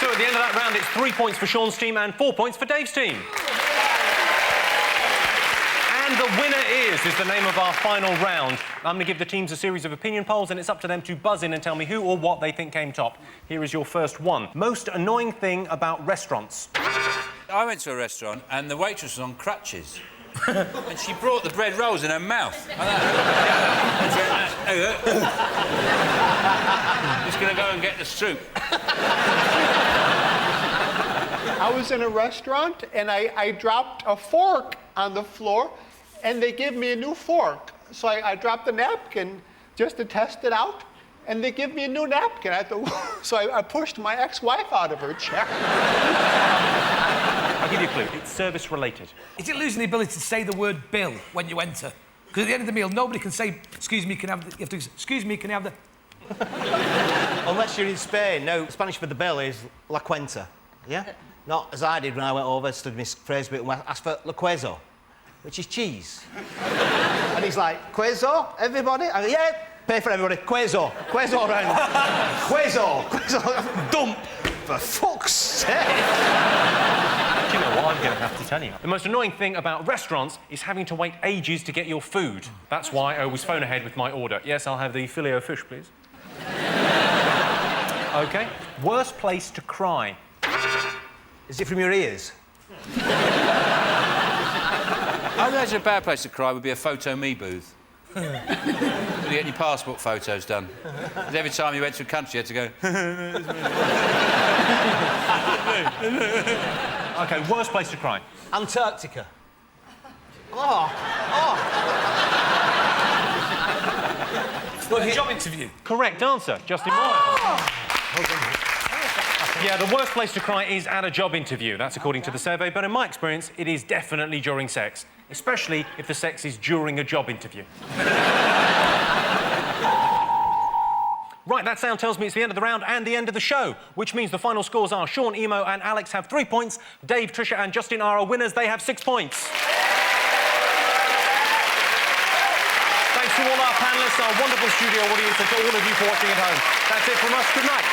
So at the end of that round, it's 3 points for Sean's team and 4 points for Dave's team. And the winner is the name of our final round. I'm going to give the teams a series of opinion polls, and it's up to them to buzz in and tell me who or what they think came top. Here is your first one. Most annoying thing about restaurants. I went to a restaurant and the waitress was on crutches. And she brought the bread rolls in her mouth. Just going to go and get the soup. I was in a restaurant and I dropped a fork on the floor and they give me a new fork. So I dropped the napkin just to test it out and they give me a new napkin. So I pushed my ex-wife out of her chair. I'll give you a clue. It's service-related. Is it losing the ability to say the word bill when you enter? Because at the end of the meal, nobody can say, excuse me, can I have the... You have to say, excuse me, can I have the... Unless you're in Spain. No, Spanish for the bill is la cuenta. Yeah? Not as I did when I went over, stood my phrase bit and asked for la queso, which is cheese. And he's like, queso, everybody? I go, yeah, pay for everybody. Queso. Queso around. Queso. Queso. Dump. For fuck's sake. Do you know what I'm going to have to tell you? The most annoying thing about restaurants is having to wait ages to get your food. That's why I always phone ahead with my order. Yes, I'll have the filet-o-fish, please. OK. Worst place to cry. Is it from your ears? I imagine a bad place to cry would be a photo me booth. When you get your passport photos done. Because every time you went to a country, you had to go... OK, worst place to cry. Antarctica. Got a job interview. Correct answer, Justin Moore. Yeah, the worst place to cry is at a job interview. That's according to the survey, but in my experience, it is definitely during sex, especially if the sex is during a job interview. Right, that sound tells me it's the end of the round and the end of the show, which means the final scores are Sean, Emo and Alex have 3 points, Dave, Tricia and Justin are our winners. They have 6 points. Thanks to all our panellists, our wonderful studio audience and to all of you for watching at home. That's it from us. Good night.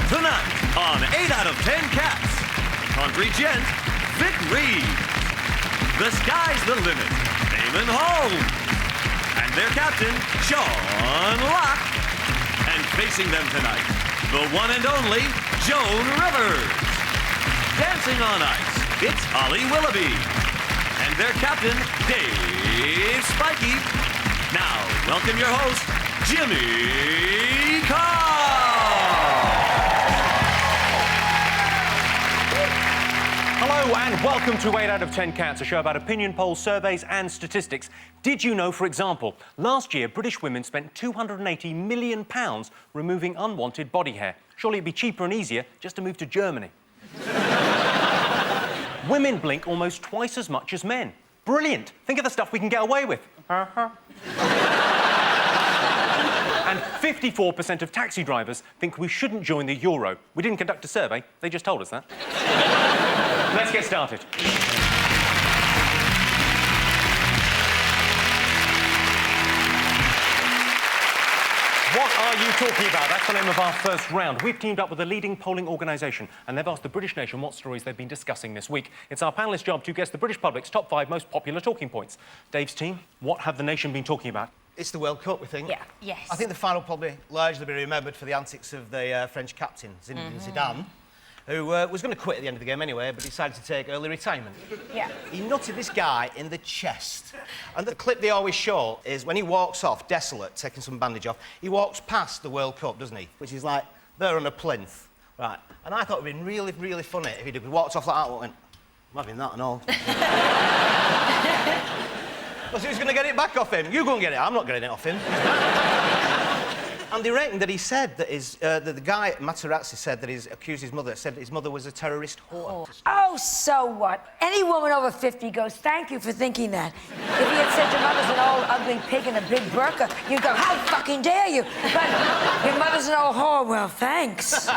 Tonight on 8 out of 10 Cats, Country Gent, Vic Reed. The Sky's the Limit, Damon Holmes. And their captain, Sean Locke. And facing them tonight, the one and only Joan Rivers. Dancing on Ice, it's Holly Willoughby. And their captain, Dave Spikey. Now, welcome your host, Jimmy Carr. Hello and welcome to 8 out of 10 Cats, a show about opinion polls, surveys and statistics. Did you know, for example, last year British women spent £280 million removing unwanted body hair? Surely it'd be cheaper and easier just to move to Germany. Women blink almost twice as much as men. Brilliant. Think of the stuff we can get away with. And 54% of taxi drivers think we shouldn't join the euro. We didn't conduct a survey, they just told us that. Let's get started. talking about? That's the name of our first round. We've teamed up with a leading polling organisation and they've asked the British nation what stories they've been discussing this week. It's our panellists' job to guess the British public's top 5 most popular talking points. Dave's team, what have the nation been talking about? It's the World Cup, we think. Yeah. Yes. I think the final will probably largely be remembered for the antics of the French captain, Zinedine Zidane, who was going to quit at the end of the game anyway, but decided to take early retirement. Yeah. He nutted this guy in the chest. And the clip they always show is when he walks off, desolate, taking some bandage off, he walks past the World Cup, doesn't he? Which is like, there on a plinth. Right. And I thought it would have been really, really funny if he walked off like that and went, I'm having that and all. Because who's going to get it back off him? You go and get it. I'm not getting it off him. And they reckon that he said that the guy, Materazzi, said that he's accused his mother, said that his mother was a terrorist whore. Oh, so what? Any woman over 50 goes, thank you for thinking that. If he had said your mother's an old, ugly pig in a big burqa, you'd go, how fucking dare you? But your mother's an old whore, well, thanks.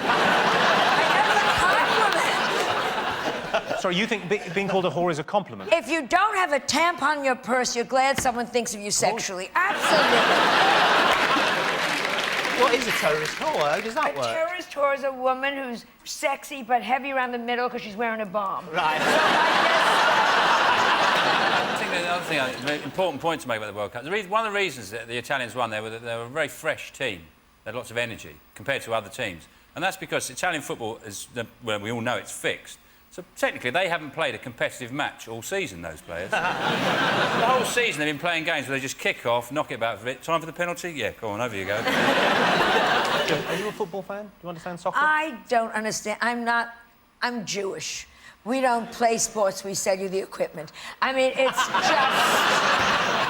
Sorry, you think being called a whore is a compliment? If you don't have a tampon in your purse, you're glad someone thinks of you sexually. Absolutely. What is a terrorist whore? How does that work? A terrorist whore is a woman who's sexy but heavy around the middle because she's wearing a bomb. Right. I think the other thing, an important point to make about the World Cup, one of the reasons that the Italians won, they were a very fresh team. They had lots of energy compared to other teams. And that's because Italian football is, well, we all know it's fixed. So technically, they haven't played a competitive match all season, those players. The whole season, they've been playing games where they just kick off, knock it about for a bit. Time for the penalty? Yeah, go on, over you go. Are you a football fan? Do you understand soccer? I don't understand. I'm Jewish. We don't play sports, we sell you the equipment. I mean, it's just...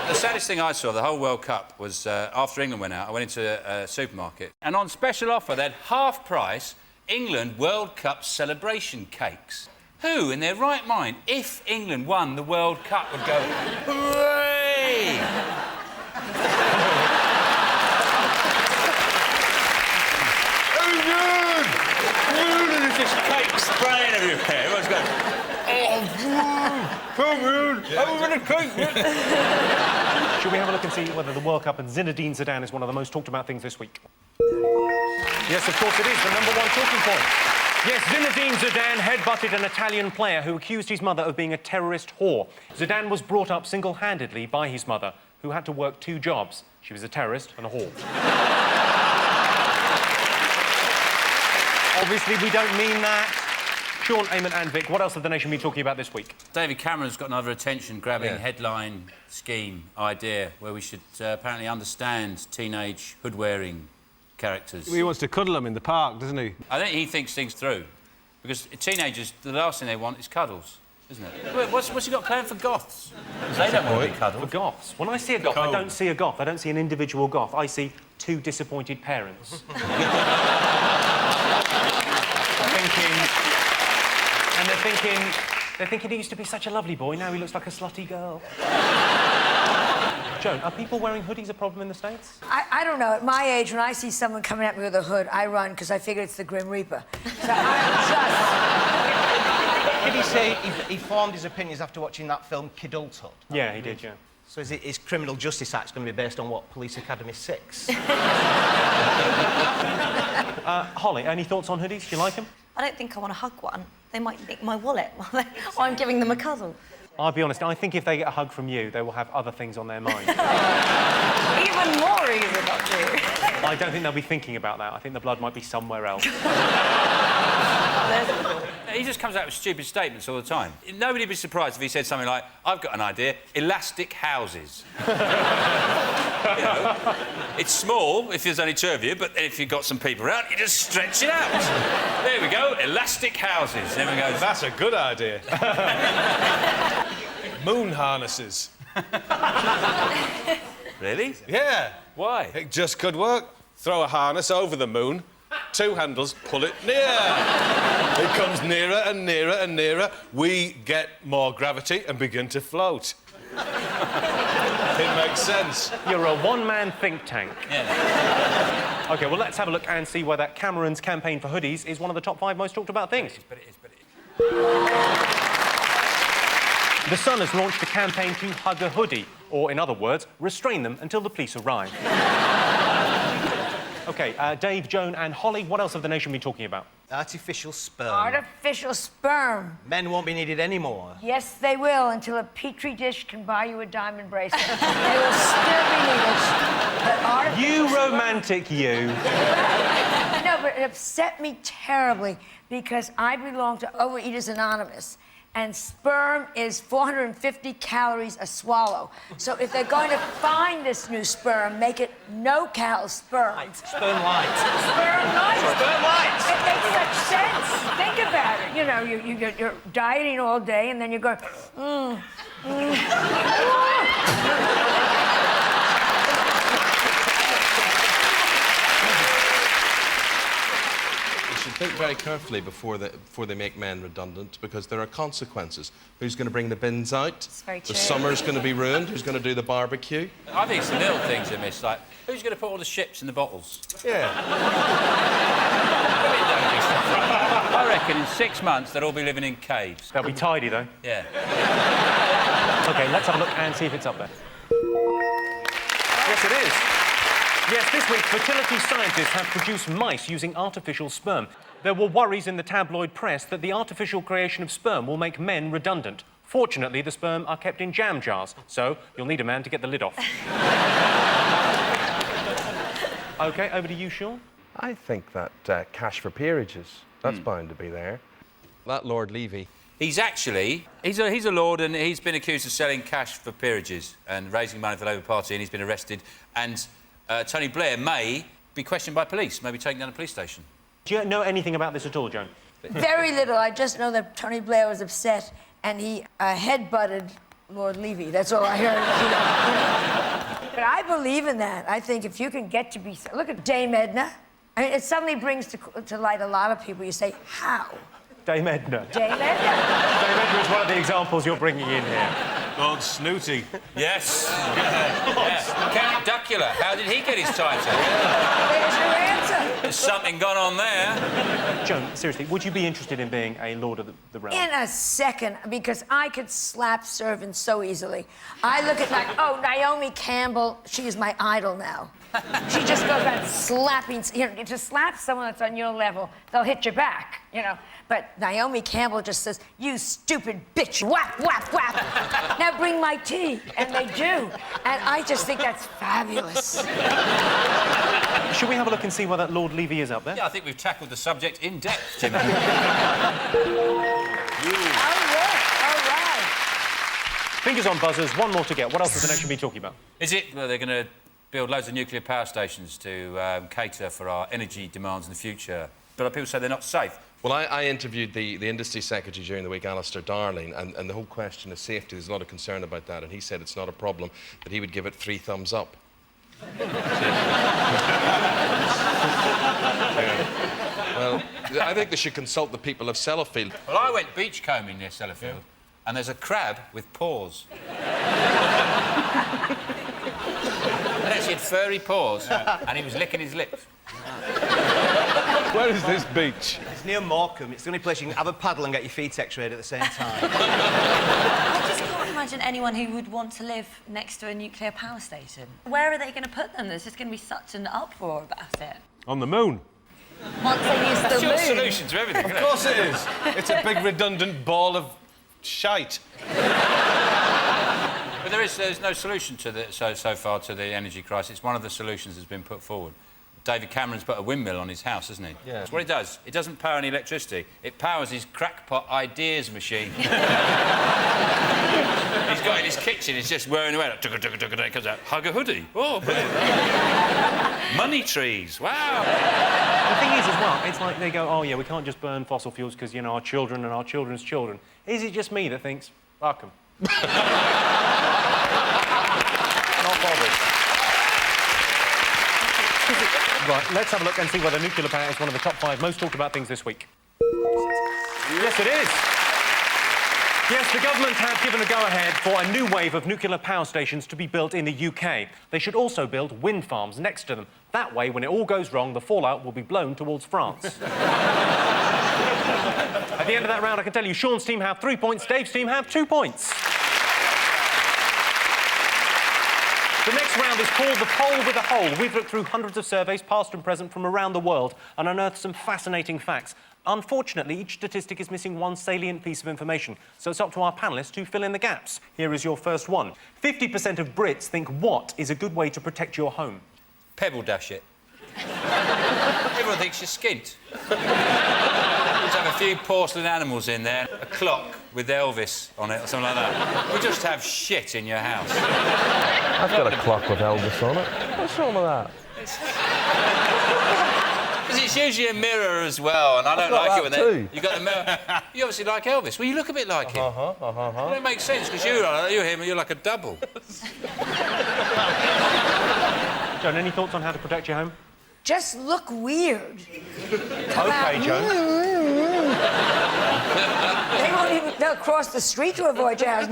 The saddest thing I saw the whole World Cup was after England went out, I went into a supermarket and on special offer they had half price England World Cup celebration cakes. Who, in their right mind, if England won the World Cup, would go, hooray! England! And there's this cake spraying everywhere. Everyone's going, Should we have a look and see whether the World Cup and Zinedine Zidane is one of the most talked about things this week? Yes, of course it is, the number 1 talking point. Yes, Zinedine Zidane headbutted an Italian player who accused his mother of being a terrorist whore. Zidane was brought up single-handedly by his mother, who had to work 2 jobs. She was a terrorist and a whore. Obviously, we don't mean that. Sean, Eamon and Vic, what else have the nation been talking about this week? David Cameron's got another attention-grabbing headline scheme idea where we should apparently understand teenage hood-wearing characters. He wants to cuddle them in the park, doesn't he? I think he thinks things through. Because teenagers, the last thing they want is cuddles, isn't it? Wait, what's he got planned for goths? Because they don't want to be cuddled. For goths? When I see a goth, I don't see a goth. I don't see an individual goth. I see 2 disappointed parents. They're thinking he used to be such a lovely boy, now he looks like a slutty girl. Joan, are people wearing hoodies a problem in the States? I don't know. At my age, when I see someone coming at me with a hood, I run because I figure it's the Grim Reaper. So Did he say he formed his opinions after watching that film Kidulthood? Yeah, he did, yeah. So is his Criminal Justice Act's going to be based on what, Police Academy 6? Holly, any thoughts on hoodies? Do you like them? I don't think I want to hug one. They might nick my wallet while I'm giving them a cuddle. I'll be honest, I think if they get a hug from you, they will have other things on their mind. Even more reason not to. I don't think they'll be thinking about that. I think the blood might be somewhere else. He just comes out with stupid statements all the time. Nobody'd be surprised if he said something like, I've got an idea, elastic houses. You know, it's small if there's only 2 of you, but then if you've got some people around, you just stretch it out. There we go, elastic houses. There we go. That's a good idea. Moon harnesses. Really? Yeah. Why? It just could work. Throw a harness over the moon, 2 handles, pull it near. It comes nearer and nearer and nearer. We get more gravity and begin to float. It makes sense. You're a one-man think tank. Yeah. OK, well, let's have a look and see whether Cameron's campaign for hoodies is one of the top 5 most talked about things. But it is. The Sun has launched a campaign to hug a hoodie, or, in other words, restrain them until the police arrive. OK, Dave, Joan and Holly, what else have the nation been talking about? Artificial sperm. Artificial sperm. Men won't be needed anymore. Yes, they will, until a petri dish can buy you a diamond bracelet. They will still be needed. But You romantic, you. No, but it upset me terribly because I belong to Overeaters Anonymous, and sperm is 450 calories a swallow. So if they're going to find this new sperm, make it no-cal sperm. Sperm light. Sperm light. Sperm light. It makes such sense. Think about it. You know, you're dieting all day, and then you're going, Think very carefully before they make men redundant, because there are consequences. Who's going to bring the bins out? It's very The true. summer's going to be ruined. Who's going to do the barbecue? I think it's the little things they miss, like who's going to put all the ships in the bottles? Yeah. I reckon in 6 months they'll all be living in caves. They'll be tidy, though. Yeah. OK, let's have a look and see if it's up there. Yes, it is. Yes, this week, fertility scientists have produced mice using artificial sperm. There were worries in the tabloid press that the artificial creation of sperm will make men redundant. Fortunately, the sperm are kept in jam jars, so you'll need a man to get the lid off. OK, over to you, Sean. I think that cash for peerages, that's bound to be there. That Lord Levy. He's actually... He's a lord, and he's been accused of selling cash for peerages and raising money for the Labour Party, and he's been arrested. And Tony Blair may be questioned by police, maybe taken down a police station. Do you know anything about this at all, Joan? very little. I just know that Tony Blair was upset and he head-butted Lord Levy. That's all I heard. But I believe in that. I think if you can get to be... Look at Dame Edna. I mean, it suddenly brings to light a lot of people. You say, how? Dame Edna. Dame Edna. Dame Edna is one of the examples you're bringing in here. Lord Snooty. Yes. Count Duckula. How did he get his title? There's your answer. There's something gone on there. Joan, seriously, would you be interested in being a Lord of the Realm? In a second, because I could slap servants so easily. I look at, like, oh, Naomi Campbell, she is my idol now. She just goes around slapping, you know, to slap someone that's on your level, they'll hit you back, you know. But Naomi Campbell just says, you stupid bitch, whap, whap, whap. Now bring my tea. And they do. And I just think that's fabulous. Should we have a look and see where that Lord Levy is up there? Yeah, I think we've tackled the subject in depth, Jimmy. All right. Fingers on buzzers, one more to get. What else has the nation been talking about? Is it they're going to build loads of nuclear power stations to cater for our energy demands in the future? But people say they're not safe. Well, I interviewed the Industry Secretary during the week, Alistair Darling, and the whole question of safety, there's a lot of concern about that, and he said it's not a problem, that he would give it 3 thumbs up. Well, I think they should consult the people of Sellafield. Well, I went beachcombing near Sellafield, and there's a crab with paws. And actually had furry paws, and he was licking his lips. Where is this beach? It's near Morecambe. It's the only place you can have a paddle and get your feet x-rayed at the same time. I just can't imagine anyone who would want to live next to a nuclear power station. Where are they going to put them? There's just going to be such an uproar about it. On the moon. Once they use the That's your moon. solution to everything, Of isn't it? course it is. It's a big redundant ball of shite. But there's no solution to so far to the energy crisis. One of the solutions has been put forward. David Cameron's put a windmill on his house, hasn't he? Yeah. That's what it does. It doesn't power any electricity. It powers his crackpot ideas machine. He's got in his kitchen, he's just whirring away. Like, it comes out, hug a hoodie. Oh, brilliant. Money trees, wow. The thing is, as well, it's like they go, oh, yeah, we can't just burn fossil fuels because, you know, our children and our children's children. Is it just me that thinks, fuck 'em? Not bothered. Right, let's have a look and see whether nuclear power is one of the top 5 most talked about things this week. Yes, it is. Yes, the government have given a go-ahead for a new wave of nuclear power stations to be built in the UK. They should also build wind farms next to them. That way, when it all goes wrong, the fallout will be blown towards France. At the end of that round, I can tell you, Sean's team have 3 points, Dave's team have 2 points. The next round is called The Poll with a Hole. We've looked through hundreds of surveys, past and present, from around the world and unearthed some fascinating facts. Unfortunately, each statistic is missing one salient piece of information, so it's up to our panellists to fill in the gaps. Here is your first one. 50% of Brits think what is a good way to protect your home? Pebble dash it. Everyone thinks you're skint. Just have a few porcelain animals in there, a clock with Elvis on it or something like that. You just have shit in your house. I've got a clock with Elvis on it. What's wrong with that? Because it's usually a mirror as well, and I don't like it when you got the mirror. You obviously like Elvis. Well, you look a bit like him. Well, it makes sense because you're him, and you're like a double. Joan, any thoughts on how to protect your home? Just look weird. OK, Joan. They'll cross the street to avoid your house.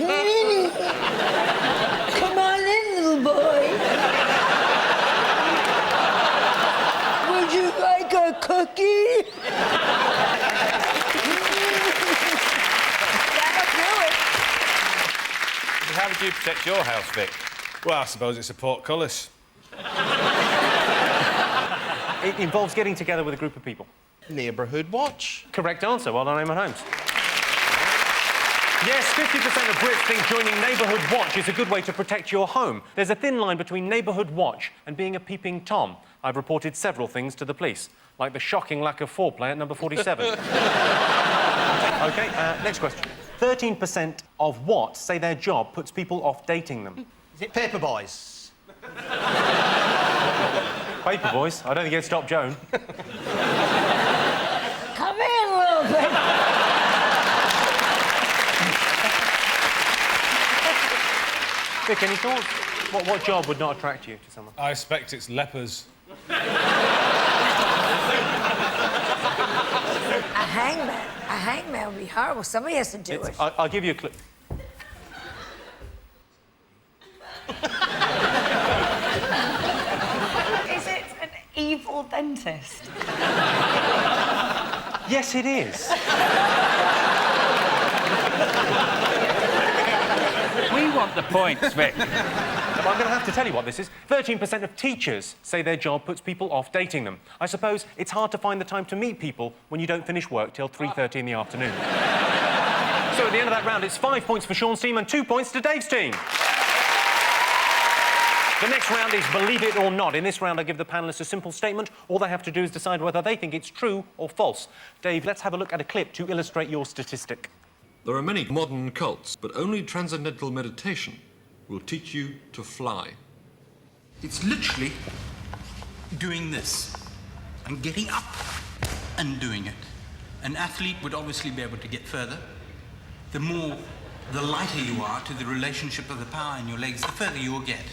Come on in, little boy. Would you like a cookie? That'll do it. How would you protect your house, Vic? Well, I suppose it's a portcullis. It involves getting together with a group of people. Neighbourhood watch. Correct answer. Well done, Eamon Holmes. Yes, 50% of Brits think joining Neighbourhood Watch is a good way to protect your home. There's a thin line between Neighbourhood Watch and being a peeping Tom. I've reported several things to the police, like the shocking lack of foreplay at number 47. OK, next question. 13% of what say their job puts people off dating them? Is it paper boys? Paper boys? I don't think it'd stop Joan. Come in, little bit. Vic, any thoughts? What job would not attract you to someone? I expect it's lepers. A hangman. A hangman would be horrible. Somebody has to do it. I'll give you a clue. Is it an evil dentist? Yes, it is. We want the points, Vic. I'm going to have to tell you what this is. 13% of teachers say their job puts people off dating them. I suppose it's hard to find the time to meet people when you don't finish work till 3:30 in the afternoon. So at the end of that round, it's 5 points for Sean's team and 2 points to Dave's team. The next round is Believe It or Not. In this round, I give the panellists a simple statement. All they have to do is decide whether they think it's true or false. Dave, let's have a look at a clip to illustrate your statistic. There are many modern cults, but only transcendental meditation will teach you to fly. It's literally doing this and getting up and doing it. An athlete would obviously be able to get further. The lighter you are to the relationship of the power in your legs, the further you will get.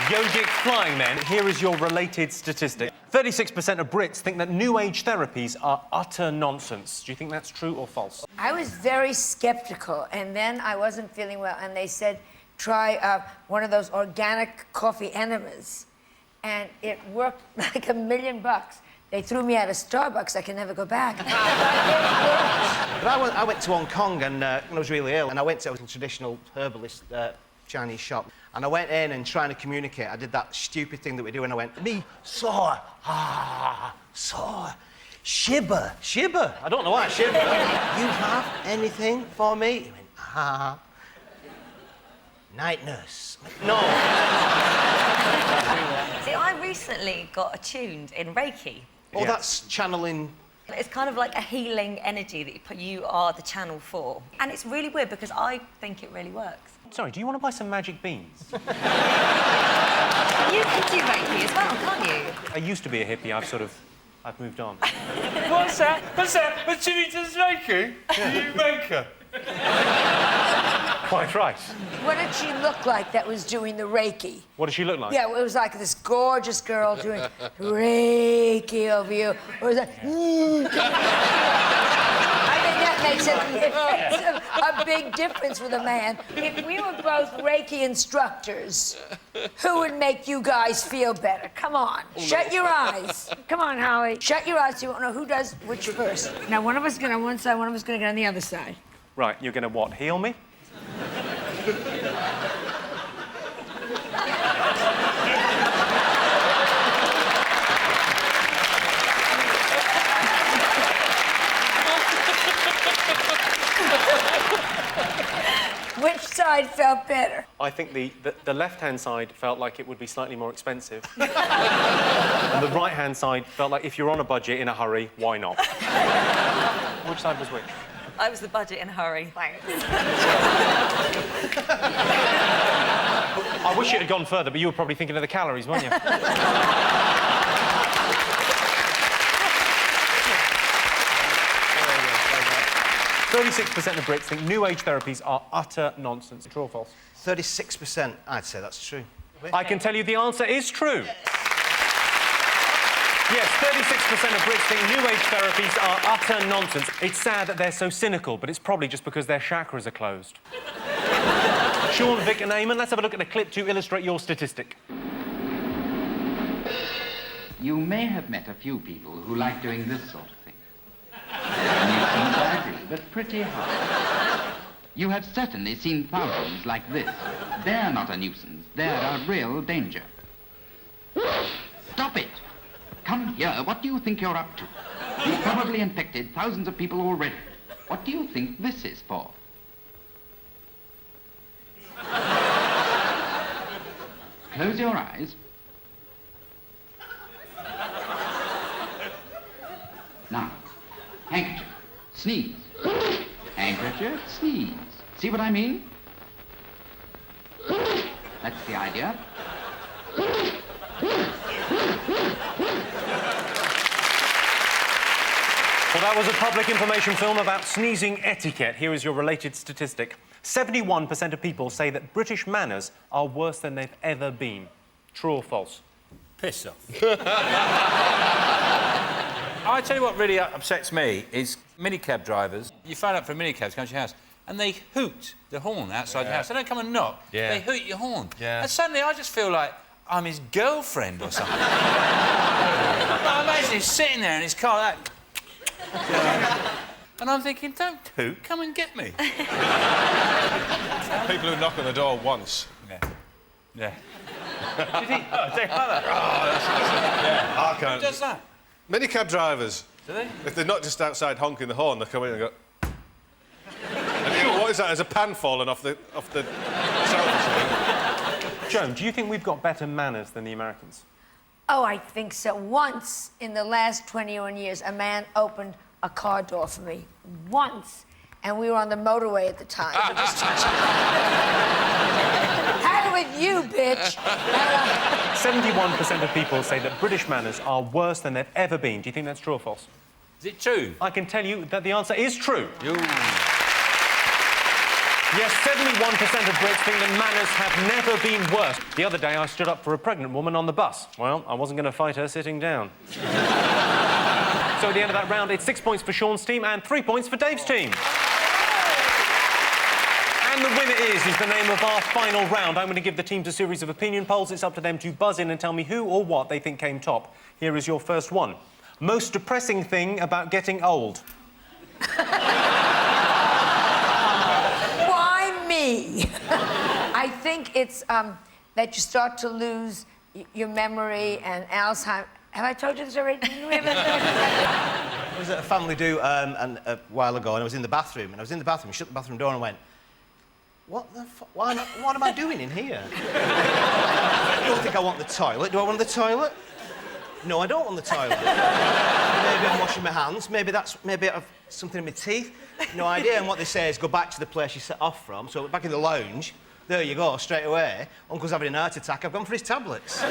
Yogic flying, then. Here is your related statistic. 36% of Brits think that New Age therapies are utter nonsense. Do you think that's true or false? I was very skeptical, and then I wasn't feeling well, and they said, try one of those organic coffee enemas. And it worked like $1 million. They threw me out of Starbucks. I can never go back. But I went to Hong Kong and I was really ill, and I went to a traditional herbalist Chinese shop, and I went in and trying to communicate. I did that stupid thing that we do, and I went, me, sore, sore, shiver. I don't know why, shiver. You have anything for me? He went, night nurse. No. See, I recently got attuned in Reiki. Oh, that's channeling. It's kind of like a healing energy that you are the channel for. And it's really weird because I think it really works. Sorry, do you want to buy some magic beans? You can do Reiki as well, can't you? I used to be a hippie. I've moved on. What's that? But Jimmy does Reiki? You make her. Quite right. What did she look like that was doing the Reiki? What did she look like? Yeah, it was like this gorgeous girl doing Reiki over you. It was like, I think that makes a big difference with a man. If we were both Reiki instructors, who would make you guys feel better? Come on, shut your eyes. Come on, Holly. Shut your eyes so you won't know who does which first. Now, one of us is going on one side, one of us is going to get on the other side. Right, you're going to what, heal me? Which side felt better? I think the left-hand side felt like it would be slightly more expensive. And the right-hand side felt like if you're on a budget in a hurry, why not? Which side was which? I was the budget in a hurry. Thanks. I wish it had gone further, but you were probably thinking of the calories, weren't you? 36% of Brits think New Age therapies are utter nonsense. True or false? 36%. I'd say that's true. I can tell you the answer is true. Yes, 36% of Brits think New Age therapies are utter nonsense. It's sad that they're so cynical, but it's probably just because their chakras are closed. Sean, Vic and Eamon, let's have a look at a clip to illustrate your statistic. You may have met a few people who like doing this sort of thing. Nuisance, I agree, but pretty hard. You have certainly seen thousands like this. They're not a nuisance. They're a real danger. Stop it! Come here. What do you think you're up to? You've probably infected thousands of people already. What do you think this is for? Close your eyes. Now, handkerchief, sneeze. Handkerchief, sneeze. See what I mean? That's the idea. Well, that was a public information film about sneezing etiquette. Here is your related statistic. 71% of people say that British manners are worse than they've ever been. True or false? Piss off. I tell you what really upsets me is minicab drivers. You phone up for a minicab to come to your house and they hoot the horn outside your house. They don't come and knock. Yeah. They hoot your horn. Yeah. And suddenly I just feel like I'm his girlfriend or something. I imagine he's sitting there in his car like... and I'm thinking, don't hoot, come and get me. People who knock on the door once. Yeah. Yeah. Did he? Oh, they have that? Oh, that's yeah. I can't. Who does that? Minicab drivers. Do they? If they're not just outside honking the horn, they come in and go... And you go, what is that? There's a pan falling off the sofa. Joan, do you think we've got better manners than the Americans? Oh, I think so. Once in the last 21 years, a man opened a car door for me. Once. And we were on the motorway at the time. Had it with you, bitch. 71% of people say that British manners are worse than they've ever been. Do you think that's true or false? Is it true? I can tell you that the answer is true. Yes, 71% of Brits think that manners have never been worse. The other day, I stood up for a pregnant woman on the bus. Well, I wasn't going to fight her sitting down. So at the end of that round, it's 6 points for Sean's team and 3 points for Dave's team. And the winner is the name of our final round. I'm going to give the teams a series of opinion polls. It's up to them to buzz in and tell me who or what they think came top. Here is your first one. Most depressing thing about getting old. Why me? I think it's that you start to lose your memory and Alzheimer's. Have I told you this already? I was at a family do a while ago, and I was in the bathroom, shut the bathroom door and went, what the fuck? What am I doing in here? I don't think I want the toilet. Do I want the toilet? No, I don't want the toilet. Maybe I'm washing my hands. Maybe I've something in my teeth. No idea. And what they say is go back to the place you set off from. So back in the lounge. There you go, straight away. Uncle's having an heart attack. I've gone for his tablets.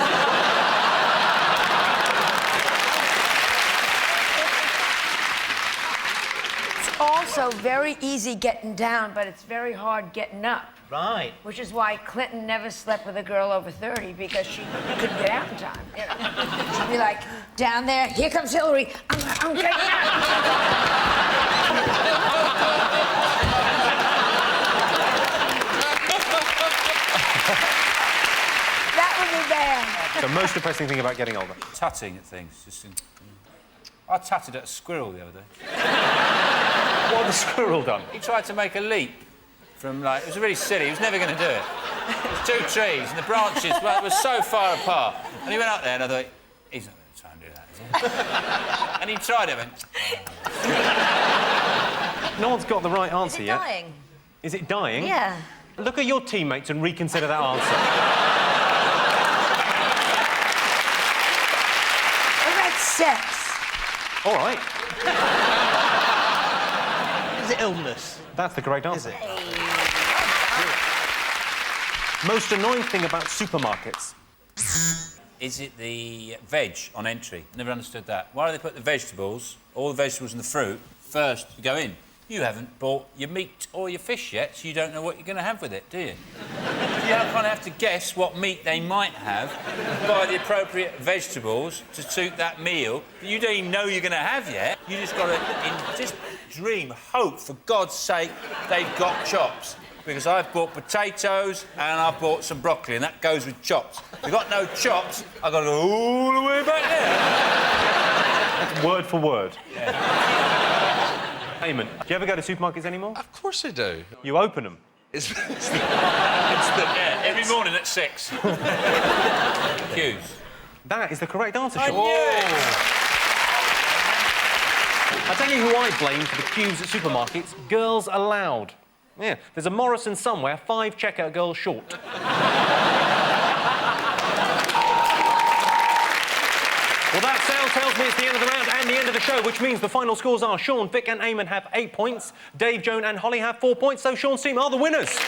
It's also very easy getting down, but it's very hard getting up. Right. Which is why Clinton never slept with a girl over 30, because she couldn't get out in time, you know. She'd be like, down there, here comes Hillary, I'm getting out. The most depressing thing about getting older? Tutting at things. I tutted at a squirrel the other day. What had the squirrel done? He tried to make a leap from, like... It was really silly. He was never going to do it. There was 2 trees, and the branches were so far apart. And he went up there, and I thought, he's not going to try and do that, is he? And he tried it, and went... No one's got the right answer yet. Dying. Is it dying? Yeah. Look at your teammates and reconsider that answer. What about sex? All right. Is it illness? That's the correct answer. Is it? Most annoying thing about supermarkets? Is it the veg on entry? Never understood that. Why do they put the vegetables, all the vegetables and the fruit, first you go in? You haven't bought your meat or your fish yet, so you don't know what you're going to have with it, do you? You kind of have to guess what meat they might have, buy the appropriate vegetables to suit that meal that you don't even know you're going to have yet. You just got to just dream, hope, for God's sake, they've got chops. Because I've bought potatoes and I've bought some broccoli, and that goes with chops. If they've got no chops, I've got to go all the way back there. That's word for word. Yeah. Eamon, do you ever go to supermarkets anymore? Of course I do. You open them? Yeah, every morning at 6. Queues. That is the correct answer, I Sean. knew it. I'll tell you who I blame for the queues at supermarkets. Girls allowed. Yeah, there's a Morrison somewhere, 5 checkout girls short. Well, that sound tells me it's the end of the round and the end of the show, which means the final scores are Sean, Vic and Eamon have 8 points, Dave, Joan and Holly have 4 points, so Sean's team are the winners. Thanks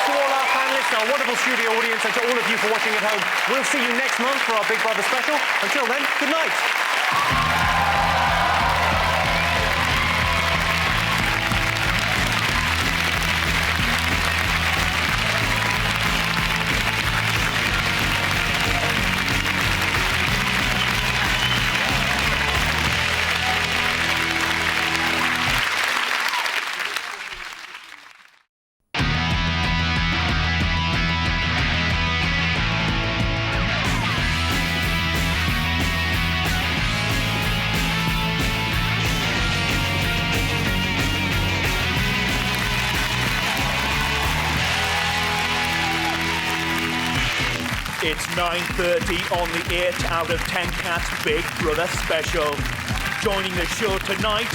to all our panellists, our wonderful studio audience, and to all of you for watching at home. We'll see you next month for our Big Brother special. Until then, good night. It's 9:30 on the 8 out of 10 Cats Big Brother special. Joining the show tonight,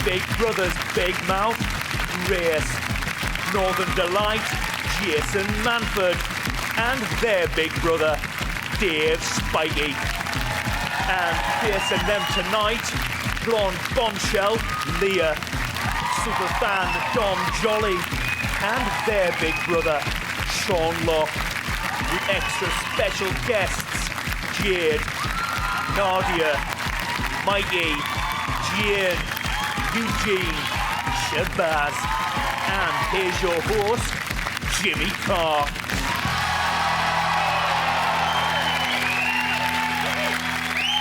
Big Brother's Big Mouth, Grace, Northern Delight, Jason Manford, and their Big Brother, Dave Spikey. And facing them tonight, blonde bombshell, Leah, superfan Dom Jolly, and their Big Brother, Sean Locke. With extra special guests, Jade, Nadia, Mikey, Jane, Eugene, Shabazz, and here's your host, Jimmy Carr.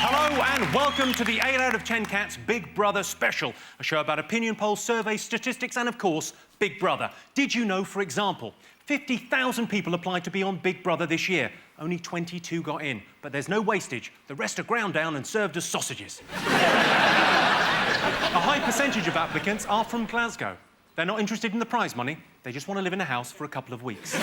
Hello and welcome to the 8 out of 10 Cats Big Brother special, a show about opinion polls, surveys, statistics, and of course, Big Brother. Did you know, for example, 50,000 people applied to be on Big Brother this year. Only 22 got in, but there's no wastage. The rest are ground down and served as sausages. A high percentage of applicants are from Glasgow. They're not interested in the prize money. They just want to live in a house for a couple of weeks.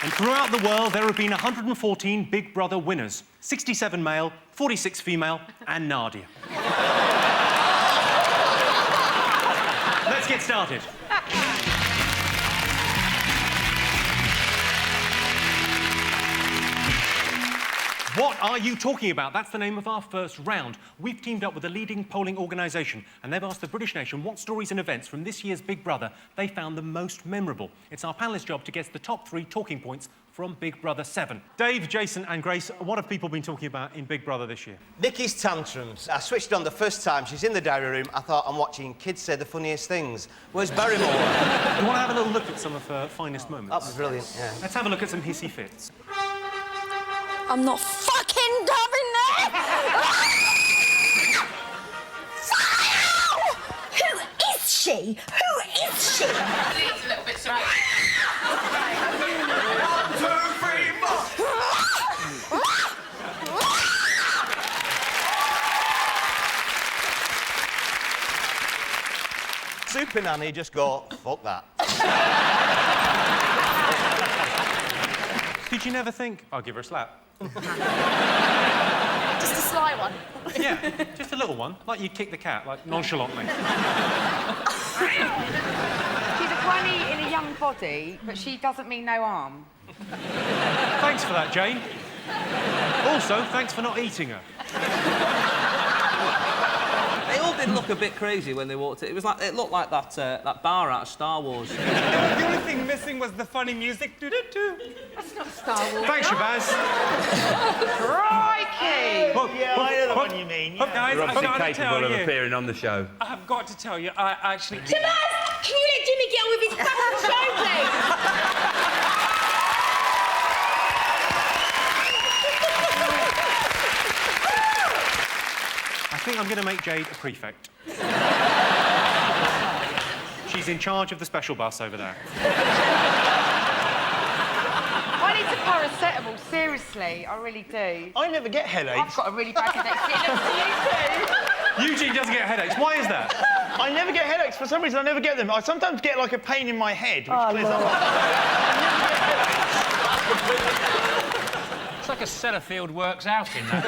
And throughout the world, there have been 114 Big Brother winners. 67 male, 46 female, and Nadia. Let's get started. What are you talking about? That's the name of our first round. We've teamed up with a leading polling organisation, and they've asked the British nation what stories and events from this year's Big Brother they found the most memorable. It's our panellists' job to guess the top 3 talking points from Big Brother 7. Dave, Jason and Grace, what have people been talking about in Big Brother this year? Nikki's tantrums. I switched on the first time. She's in the diary room. I thought, I'm watching kids say the funniest things. Where's Barrymore? You want to have a little look at some of her finest moments? That was brilliant, yeah. Let's have a look at some hissy fits. I'm not fucking having that! Who is she? Who is she? It's a little bit sorry. 1, 2, 3, 4. Super Nanny just go, fuck that. Did you never think, I'll give her a slap? Just a sly one. Yeah, just a little one. Like you kick the cat, like nonchalantly. She's a funny in a young body, but she doesn't mean no harm. Thanks for that, Jane. Also, thanks for not eating her. They all did look a bit crazy when they walked in. It looked like that bar out of Star Wars. The only thing missing was the funny music. That's not Star Wars. Thanks, Shabazz. Crikey! Yeah, I know the one you mean. Look, guys, You're I've obviously got to capable tell of you. appearing on the show. I've got to tell you, I actually... Shabazz! Can you let Jimmy get on with his fucking show, please? I think I'm going to make Jade a prefect. She's in charge of the special bus over there. I need some paracetamol, seriously, I really do. I never get headaches. I've got a really bad headache. You too. Eugene doesn't get headaches. Why is that? I never get headaches. For some reason, I never get them. I sometimes get, like, a pain in my head, which clears up. It's like a Sellafield works out in that.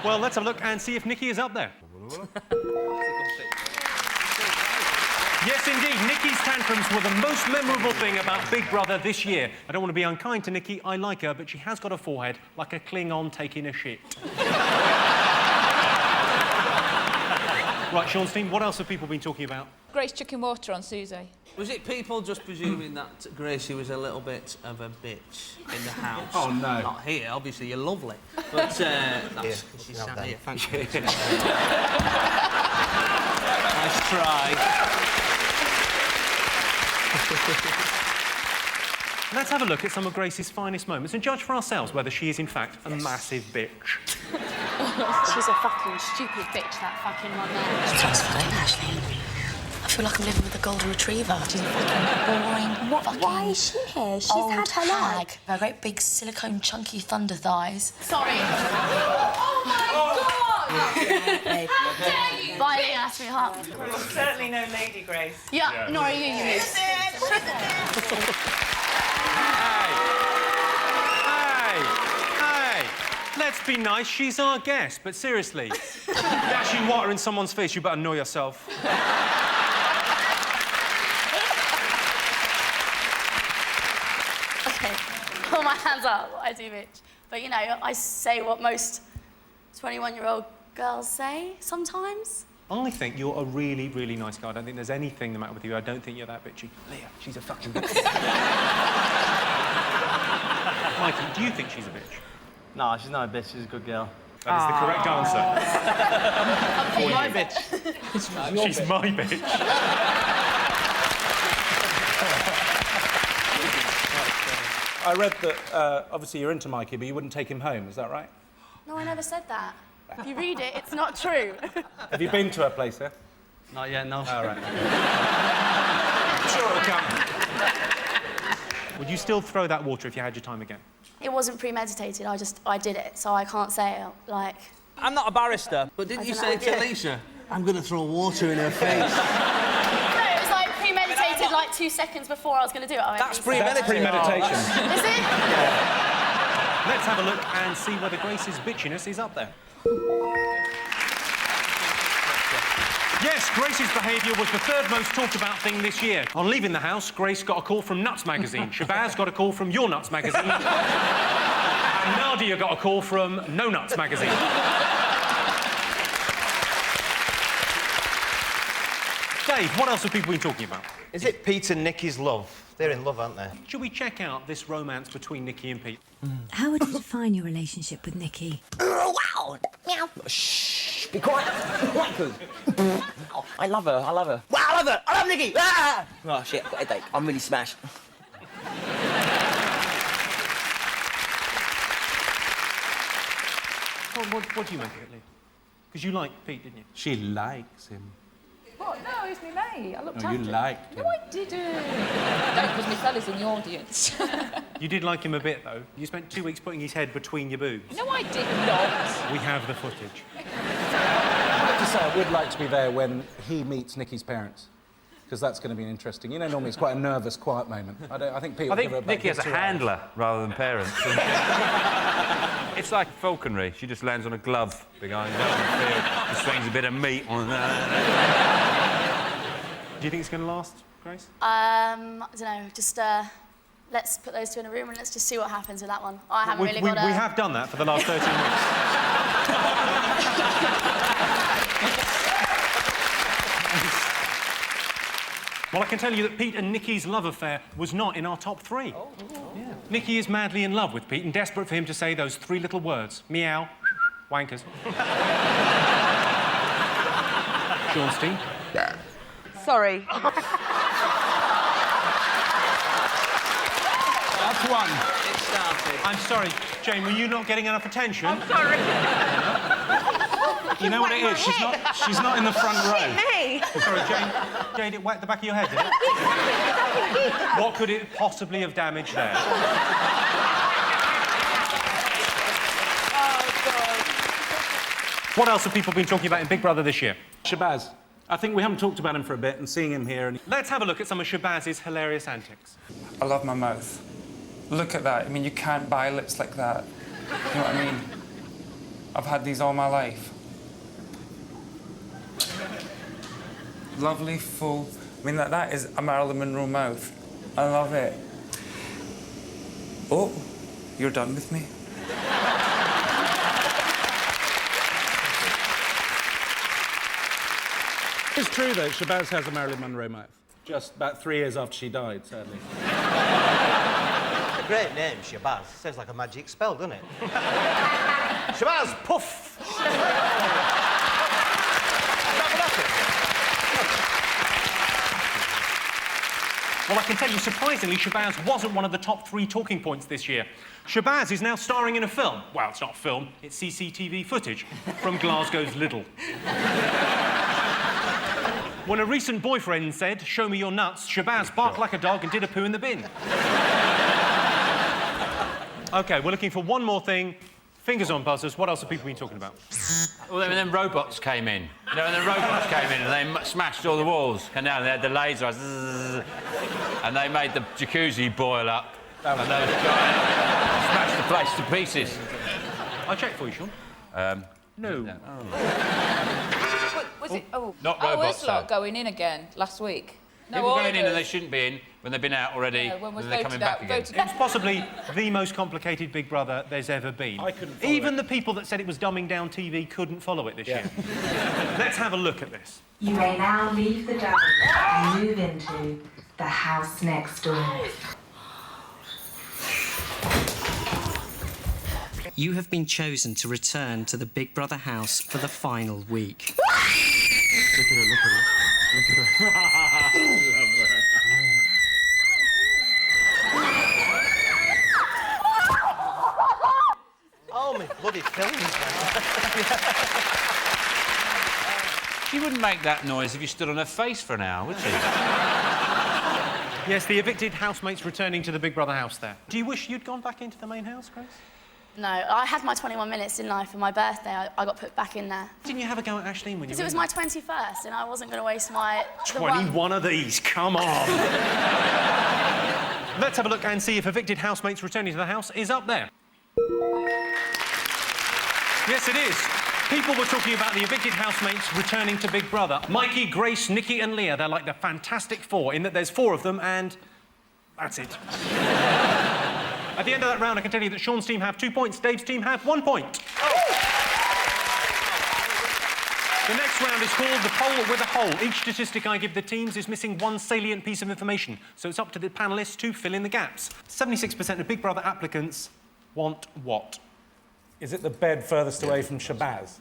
Well, let's have a look and see if Nikki is up there. Yes, indeed. Nikki's tantrums were the most memorable thing about Big Brother this year. I don't want to be unkind to Nikki. I like her, but she has got a forehead like a Klingon taking a shit. Right, Sean Steen, what else have people been talking about? Grace chucking water on Susie. Was it people just presuming that Gracie was a little bit of a bitch in the house? Oh, no. Not here, obviously, you're lovely. But that's because she's sat here. Thank you. Nice try. Let's have a look at some of Grace's finest moments and judge for ourselves whether she is, in fact, a massive bitch. She's a fucking stupid bitch, that fucking one there. Sounds fine, Ashley. I feel like I'm living with a golden retriever. She's a fucking boring, Why is she here? She's old had her life. hag. Her great big silicone chunky thunder thighs. Sorry. Oh my God! Finally asked me up. Certainly no Lady Grace. Yeah, nor are you, miss. Hey! Let's be nice, she's our guest, but seriously, dashing water in someone's face, you better know yourself. Okay, put my hands up, I do, bitch. But, you know, I say what most 21-year-old girls say sometimes. I think you're a really, really nice guy. I don't think there's anything the matter with you. I don't think you're that bitchy. Leah, she's a fucking bitch. Mikey, do you think she's a bitch? No, she's not a bitch, she's a good girl. That is the correct answer. My bitch. She's my bitch. I read that, obviously, you're into Mikey, but you wouldn't take him home, is that right? No, I never said that. If you read it, it's not true. Have you been to her place, yeah? Not yet, no. All right. Sure it'll come. Would you still throw that water if you had your time again? It wasn't premeditated, I did it, so I can't say it, like... I'm not a barrister, but didn't you say to Alicia, I'm going to throw water in her face? No, it was like premeditated like 2 seconds before I was going to do it. That's premeditation. Is it? Let's have a look and see whether Grace's bitchiness is up there. Yes, Grace's behaviour was the third most talked about thing this year. On leaving the house, Grace got a call from Nuts magazine. Shabazz got a call from Your Nuts magazine. And Nadia got a call from No Nuts magazine. Dave, what else have people been talking about? Is it Pete and Nikki's love? They're in love, aren't they? Should we check out this romance between Nikki and Pete? How would you define your relationship with Nikki? Wow! Meow. Shh! Be quiet! I love her. I love her. Wow! I love her. I love Nikki. Ah! Oh shit! I've got a headache. I'm really smashed. What do you make of it, Lee? Because you like Pete, didn't you? She likes him. What? No, he's my mate. I looked Oh, after you him. liked No, I didn't. No, because my fella's in the audience. You did like him a bit, though. You spent 2 weeks putting his head between your boobs. No, I did not. We have the footage. I have to say, I would like to be there when he meets Nicky's parents. Because that's going to be interesting. You know, normally it's quite a nervous, quiet moment. I think people. I think give her Nicky Nicky has a handler rather than parents. It's like falconry. She just lands on a glove behind her on the field. Just swings a bit of meat on Do you think it's going to last, Grace? I don't know, just let's put those two in a room and let's just see what happens with that one. I haven't really got a... We have done that for the last 13 weeks. Well, I can tell you that Pete and Nicky's love affair was not in our top 3. Oh. Yeah. Nicky is madly in love with Pete and desperate for him to say those 3 little words. Meow, wankers. Sean Steen? Sorry. That's one. It started. I'm sorry, Jane, were you not getting enough attention? I'm sorry. You know what it is? She's not in the front row. Hey! Sorry, Jane, it whacked the back of your head, did it? What could it possibly have damaged there? Oh, God. What else have people been talking about in Big Brother this year? Shabazz. I think we haven't talked about him for a bit, and seeing him here... Let's have a look at some of Shabazz's hilarious antics. I love my mouth. Look at that. I mean, you can't buy lips like that. You know what I mean? I've had these all my life. Lovely, full... I mean, that is a Marilyn Monroe mouth. I love it. Oh, you're done with me? It's true, though, Shabazz has a Marilyn Monroe mouth. Just about 3 years after she died, sadly. A great name, Shabazz. Sounds like a magic spell, doesn't it? Shabazz, puff! Well, I can tell you, surprisingly, Shabazz wasn't one of the top 3 talking points this year. Shabazz is now starring in a film. Well, it's not a film, it's CCTV footage from Glasgow's Lidl. When a recent boyfriend said, "Show me your nuts," Shabazz barked like a dog and did a poo in the bin. OK, we're looking for one more thing. Fingers on buzzers. What else have people been talking about? Well, then robots came in. You know, and then robots came in and they smashed all the walls. And now they had the laser eyes. And they made the jacuzzi boil up. And those guys smashed the place to pieces. I'll check for you, Sean. No. Was it? Oh, Not robots, Ursula though. going in again last week. People going in and they shouldn't be in when they've been out already. Yeah, when was and they're coming voted back out, again. It's possibly the most complicated Big Brother there's ever been. I couldn't follow Even the people that said it was dumbing down TV couldn't follow it this year. Let's have a look at this. You may now leave the dining and move into the house next door. You have been chosen to return to the Big Brother house for the final week. Look at her, look at her. Look at her. Oh, my bloody films. She wouldn't make that noise if you stood on her face for an hour, would she? Yes, the evicted housemates returning to the Big Brother house there. Do you wish you'd gone back into the main house, Grace? No, I had my 21 minutes, didn't I? For my birthday, I got put back in there. Didn't you have a go at Ashleen when you Because were it was in my 21st, and I wasn't going to waste my... 21 of these, come on! Let's have a look and see if evicted housemates returning to the house is up there. Yes, it is. People were talking about the evicted housemates returning to Big Brother. Mikey, Grace, Nikki and Leah, they're like the Fantastic Four, in that there's 4 of them and... that's it. At the end of that round, I can tell you that Sean's team have 2 points, Dave's team have 1 point. The next round is called the poll with a hole. Each statistic I give the teams is missing one salient piece of information, so it's up to the panellists to fill in the gaps. 76% of Big Brother applicants want what? Is it the bed furthest away from Shabazz?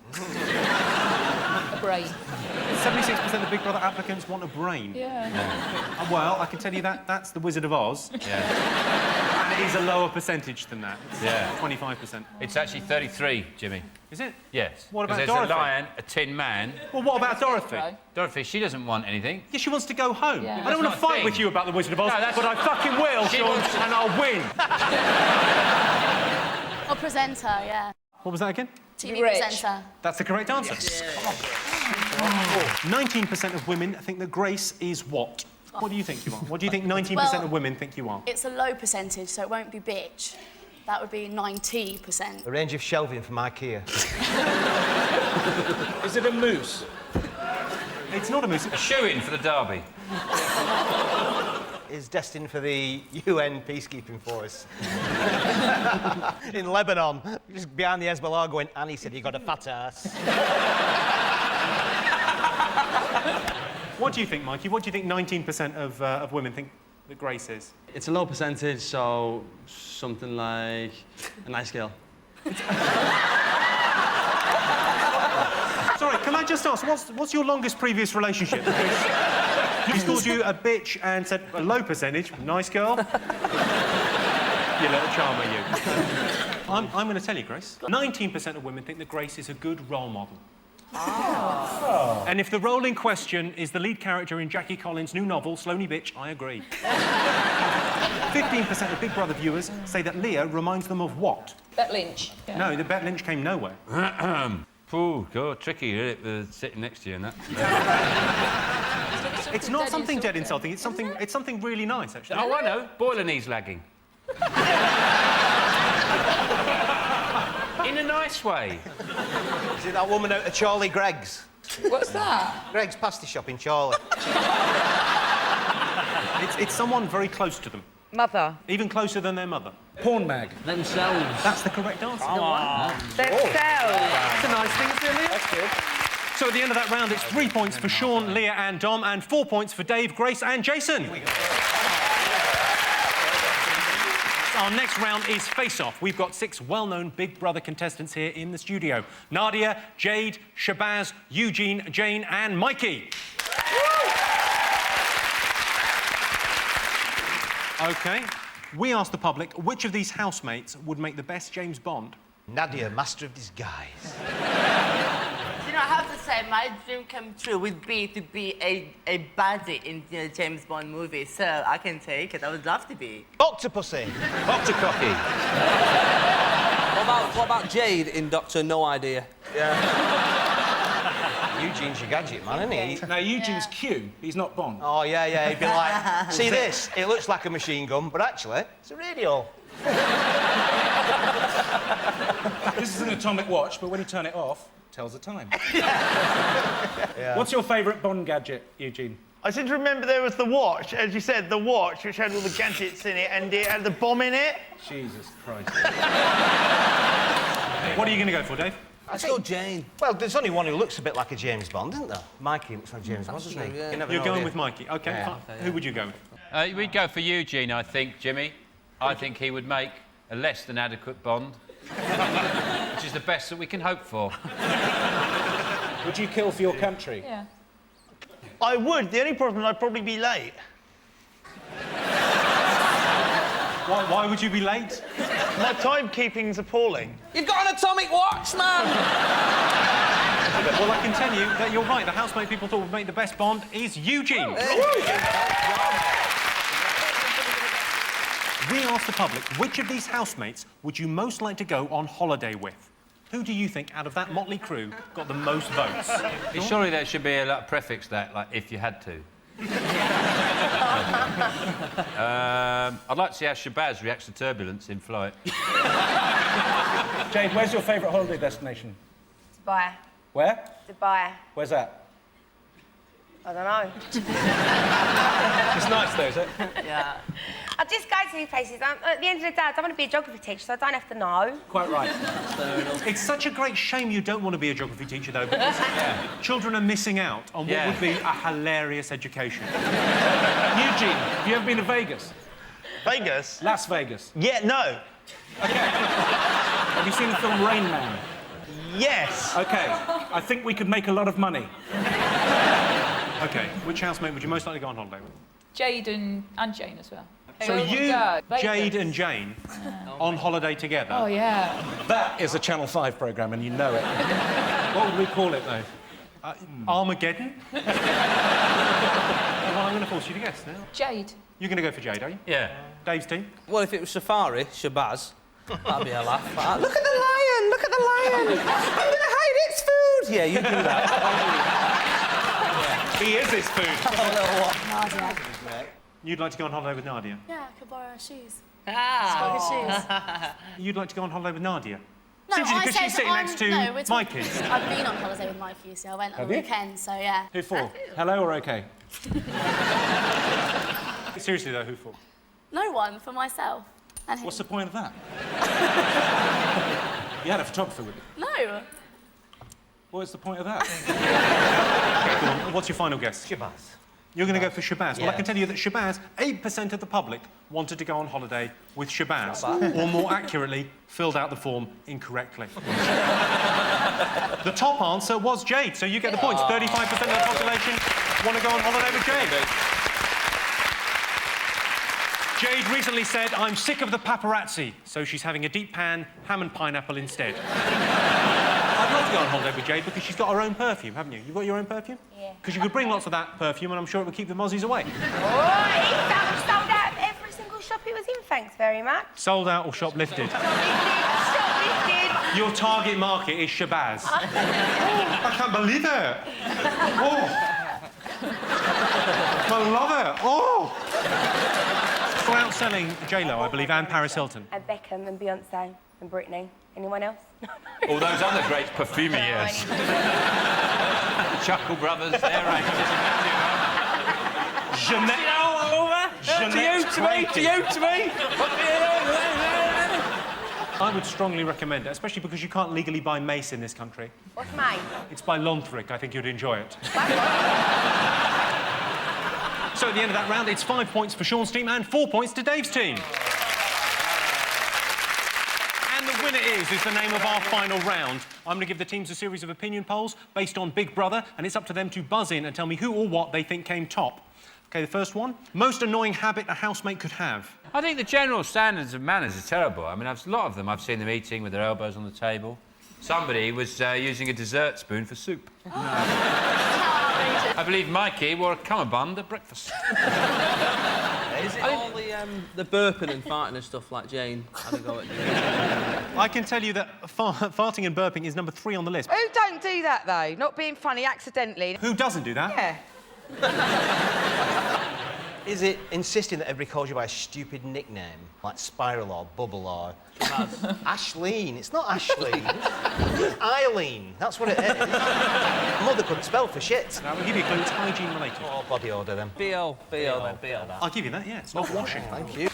A brain. 76% of Big Brother applicants want a brain. Yeah. Well, I can tell you that that's the Wizard of Oz. Yeah. And It is a lower percentage than that. It's Yeah. 25%. It's actually 33, Jimmy. Is it? Yes. What 'Cause about there's Dorothy? a lion, a tin man. Well, what about Dorothy? Dorothy, she doesn't want anything. Yeah, she wants to go home. Yeah. I don't That's want not to a fight thing. with you about the Wizard of Oz, No, that's- but I fucking will, She Sean, wants- and I'll win. Or presenter, yeah. What was that again? TV presenter. That's the correct answer. 19% of women think that Grace is what? What do you think you are? What do you think 19% of women think you are? It's a low percentage, so it won't be bitch. That would be 90%. A range of shelving from IKEA. Is it a moose? It's not a moose. A shoe-in for the derby. Is destined for the UN peacekeeping force. In Lebanon, just behind the Hezbollah going, Annie said you got a fat ass. What do you think, Mikey? What do you think 19% of women think that Grace is? It's a low percentage, so something like a nice girl. Sorry, can I just ask, what's your longest previous relationship? He called you a bitch and said a low percentage, nice girl. You little charmer, you. I'm going to tell you, Grace. 19% of women think that Grace is a good role model. Oh. And if the role in question is the lead character in Jackie Collins' new novel, Sloney Bitch, I agree. 15% of Big Brother viewers say that Leah reminds them of what? Bet Lynch. No, the Bet Lynch came nowhere. Ooh, God, tricky, isn't it, sitting next to you and that. It's not something dead insulting. It's something really nice, actually. Oh, I know. Boiler knees lagging. In a nice way. Is it that woman out of Charlie Gregg's? What's that? Gregg's pasty shop in Charlie. It's someone very close to them. Mother. Even closer than their mother. Porn mag. Themselves. That's the correct answer. Themselves. That's a nice thing, isn't it, Leah? That's good. So at the end of that round, it's 3 points for Sean, Leah and Dom, and 4 points for Dave, Grace and Jason. Our next round is Face Off. We've got 6 well-known Big Brother contestants here in the studio. Nadia, Jade, Shabazz, Eugene, Jane and Mikey. OK. We asked the public which of these housemates would make the best James Bond. Nadia, master of disguise. You know, I have to say, my dream come true would be to be a baddie in a James Bond movie, so I can take it. I would love to be. Octopussy. Octococky. What about Jade in Doctor No Idea? Yeah. Eugene's your gadget man, isn't he? Now, Eugene's Q. He's not Bond. Oh, yeah, yeah. He'd be like, see this? It looks like a machine gun, but actually, it's a radio. This is an atomic watch, but when you turn it off, it tells the time. Yeah. What's your favourite Bond gadget, Eugene? I seem to remember there was the watch, as you said, the watch, which had all the gadgets in it, and it had the bomb in it. Jesus Christ. What are you going to go for, Dave? Let's go Jane. Well, there's only one who looks a bit like a James Bond, isn't there? Mikey looks like James Bond, doesn't he? true, yeah. You never You're know, going do you? with Mikey. OK, Yeah. fine. Who would you go with? We'd go for Eugene, I think, Jimmy. I think he would make a less than adequate Bond, which is the best that we can hope for. Would you kill for your country? Yeah. I would. The only problem, I'd probably be late. Why would you be late? My timekeeping's appalling. You've got an atomic watch, man! Well, I can tell you that you're right. The housemate people thought would make the best Bond is Eugene. We asked the public, which of these housemates would you most like to go on holiday with? Who do you think, out of that motley crew, got the most votes? Surely there should be a like, prefix to that, like, if you had to. I'd like to see how Shabazz reacts to turbulence in flight. Jade, where's your favourite holiday destination? Dubai. Where? Dubai. Where's that? I don't know. It's nice, though, is it? Yeah. I just go to these places. At the end of the day, I don't want to be a geography teacher, so I don't have to know. Quite right. It's such a great shame you don't want to be a geography teacher, though, because children are missing out on what would be a hilarious education. Eugene, have you ever been to Vegas? Vegas? Las Vegas. Yeah, no. OK. Have you seen the film Rain Man? Yes. OK. I think we could make a lot of money. OK, which housemate would you most like to go on holiday with? Jade and Jane as well. So you, Jade and Jane, on holiday together. Oh, yeah. That is a Channel 5 programme, and you know it. What would we call it, though? Armageddon? Well, I'm going to force you to guess now. Jade. You're going to go for Jade, are you? Yeah. Dave's team? Well, if it was Safari, Shabazz, that'd be a laugh. Look at the lion! Look at the lion! I'm going to hide its food! Yeah, you do that. He is his food. Nadia. You'd like to go on holiday with Nadia? Yeah, I could borrow her shoes. Ah. Shoes. You'd like to go on holiday with Nadia? No, Simply I because said she's sitting I'm- next to no, we're Mikey. I've been on holiday with Mikey, so I went on Have the you? weekend, so yeah. Who for? Hello or OK? Seriously, though, who for? No one, for myself. And him. What's the point of that? You had a photographer with you. No. What's the point of that? Go on, what's your final guess? Shabazz. You're going to go for Shabazz. Well, I Yeah. can tell you that Shabazz, 8% of the public wanted to go on holiday with Shabazz. Or more accurately, filled out the form incorrectly. The top answer was Jade, so you get the points. 35% of the population want to go on holiday with Jade. Jade recently said, I'm sick of the paparazzi, so she's having a deep pan, ham and pineapple instead. I'd love to go on holiday with Jade because she's got her own perfume, haven't you? You've got your own perfume? Yeah. Because you could bring lots of that perfume and I'm sure it would keep the mozzies away. Oh, he sold out every single shop he was in, thanks very much. Sold out or shoplifted? Shoplifted. Your target market is Shabazz. Oh, I can't believe it. Oh. I love it. Oh. For outselling J-Lo, I believe, and Paris Hilton. And Beckham and Beyonce and Britney. Anyone else? All those other great perfumiers. Chuckle Brothers, they're right. Jeanette. To you, to me. I would strongly recommend it, especially because you can't legally buy mace in this country. What's mine? It's by Lonthric. I think you'd enjoy it. So at the end of that round, it's 5 points for Sean's team and 4 points to Dave's team. And the winner is the name of our final round. I'm going to give the teams a series of opinion polls based on Big Brother, and it's up to them to buzz in and tell me who or what they think came top. OK, the first one. Most annoying habit a housemate could have. I think the general standards of manners are terrible. I mean, a lot of them, I've seen them eating with their elbows on the table. Somebody was using a dessert spoon for soup. I believe Mikey wore a cummerbund at breakfast. Is it all the burping and farting and stuff like Jane had a go at you? I can tell you that farting and burping is number 3 on the list. Who don't do that, though? Not being funny accidentally. Who doesn't do that? Yeah. Is it insisting that everybody calls you by a stupid nickname, like Spiral or Bubble or... Ashleen. It's not Ashleen. It's Eileen. That's what it is. Mother couldn't spell for shit. Now, I'll give you a clue. It's hygiene-related. Oh, body order, then. B.O. then, B.O. I'll give you that, yeah. It's not washing. Thank you.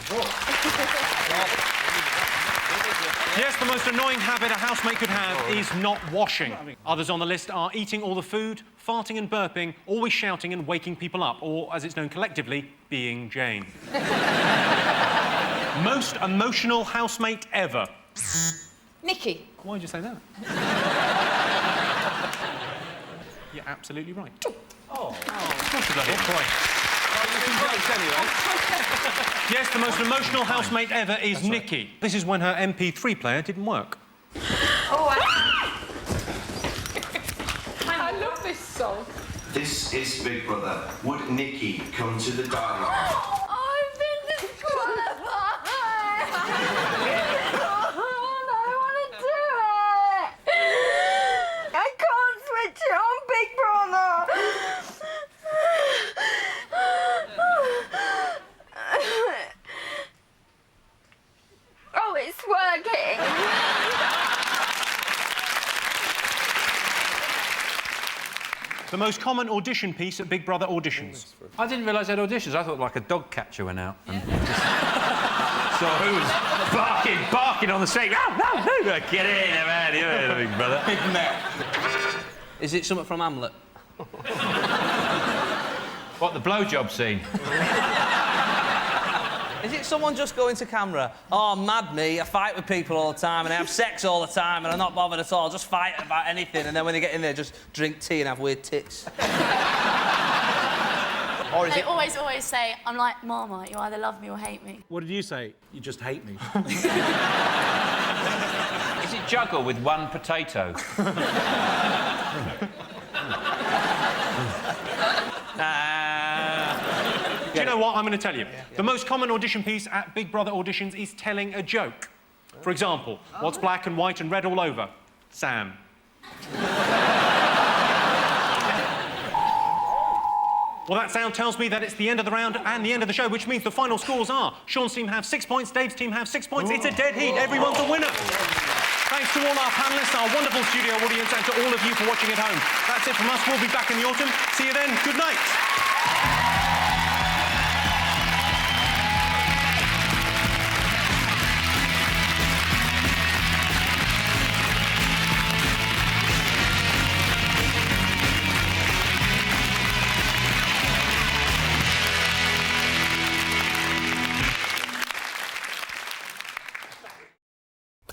Yes, the most annoying habit a housemate could have is not washing. Others on the list are eating all the food, farting and burping, always shouting and waking people up, or, as it's known collectively, being Jane. Most emotional housemate ever. Nikki. Why did you say that? You're absolutely right. Oh. Of course you bloody right. Yes, the most emotional housemate ever is Nikki. This is when her MP3 player didn't work. Oh, I love this song. This is Big Brother. Would Nikki come to the dining? I've been disqualified. I want to do it. I can't switch it on, Big Brother. Oh, it's working. The most common audition piece at Big Brother auditions. I didn't realise they had auditions. I thought like a dog catcher went out and just saw who was barking on the street. No, get in, man, Big Brother. Big Mac. Is it something from Hamlet? What, the blowjob scene? Is it someone just going to camera? Oh, mad me, I fight with people all the time and I have sex all the time and I'm not bothered at all, just fight about anything and then when they get in there, just drink tea and have weird tits. Or is They it... always say, I'm like Marmite, you either love me or hate me. What did you say? You just hate me. Is it juggle with one potato? Do you know what? I'm going to tell you. The most common audition piece at Big Brother auditions is telling a joke. For example, what's black and white and red all over? Sam. Well, that sound tells me that it's the end of the round and the end of the show, which means the final scores are Sean's team have 6 points, Dave's team have 6 points. It's a dead heat. Everyone's a winner. Thanks to all our panellists, our wonderful studio audience, and to all of you for watching at home. That's it from us. We'll be back in the autumn. See you then. Good night.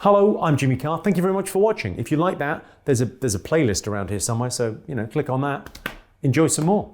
Hello, I'm Jimmy Carr. Thank you very much for watching. If you like that, there's a playlist around here somewhere, so, click on that. Enjoy some more.